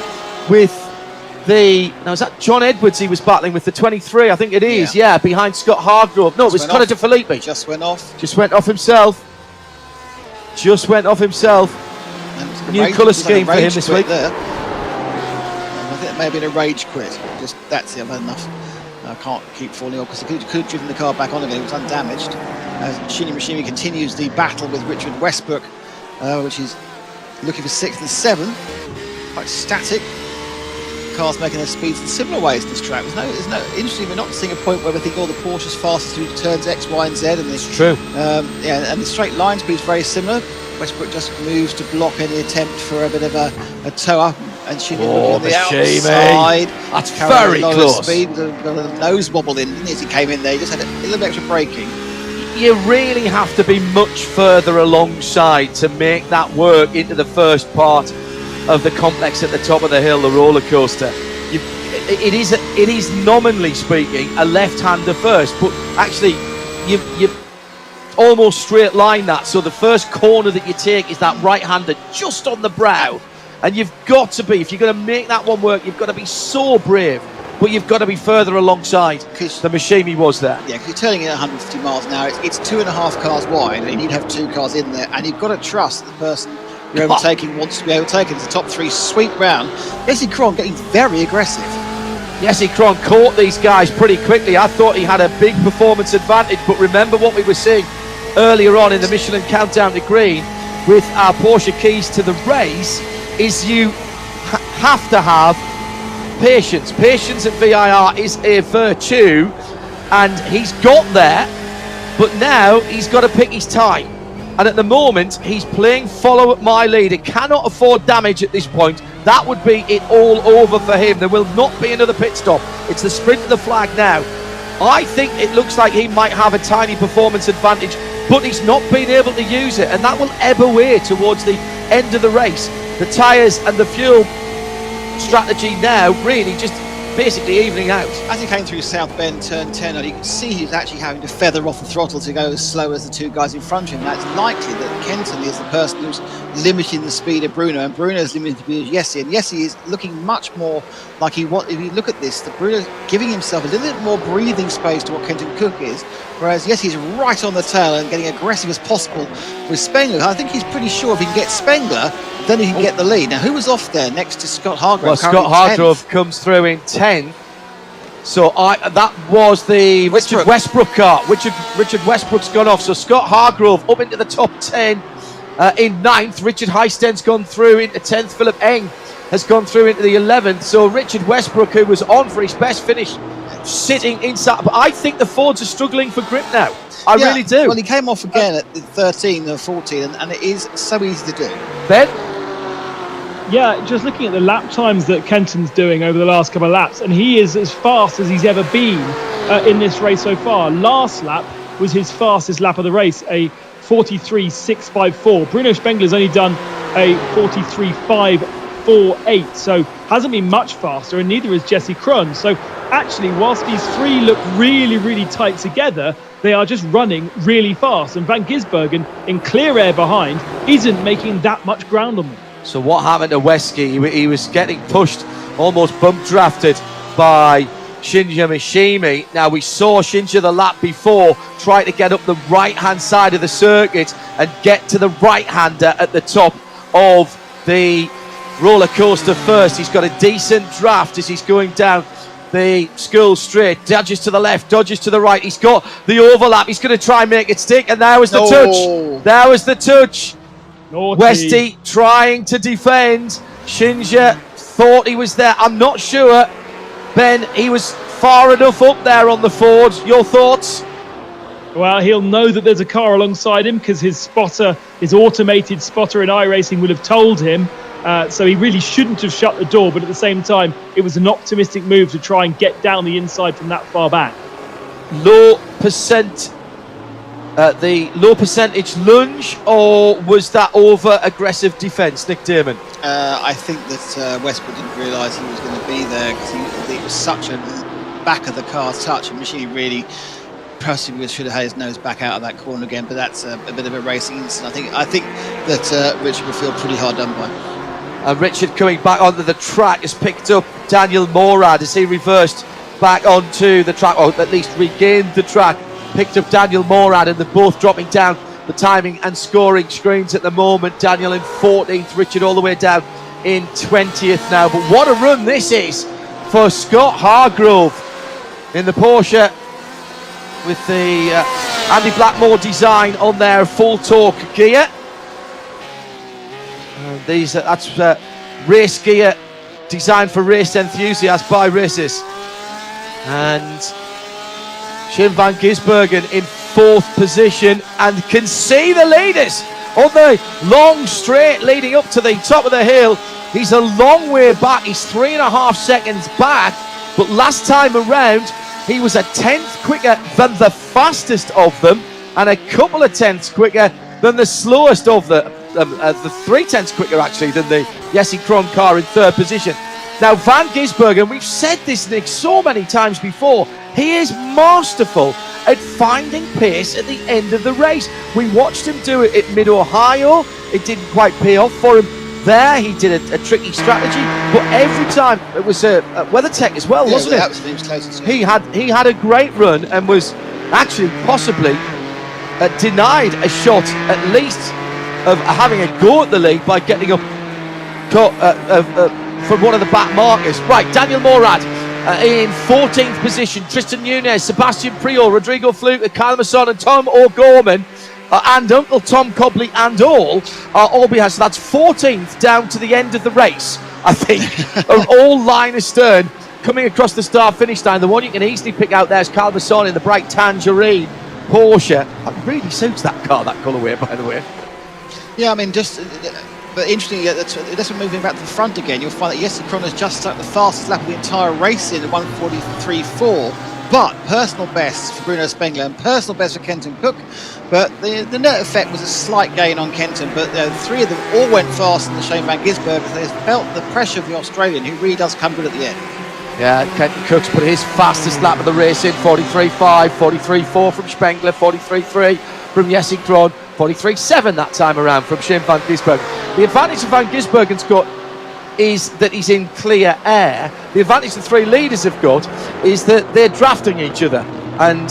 with is that John Edwards he was battling with, the 23, I think it is, behind Scott Hargrove. No, it was Connor De Filippi. Just went off himself. And new colour scheme for him this week. There. I think it may have been a rage quit. That's it, I've had enough. I can't keep falling off, because he could have driven the car back on again. It was undamaged. Shinny Machimi continues the battle with Richard Westbrook, which is looking for 6th and 7th. Quite static. Cars making their speeds in similar ways to this track. There's no interesting. We're not seeing a point where we think, the Porsche's fastest through turns X, Y, and Z. And it's true. And the straight line speed is very similar. Westbrook just moves to block any attempt for a bit of a toe up, and Shinny looking on the outside. That's very close. Speed, the nose wobbled in, didn't he, as he came in there. He just had a little bit extra braking. You really have to be much further alongside to make that work into the first part of the complex at the top of the hill, the roller coaster. It is nominally speaking a left-hander first, but actually you almost straight line that. So the first corner that you take is that right-hander just on the brow, and you've got to be, if you're going to make that one work, you've got to be so brave, but you've got to be further alongside the Machimi was there. Yeah, because you're turning in at 150 miles an hour. It's 2.5 cars wide, and you'd have 2 cars in there, and you've got to trust the person you're overtaking wants to be overtaken. It's a top 3 sweep round. Jesse Cron getting very aggressive. Jesse Cron caught these guys pretty quickly. I thought he had a big performance advantage, but remember what we were seeing earlier on in the Michelin Countdown to Green with our Porsche keys to the race is you have to have patience. Patience at VIR is a virtue, and he's got there. but now he's got to pick his time. And at the moment, he's playing follow at my lead. He cannot afford damage at this point. That would be it all over for him. There will not be another pit stop. It's the sprint to the flag now. I think it looks like he might have a tiny performance advantage, but he's not been able to use it, and that will ebb away towards the end of the race. The tyres and the fuel strategy now really just basically evening out. As he came through South Bend, turn 10, you can see he's actually having to feather off the throttle to go as slow as the two guys in front of him. Now, it's likely that Kenton is the person who's limiting the speed of Bruno, and Bruno's limiting the speed of Jesse, and Jesse is looking much more like he wants. If you look at this, the Bruno's giving himself a little bit more breathing space to what Kenton Cook is, whereas Jesse's right on the tail and getting aggressive as possible with Spengler. I think he's pretty sure if he can get Spengler, then he can get the lead. Now, who was off there next to Scott Hargrove? Well, Scott Hargrove comes through in 10th. So that was the Richard Westbrook car. Richard Westbrook's gone off. So Scott Hargrove up into the top 10 in 9th. Richard Heisten's gone through into 10th. Philip Eng has gone through into the 11th. So Richard Westbrook, who was on for his best finish, sitting inside. But I think the Fords are struggling for grip now. I really do. Well, he came off again at 13 or 14, and it is so easy to do. Ben? Yeah, just looking at the lap times that Kenton's doing over the last couple of laps, and he is as fast as he's ever been in this race so far. Last lap was his fastest lap of the race, a 43.654. Bruno Spengler's only done a 43.548, so hasn't been much faster, and neither is Jesse Krohn. So actually, whilst these three look really, really tight together, they are just running really fast, and Van Gisbergen, in clear air behind, isn't making that much ground on them. So what happened to Wesky? He was getting pushed, almost bump drafted by Shinja Mishimi. Now, we saw Shinja the lap before try to get up the right-hand side of the circuit and get to the right-hander at the top of the roller coaster first. He's got a decent draft as he's going down the Skull Straight. Dodges to the left, dodges to the right. He's got the overlap. He's going to try and make it stick, and there was the touch. There was the touch. Naughty. Westy trying to defend. Shinja thought he was there. I'm not sure. Ben, he was far enough up there on the Ford. Your thoughts? Well, he'll know that there's a car alongside him because his spotter, his automated spotter in iRacing will have told him. So he really shouldn't have shut the door. But at the same time, it was an optimistic move to try and get down the inside from that far back. Low percentage lunge, or was that over aggressive defence, Nick Damon? I think that Westbrook didn't realise he was going to be there because it was such a back of the car touch, and Machine really possibly should have had his nose back out of that corner again. But that's a bit of a racing incident. I think that Richard will feel pretty hard done by. And Richard coming back onto the track has picked up Daniel Morad as he reversed back onto the track, or at least regained the track. Picked up Daniel Morad, and they're both dropping down the timing and scoring screens at the moment. Daniel in 14th, Richard all the way down in 20th now. But what a run this is for Scott Hargrove in the Porsche with the Andy Blackmore design on their full torque gear. And that's race gear designed for race enthusiasts by racists. And Jim Van Gisbergen in 4th position and can see the leaders on the long straight leading up to the top of the hill. He's a long way back. He's 3.5 seconds back, but last time around he was a 10th quicker than the fastest of them and a couple of tenths quicker than the slowest of the 3 tenths quicker actually than the Jesse Krohn car in 3rd position. Now, Van Gisbergen, we've said this, Nick, so many times before, he is masterful at finding pace at the end of the race. We watched him do it at Mid-Ohio. It didn't quite pay off for him there. He did a tricky strategy, but every time it was a WeatherTech as well, wasn't it? Absolutely, was close. He had a great run and was actually possibly denied a shot at least of having a go at the lead by getting up from one of the back markers. Right, Daniel Morad in 14th position. Tristan Nunez, Sebastian Priol, Rodrigo Fluke, Kyle Masson and Tom O'Gorman and Uncle Tom Cobley and all behind. So that's 14th down to the end of the race, I think. All line astern coming across the start-finish line. The one you can easily pick out there is Kyle Masson in the bright tangerine. Porsche. That really suits that car, that colourway, by the way. Yeah, I mean, but interestingly, that's moving back to the front again. You'll find that Jesse Kroner's just stuck the fastest lap of the entire race in at 1:43.4. But personal best for Bruno Spengler and personal best for Kenton Cook. But the net effect was a slight gain on Kenton. But three of them all went faster than Shane van Gisbergen. They felt the pressure of the Australian, who really does come good at the end. Yeah, Kenton Cook's put his fastest lap of the race in, 43.5, 43.4 from Spengler, 43.3 from Jesse Krohn, 43.7 that time around from Shane van Gisbergen. The advantage of van Gisbergen's got is that he's in clear air. The advantage the three leaders have got is that they're drafting each other. And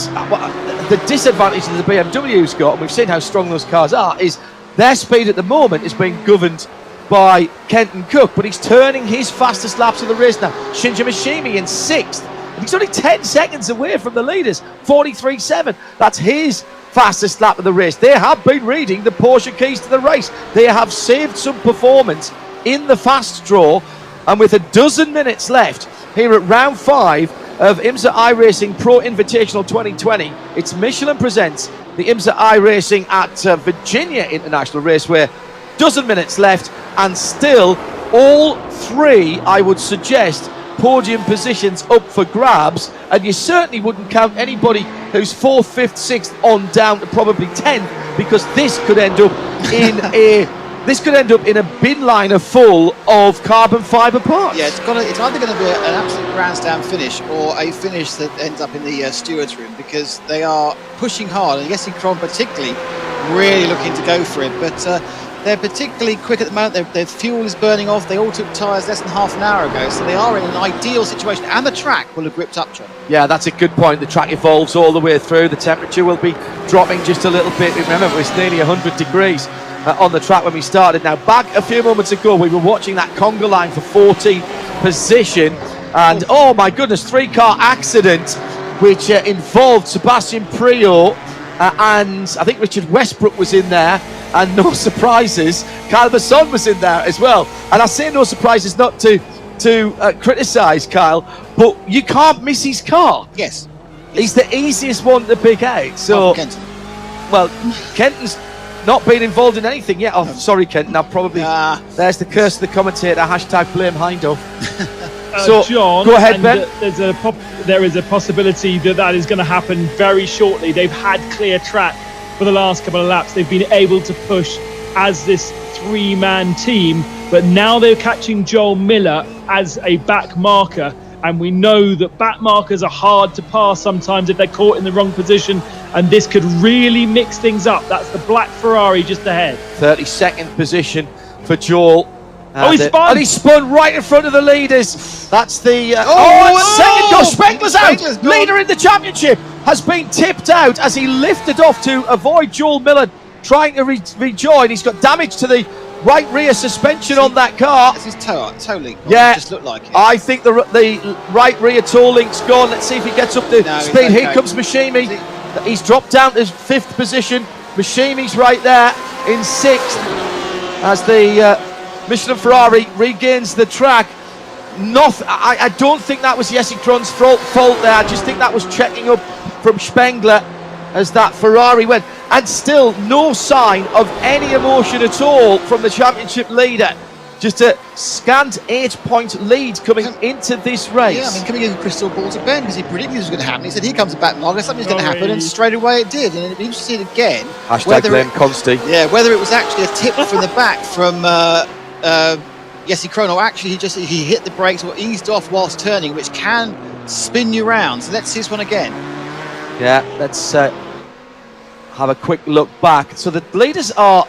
the disadvantage that the BMW's got, and we've seen how strong those cars are, is their speed at the moment is being governed by Kenton Cook, but he's turning his fastest laps of the race now. Shinji Mishimi in 6th, and he's only 10 seconds away from the leaders, 43.7. That's his fastest lap of the race. They have been reading the Porsche keys to the race. They have saved some performance in the fast draw, and with a dozen minutes left here at round 5 of IMSA iRacing Pro Invitational 2020, it's Michelin presents the IMSA iRacing at Virginia International Raceway. Dozen minutes left, and still all three, I would suggest, podium positions up for grabs, and you certainly wouldn't count anybody who's 4th, 5th, 6th on down to probably 10th, because this could end up in a bin liner full of carbon fibre parts. Yeah, it's either going to be an absolute grandstand finish or a finish that ends up in the stewards' room, because they are pushing hard, and Jesse Krohn particularly really looking to go for it, but they're particularly quick at the moment. Their fuel is burning off. They all took tyres less than half an hour ago, so they are in an ideal situation, and the track will have gripped up, John. Yeah, that's a good point. The track evolves all the way through. The temperature will be dropping just a little bit. Remember, it was nearly 100 degrees on the track when we started. Now, back a few moments ago, we were watching that conga line for 14th position, and oh my goodness, 3-car accident which involved Sebastian Priaulx and I think Richard Westbrook was in there, and no surprises, Kyle Besson was in there as well. And I say no surprises not to criticise Kyle, but you can't miss his car. Yes. He's the easiest one to pick out. So, Kenton. Well, Kenton's not been involved in anything yet. Oh, sorry, Kenton. I've probably there's the curse of the commentator. # blame Hindhaugh. So, John, go ahead, Ben. There is a possibility that is going to happen very shortly. They've had clear track for the last couple of laps. They've been able to push as this 3-man team, but now they're catching Joel Miller as a back marker, and we know that back markers are hard to pass sometimes if they're caught in the wrong position, and this could really mix things up. That's the black Ferrari just ahead. 32nd position for Joel. He spun! And he spun right in front of the leaders. That's the... second goal. Spengler's out. Leader in the championship has been tipped out as he lifted off to avoid Joel Miller trying to rejoin. He's got damage to the right rear suspension on that car. That's his toe link. Yeah. It just looked like it. I think the right rear toe link's gone. Let's see if he gets up to speed. Okay. Here comes Mishimi. He's dropped down to 5th position. Mishimi's right there in 6th as the... Michelin Ferrari regains the track. I don't think that was Jesse Krohn's fault there. I just think that was checking up from Spengler as that Ferrari went. And still no sign of any emotion at all from the championship leader. Just a scant 8-point lead coming into this race. Yeah, I mean, coming in with crystal ball to Ben, because he predicted this was going to happen. He said, here comes a back marker, something's going to happen, and straight away it did. And it'd be interesting to see it again. # blame Consti. Yeah, whether it was actually a tip from the back from Jesse Krohn, or actually he hit the brakes or eased off whilst turning, which can spin you round. So let's see this one again. Yeah, let's have a quick look back. So the leaders are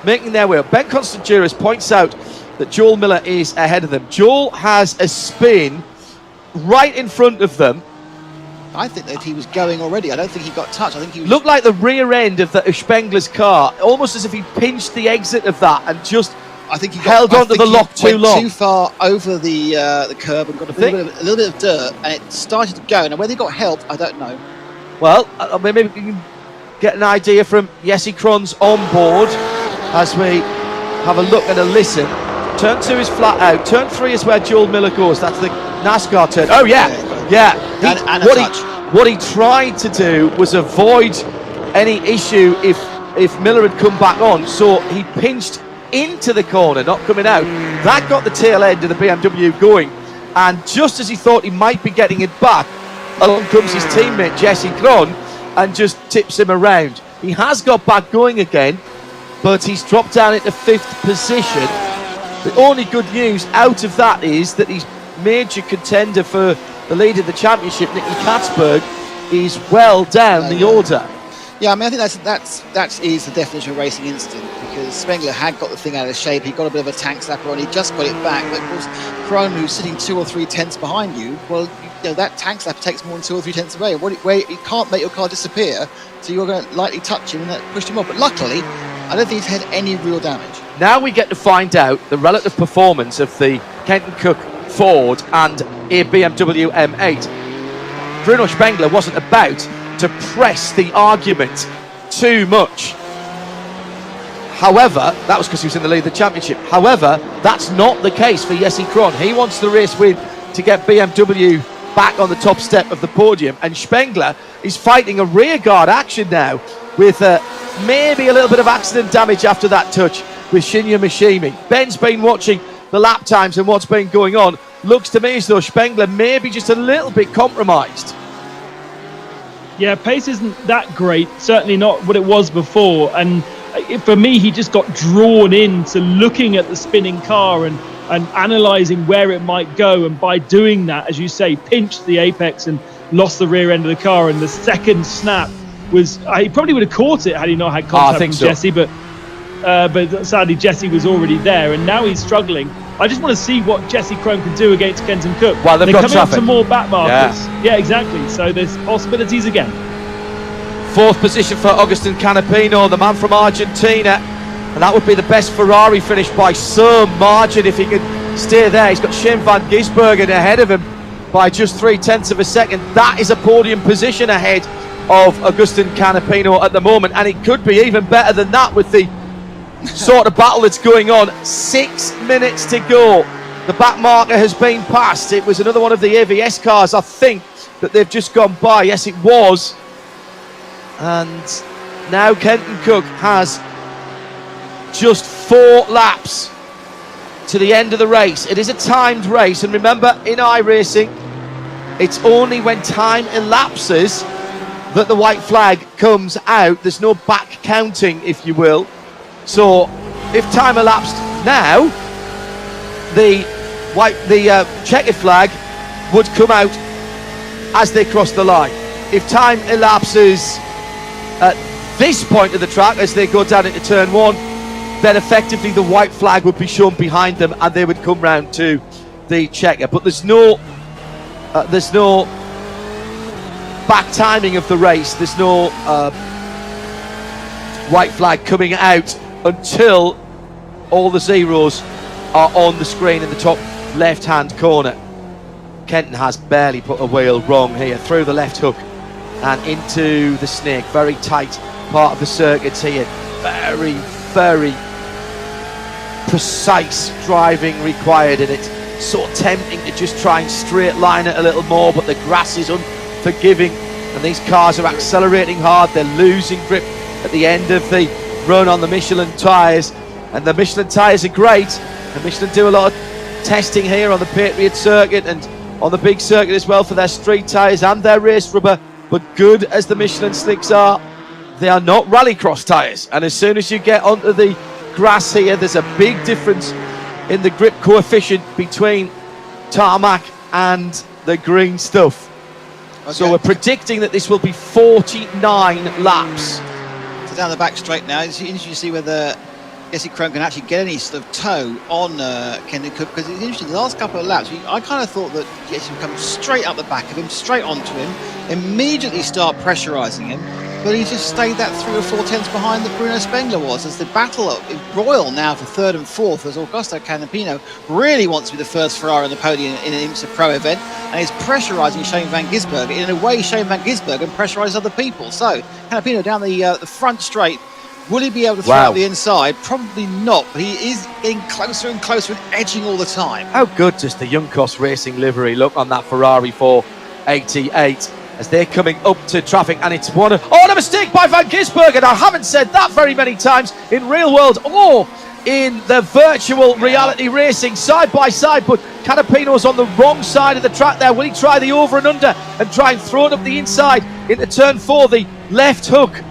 making their way up. Ben Constantiouris points out that Joel Miller is ahead of them. Joel has a spin right in front of them. I think that he was going already. I don't think he got touched. I think he was... Looked like the rear end of the Spengler's car, almost as if he pinched the exit of that and just held onto the lock too long. Too far over the curb and got a little bit of dirt, and it started to go. Now whether he got help, I don't know. Well, maybe we can get an idea from Jesse Krohn's on board as we have a look and a listen. Turn 2 is flat out. Turn 3 is where Joel Miller goes. That's the NASCAR turn. Oh yeah. What he tried to do was avoid any issue if Miller had come back on. So he pinched into the corner, not coming out. That got the tail end of the BMW going, and just as he thought he might be getting it back, along comes his teammate Jesse Krohn and just tips him around. He has got back going again, but he's dropped down into 5th position. The only good news out of that is that his major contender for the lead of the championship, Nicky Katzberg, is well down the order. Yeah, I mean, I think that is the definition of racing instinct, because Spengler had got the thing out of shape. He got a bit of a tank slapper on. He just got it back. But of course, Krohn, who's sitting 2 or 3 tenths behind you, well, you know, that tank slapper takes more than 2 or 3 tenths away. Where it can't make your car disappear, so you're going to lightly touch him and that pushed him off. But luckily, I don't think he's had any real damage. Now we get to find out the relative performance of the Kenton Cook Ford and a BMW M8. Bruno Spengler wasn't about to press the argument too much. However, that was because he was in the lead of the championship. However, that's not the case for Jesse Krohn. He wants the race win to get BMW back on the top step of the podium, and Spengler is fighting a rearguard action now with maybe a little bit of accident damage after that touch with Shinya Mishimi. Ben's been watching the lap times and what's been going on. Looks to me as though Spengler may be just a little bit compromised. Yeah, pace isn't that great, certainly not what it was before, and for me he just got drawn into looking at the spinning car and analysing where it might go, and by doing that, as you say, pinched the apex and lost the rear end of the car, and the second snap was, he probably would have caught it had he not had contact with Jesse, but sadly Jesse was already there, and now he's struggling. I just want to see what Jesse Krohn can do against Kenton Cook. Well, they're coming up to more back markers. Yeah, exactly. So there's possibilities again. 4th position for Agustin Canapino, the man from Argentina, and that would be the best Ferrari finish by some margin if he could stay there. He's got Shane van Gisbergen ahead of him by just 0.3 of a second. That is a podium position ahead of Agustin Canapino at the moment, and it could be even better than that with the sort of battle that's going on. 6 minutes to go. The back marker has been passed. It was another one of the AVS cars, I think, that they've just gone by. Yes, it was. And now Kenton Cook has just 4 laps to the end of the race. It is a timed race, and remember, in iRacing, it's only when time elapses that the white flag comes out. There's no back counting, if you will. So if time elapsed now, the checkered flag would come out as they cross the line. If time elapses at this point of the track as they go down into turn 1, then effectively the white flag would be shown behind them and they would come round to the checker. But there's no back timing of the race. There's no white flag coming out until all the zeros are on the screen in the top left hand corner. Kenton has barely put a wheel wrong here, through the left hook and into the snake. Very tight part of the circuit here. Very, very precise driving required, and it's so tempting to just try and straight line it a little more, but the grass is unforgiving and these cars are accelerating hard. They're losing grip at the end of the run on the Michelin tyres, and the Michelin tyres are great, and Michelin do a lot of testing here on the Patriot circuit and on the big circuit as well for their street tyres and their race rubber. But good as the Michelin slicks are, they are not rallycross tyres, and as soon as you get onto the grass here, there's a big difference in the grip coefficient between tarmac and the green stuff. Okay. So we're predicting that this will be 49 laps. So down the back straight now, it's interesting to see whether Jesse Krohn can actually get any sort of toe on Kenton Cook, because it's interesting, the last couple of laps, I kind of thought that Jesse would come straight up the back of him, straight onto him, immediately start pressurising him, but he just stayed that 3 or 4 tenths behind that Bruno Spengler was, as the battle is royal now for 3rd and 4th, as Augusto Canapino really wants to be the first Ferrari on the podium in an IMSA Pro event, and is pressurising Shane van Gisbergen. In a way, Shane van Gisbergen pressurises other people. So Canapino down the front straight. Will he be able to throw out the inside? Probably not, but he is getting closer and closer and edging all the time. How good does the Junkos Racing livery look on that Ferrari 488? as they're coming up to traffic, and it's one of... Oh, and a mistake by Van Gisbergen. I haven't said that very many times in real world or in the virtual reality racing side by side, but Canapino's on the wrong side of the track there. Will he try the over and under and try and throw it up the inside into turn 4, the left hook?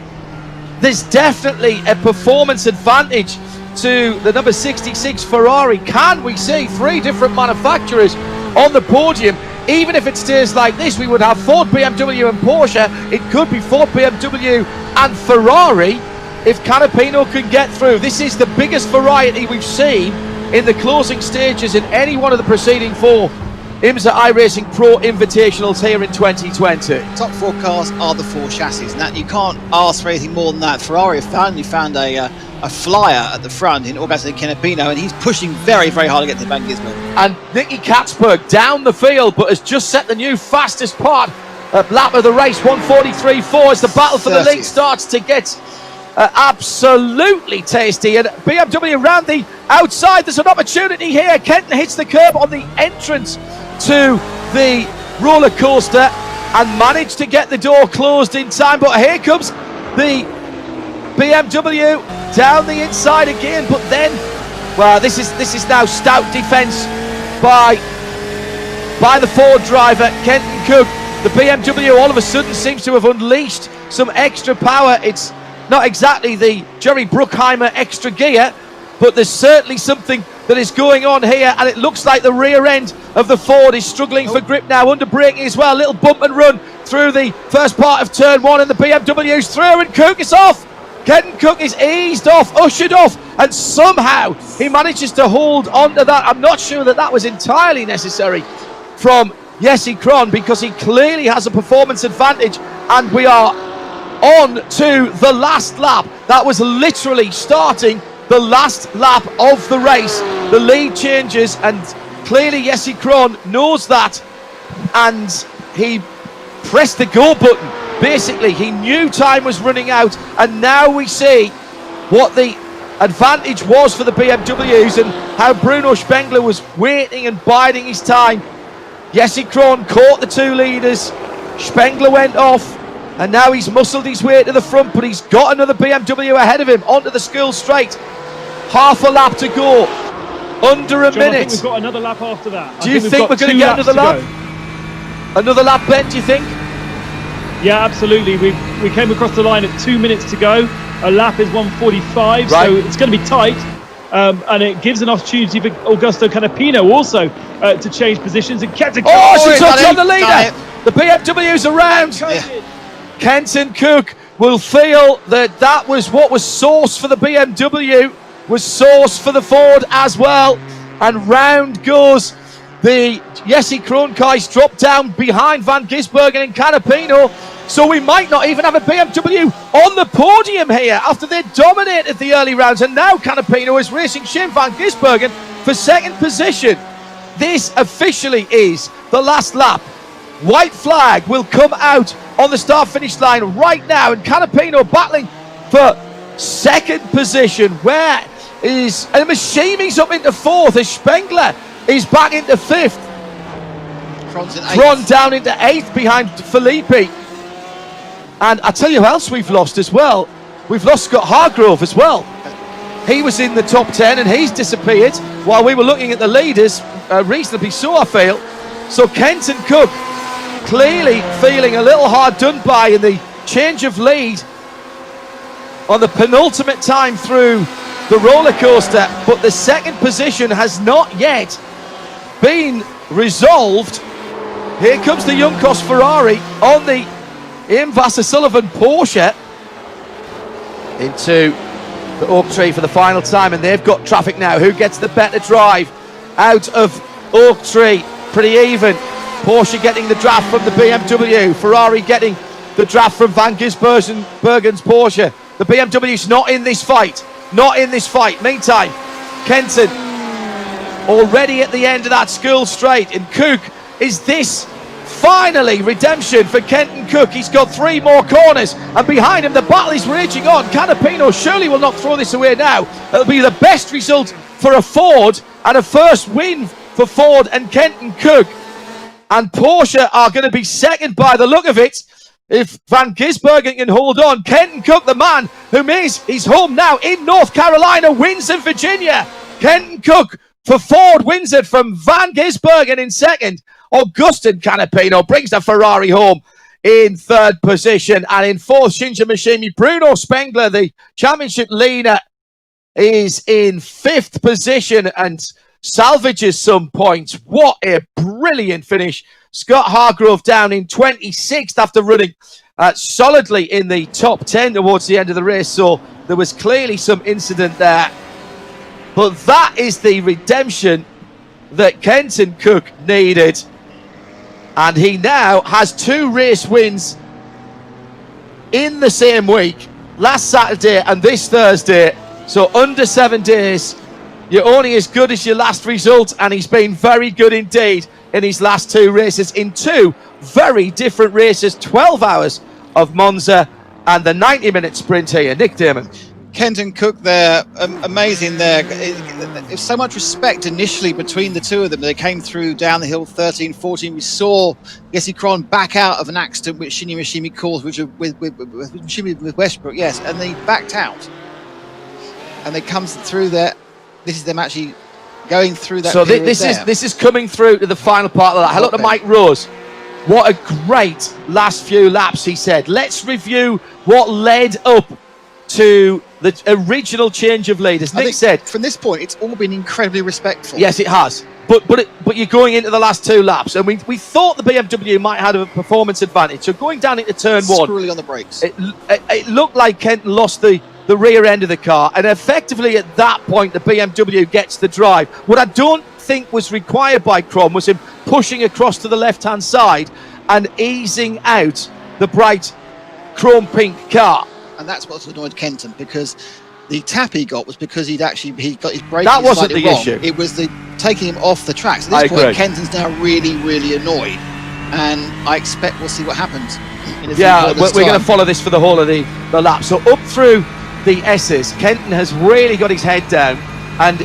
There's definitely a performance advantage to the number 66 Ferrari. Can we see 3 different manufacturers on the podium? Even if it stays like this, we would have Ford, BMW and Porsche. It could be Ford, BMW and Ferrari if Canapino can get through. This is the biggest variety we've seen in the closing stages in any one of the preceding 4 IMSA iRacing Pro Invitationals here in 2020. Top 4 cars are the 4 chassis, and that you can't ask for anything more than that. Ferrari have finally found a flyer at the front in Augusto Canapino, and he's pushing very, very hard to get to Van Gisbergen. And Nicky Katzberg down the field, but has just set the new fastest lap of the race, 1:43.4, as the battle for the lead starts to get absolutely tasty. And BMW around the outside, there's an opportunity here. Kenton hits the curb on the entrance to the roller coaster and managed to get the door closed in time, but here comes the BMW down the inside again. But then, well, this is now stout defense by the Ford driver Kenton Cook. The BMW all of a sudden seems to have unleashed some extra power. It's not exactly the Jerry Bruckheimer extra gear, but there's certainly something that is going on here, and it looks like the rear end of the Ford is struggling for grip now, under braking as well. Little bump and run through the first part of turn 1, and the BMW's through, and Cook is off. Kenton Cook is eased off, ushered off, and somehow he manages to hold on to that. I'm not sure that was entirely necessary from Jesse Krohn, because he clearly has a performance advantage, and we are on to the last lap. That was literally starting the last lap of the race. The lead changes, and clearly Jesse Krohn knows that, and he pressed the go button. Basically, he knew time was running out, and now we see what the advantage was for the BMWs and how Bruno Spengler was waiting and biding his time. Jesse Krohn caught the 2 leaders. Spengler went off, and now he's muscled his way to the front, but he's got another BMW ahead of him onto the School Straight. Half a lap to go, under a minute. I think we've got another lap after that. Do you think we're going to get another lap? Another lap, Ben, do you think? Yeah, absolutely. We came across the line at 2 minutes to go. A lap is 1:45, so it's going to be tight. And it gives an opportunity for Augusto Canapino also to change positions and catch a car. Oh, she touched on the leader. The BMW's around. Yeah. Kenton Cook will feel that was what was sourced for the BMW, was sourced for the Ford as well. And round goes the Jesse Krohn car. He's dropped down behind Van Gisbergen and Canapino. So we might not even have a BMW on the podium here after they dominated the early rounds. And now Canapino is racing Shane Van Gisbergen for second position. This officially is the last lap. White flag will come out on the start-finish line right now, and Canapino battling for second position. Where is... and Machimi's up into 4th as Spengler is back into 5th. Krohn down into 8th behind Filippi. And I tell you who else we've lost as well. We've lost Scott Hargrove as well. He was in the top 10 and he's disappeared while we were looking at the leaders, reasonably so, I feel. So Kenton Cook clearly feeling a little hard done by in the change of lead on the penultimate time through the roller coaster, but the second position has not yet been resolved. Here comes the Juncos Ferrari on the Ian Vasser-Sullivan Porsche into the Oak Tree for the final time, and they've got traffic now. Who gets the better drive out of Oak Tree? Pretty even. Porsche getting the draft from the BMW, Ferrari getting the draft from Van Gisbergen's Porsche. The BMW's not in this fight. Not in this fight. Meantime, Kenton already at the end of that School Straight. And Cook, is this finally redemption for Kenton Cook? He's got 3 more corners, and behind him the battle is raging on. Canapino surely will not throw this away now. It'll be the best result for a Ford and a first win for Ford and Kenton Cook. And Porsche are going to be second by the look of it. If Van Gisbergen can hold on, Kenton Cook, the man who means he's home now in North Carolina, wins in Virginia. Kenton Cook for Ford wins it from Van Gisbergen in second. Augustin Canapino brings the Ferrari home in third position. And in fourth, Shinji Mishimi. Bruno Spengler, the championship leader, is in fifth position and salvages some points. What a brilliant finish. Scott Hargrove down in 26th after running solidly in the top 10 towards the end of the race. So there was clearly some incident there. But that is the redemption that Kenton Cook needed. And he now has 2 race wins in the same week, last Saturday and this Thursday. So under 7 days, you're only as good as your last result. And he's been very good indeed in his last 2 races, in 2 very different races. 12 hours of Monza and the 90-minute sprint here. Nick Damon. Kenton Cook there, amazing there. There's so much respect initially between the two of them. They came through down the hill 13, 14. We saw Jesse Cron back out of an accident which Shinji Mishimi caused with Westbrook, yes, and they backed out. And they come through there. This is them actually going through that. So this is coming through to the final part of that. Hello to Mike Rose. What a great last few laps, he said. Let's review what led up to the original change of lead. As Nick said, from this point, it's all been incredibly respectful. Yes, it has. But you're going into the last 2 laps, and we thought the BMW might have a performance advantage. So going down into turn 1, screwly on the brakes. It looked like Kenton lost the rear end of the car, and effectively at that point the BMW gets the drive. What I don't think was required by Crom was him pushing across to the left-hand side and easing out the bright chrome pink car. And that's what's annoyed Kenton, because the tap he got was because he got his braking that wasn't the wrong. issue. It was the taking him off the tracks. At this point, Kenton's now really, really annoyed, and I expect we'll see what happens. We're going to follow this for the whole of the lap. So up through the S's, Kenton has really got his head down, and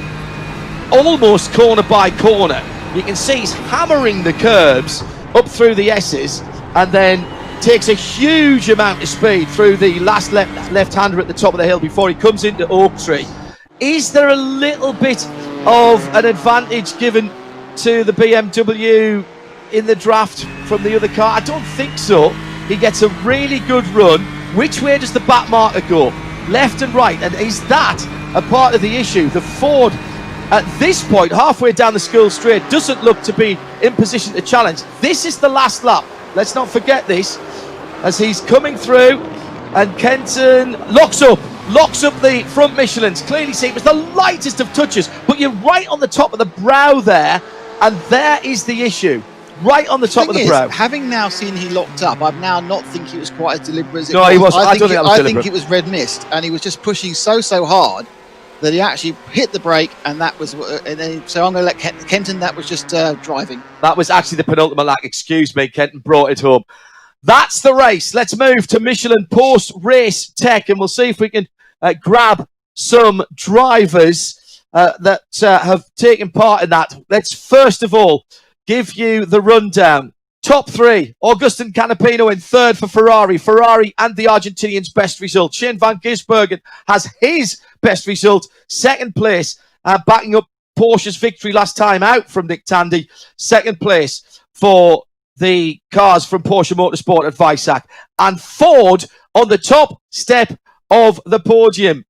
almost corner by corner, you can see he's hammering the curbs up through the S's, and then takes a huge amount of speed through the last left-hander at the top of the hill before he comes into Oak Tree. Is there a little bit of an advantage given to the BMW in the draft from the other car? I don't think so. He gets a really good run. Which way does the back marker go? Left and right. And is that a part of the issue? The Ford, at this point, halfway down the Skull Straight, doesn't look to be in position to challenge. This is the last lap. Let's not forget this, as he's coming through, and Kenton locks up the front Michelins. Clearly see it was the lightest of touches, but you're right on the top of the brow there, and there is the issue. Right on the top of the brow. Having now seen he locked up, I'm now not thinking it was quite as deliberate as it was. No, he wasn't. I don't think that was deliberate. I think it was red mist, and he was just pushing so hard that he actually hit the brake, and that was. So I'm going to let Kenton. That was just driving. That was actually the penultimate lap. Excuse me, Kenton brought it home. That's the race. Let's move to Michelin post-race tech, and we'll see if we can grab some drivers that have taken part in that. Let's first of all give you the rundown. Top 3, Augustin Canapino in third for Ferrari. Ferrari and the Argentinian's best result. Shane Van Gisbergen has his best result. Second place, backing up Porsche's victory last time out from Nick Tandy. Second place for the cars from Porsche Motorsport at Weissach. And Ford on the top step of the podium.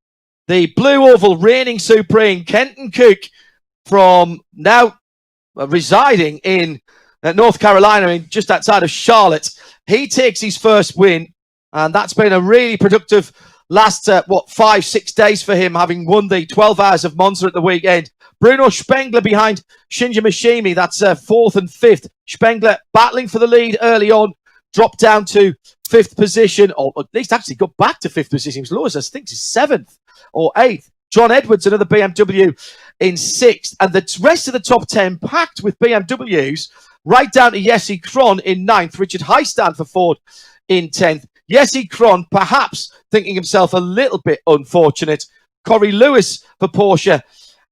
The Blue Oval reigning supreme, Kenton Cook, from now residing in North Carolina, just outside of Charlotte. He takes his first win, and that's been a really productive last 5-6 days for him, having won the 12 hours of Monza at the weekend. Bruno Spengler behind Shinji Mishimi, that's 4th and 5th. Spengler battling for the lead early on, dropped down to 5th position, or at least actually got back to 5th position. He was low as I think he's 7th or 8th. John Edwards, another BMW, in 6th. And the rest of the top 10 packed with BMWs, right down to Jesse Cron in 9th. Richard Heistand for Ford in 10th. Jesse Cron perhaps thinking himself a little bit unfortunate. Corey Lewis for Porsche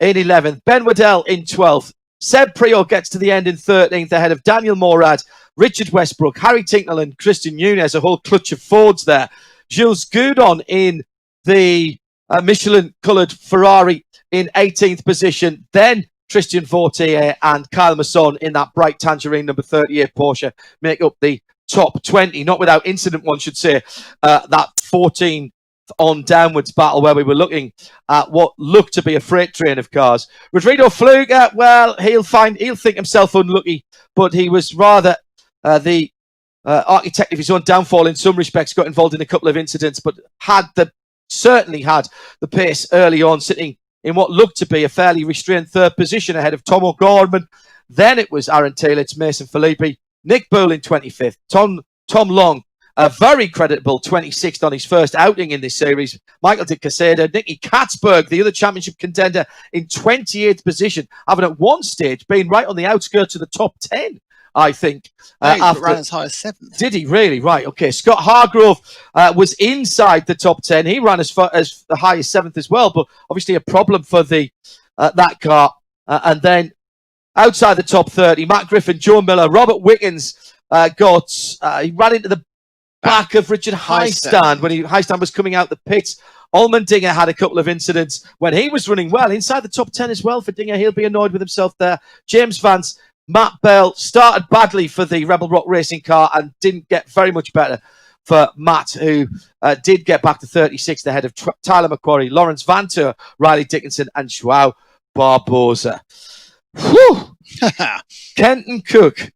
in 11th. Ben Waddell in 12th. Seb Prior gets to the end in 13th ahead of Daniel Morad, Richard Westbrook, Harry Tinknell and Christian Nunez, a whole clutch of Fords there. Jules Goudon in the Michelin-coloured Ferrari in 18th position. Then Christian Vautier and Kyle Masson in that bright tangerine number 38 Porsche make up the top 20. Not without incident, one should say. That 14 on downwards battle where we were looking at what looked to be a freight train of cars. Rodrigo Fluger, well, he'll think himself unlucky, but he was rather the architect of his own downfall in some respects. Got involved in a couple of incidents, but certainly had the pace early on, sitting in what looked to be a fairly restrained third position ahead of Tom O'Gorman. Then it was Aaron Taylor, it's Mason Filippi, Nick Boole in 25th, Tom Long, a very creditable 26th on his first outing in this series, Michael de Caseda, Nicky Katzberg, the other championship contender, in 28th position, having at one stage been right on the outskirts of the top 10. I think. After ran as high as 7th. Did he really? Right. Okay. Scott Hargrove was inside the top 10. He ran as far as the high as 7th as well, but obviously a problem for the that car. And then outside the top 30, Matt Griffin, Joe Miller, Robert Wickens he ran into the back of Richard Highstand when Highstand was coming out the pits. Ullman Dinger had a couple of incidents when he was running well inside the top 10 as well for Dinger. He'll be annoyed with himself there. James Vance, Matt Bell started badly for the Rebel Rock Racing car and didn't get very much better for Matt, who did get back to 36th ahead of Tyler McQuarrie, Lawrence Vanter, Riley Dickinson, and Joao Barbosa. Whew! Kenton Cook.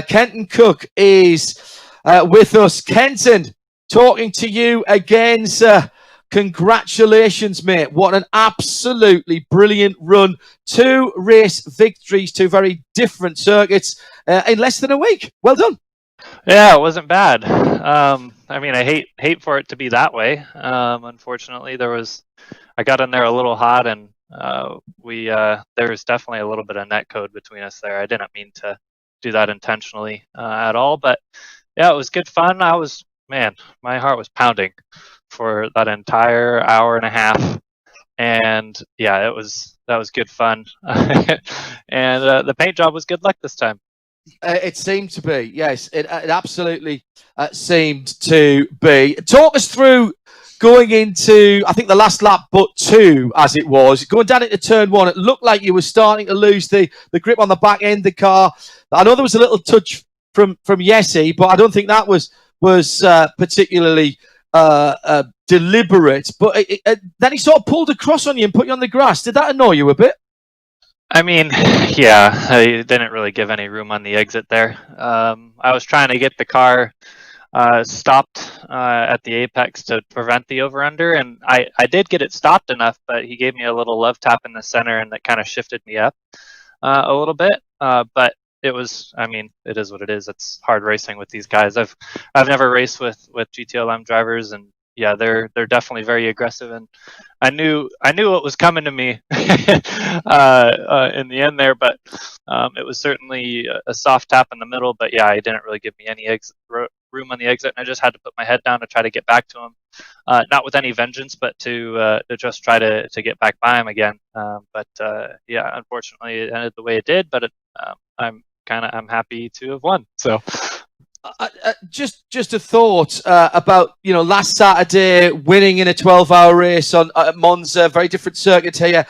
Kenton Cook is with us. Kenton, talking to you again, sir. Congratulations, mate. What an absolutely brilliant run. 2 race victories, 2 very different circuits in less than a week. Well done. Yeah, it wasn't bad. I mean, I hate for it to be that way. Unfortunately, I got in there a little hot, and there was definitely a little bit of net code between us there. I didn't mean to do that intentionally at all, but yeah, it was good fun. My heart was pounding for that entire hour and a half, and yeah, that was good fun. And the paint job was good luck this time. It seemed to be, yes, it absolutely seemed to be. Talk us through going into, I think, the last lap but 2, as it was going down into turn 1. It looked like you were starting to lose the grip on the back end of the car. I know there was a little touch from Yessi, but I don't think that was particularly deliberate, but then he sort of pulled across on you and put you on the grass. Did that annoy you a bit? I mean, yeah, I didn't really give any room on the exit there. I was trying to get the car stopped at the apex to prevent the over-under, and I did get it stopped enough, but he gave me a little love tap in the center, and that kind of shifted me up a little bit. But it is what it is. It's hard racing with these guys. I've never raced with GTLM drivers, and yeah, they're definitely very aggressive, and I knew what was coming to me in the end there, but it was certainly a soft tap in the middle. But yeah, he didn't really give me any room on the exit, and I just had to put my head down to try to get back to him, not with any vengeance, but to just try to get back by him again. But yeah, unfortunately, it ended the way it did. But I'm happy to have won. So. Just a thought about last Saturday winning in a 12-hour race on Monza, very different circuit here.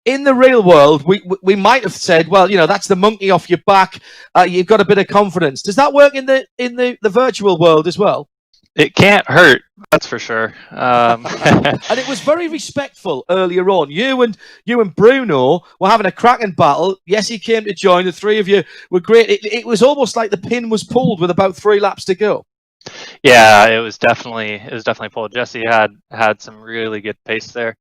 In the real world, we might have said, well, that's the monkey off your back. You've got a bit of confidence. Does that work in the virtual world as well? It can't hurt, that's for sure. And it was very respectful earlier on. You and Bruno were having a cracking battle. Yes, he came to join. The three of you were great. It was almost like the pin was pulled with about 3 laps to go. Yeah, it was definitely pulled. Jesse had some really good pace there.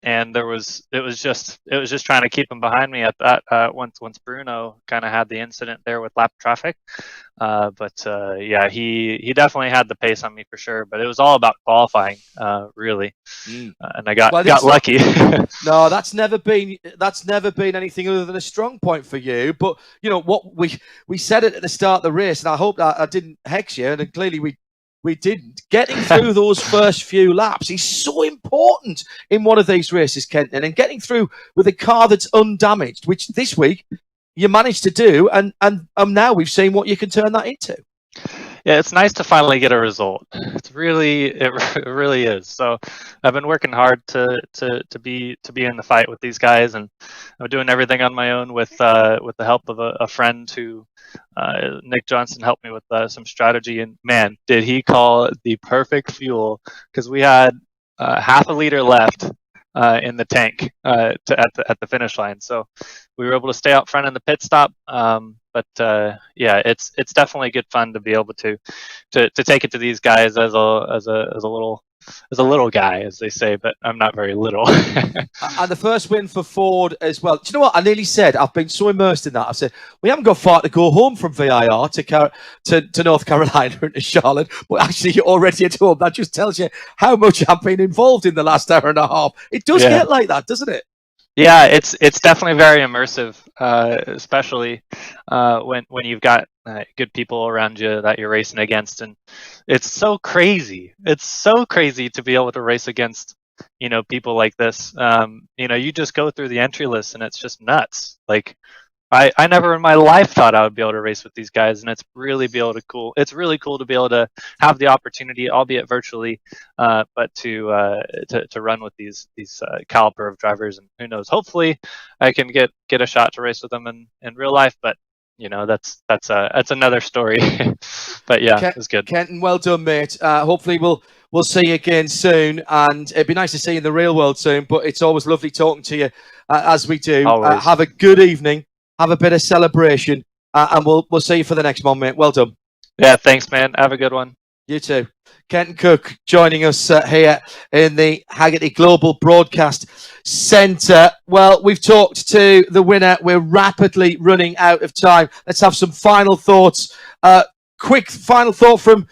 And it was just trying to keep him behind me at that once Bruno kind of had the incident there with lap traffic. But yeah, he definitely had the pace on me for sure. But it was all about qualifying, really. And I got lucky. No, that's never been anything other than a strong point for you. But what we said it at the start of the race, and I hope that I didn't hex you. And clearly we didn't. Getting through those first few laps is so important in one of these races, Kenton, and getting through with a car that's undamaged, which this week you managed to do, and now we've seen what you can turn that into. Yeah, it's nice to finally get a result. It really is. So I've been working hard to be in the fight with these guys, and I'm doing everything on my own with the help of a friend who Nick Johnson helped me with some strategy. And man, did he call the perfect fuel, because we had half a liter left in the tank at the finish line. So we were able to stay out front in the pit stop. But yeah, it's definitely good fun to be able to take it to these guys as a little guy, as they say, but I'm not very little. And the first win for Ford as well. Do you know what? I nearly said, I've been so immersed in that. I said, we haven't got far to go home from VIR to North Carolina and to Charlotte, but actually you're already at home. That just tells you how much I've been involved in the last hour and a half. It does get like that, doesn't it? Yeah, it's definitely very immersive, especially when you've got good people around you that you're racing against, and it's so crazy. It's so crazy to be able to race against, people like this. You just go through the entry list, and it's just nuts. Like, I never in my life thought I would be able to race with these guys, and it's really cool. It's really cool to be able to have the opportunity, albeit virtually, but to run with these caliber of drivers, and who knows? Hopefully, I can get a shot to race with them in real life. But that's another story. But yeah, it was good. Kenton, well done, mate. Hopefully we'll see you again soon, and it'd be nice to see you in the real world soon. But it's always lovely talking to you as we do. Have a good evening. Have a bit of celebration, and we'll see you for the next one, mate. Well done. Yeah, thanks, man. Have a good one. You too. Kenton Cook joining us here in the Haggerty Global Broadcast Centre. Well, we've talked to the winner. We're rapidly running out of time. Let's have some final thoughts. Quick final thought from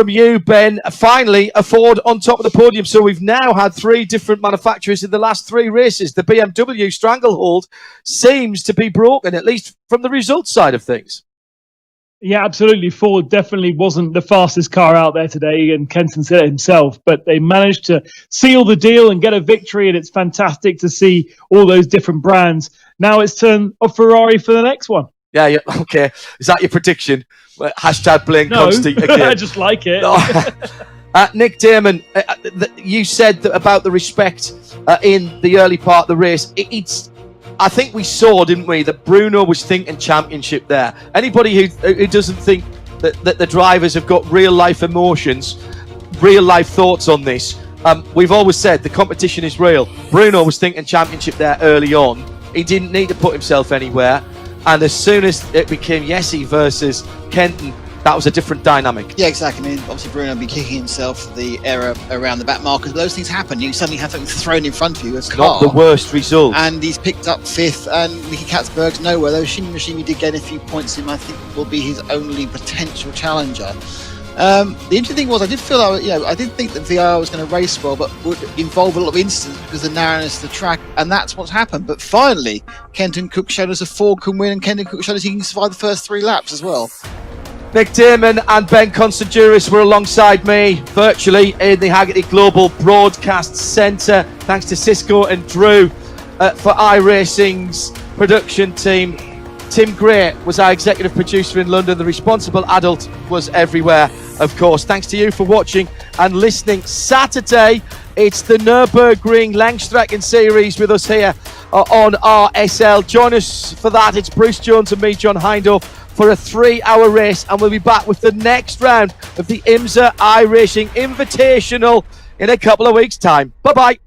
you, Ben. Finally, a Ford on top of the podium. So we've now had 3 different manufacturers in the last 3 races. The BMW stranglehold seems to be broken, at least from the results side of things. Yeah, absolutely. Ford definitely wasn't the fastest car out there today, and Kenton said it himself, but they managed to seal the deal and get a victory, and it's fantastic to see all those different brands. Now it's turn of Ferrari for the next one. Yeah, okay. Is that your prediction? Hashtag blame Consti again. I just like it. Nick Damon, you said about the respect in the early part of the race. I think we saw, didn't we, that Bruno was thinking championship there. Anybody who doesn't think that the drivers have got real life emotions, real life thoughts on this, we've always said the competition is real. Bruno was thinking championship there early on. He didn't need to put himself anywhere. And as soon as it became Yessi versus Kenton, that was a different dynamic. Yeah, exactly. I mean, obviously Bruno would be kicking himself the error around the back markers. But those things happen. You suddenly have something thrown in front of you as a car. Not the worst result. And he's picked up 5th, and Nicky Katzberg's nowhere. Though Shinji did gain a few points in him, I think will be his only potential challenger. The interesting thing was, I did feel I did think that VIR was going to race well, but would involve a lot of incidents because of the narrowness of the track, and that's what's happened. But finally, Kenton Cook showed us a Ford can win, and Kenton Cook showed us he can survive the first 3 laps as well. Nick Damon and Ben Constanduris were alongside me virtually in the Haggerty Global Broadcast Centre. Thanks to Cisco and Drew for iRacing's production team. Tim Gray was our executive producer in London. The responsible adult was everywhere, of course. Thanks to you for watching and listening. Saturday, it's the Nürburgring Langstrecken series with us here on RSL. Join us for that. It's Bruce Jones and me, John Hindhaugh, for a 3-hour race, and we'll be back with the next round of the IMSA iRacing Invitational in a couple of weeks' time. Bye-bye.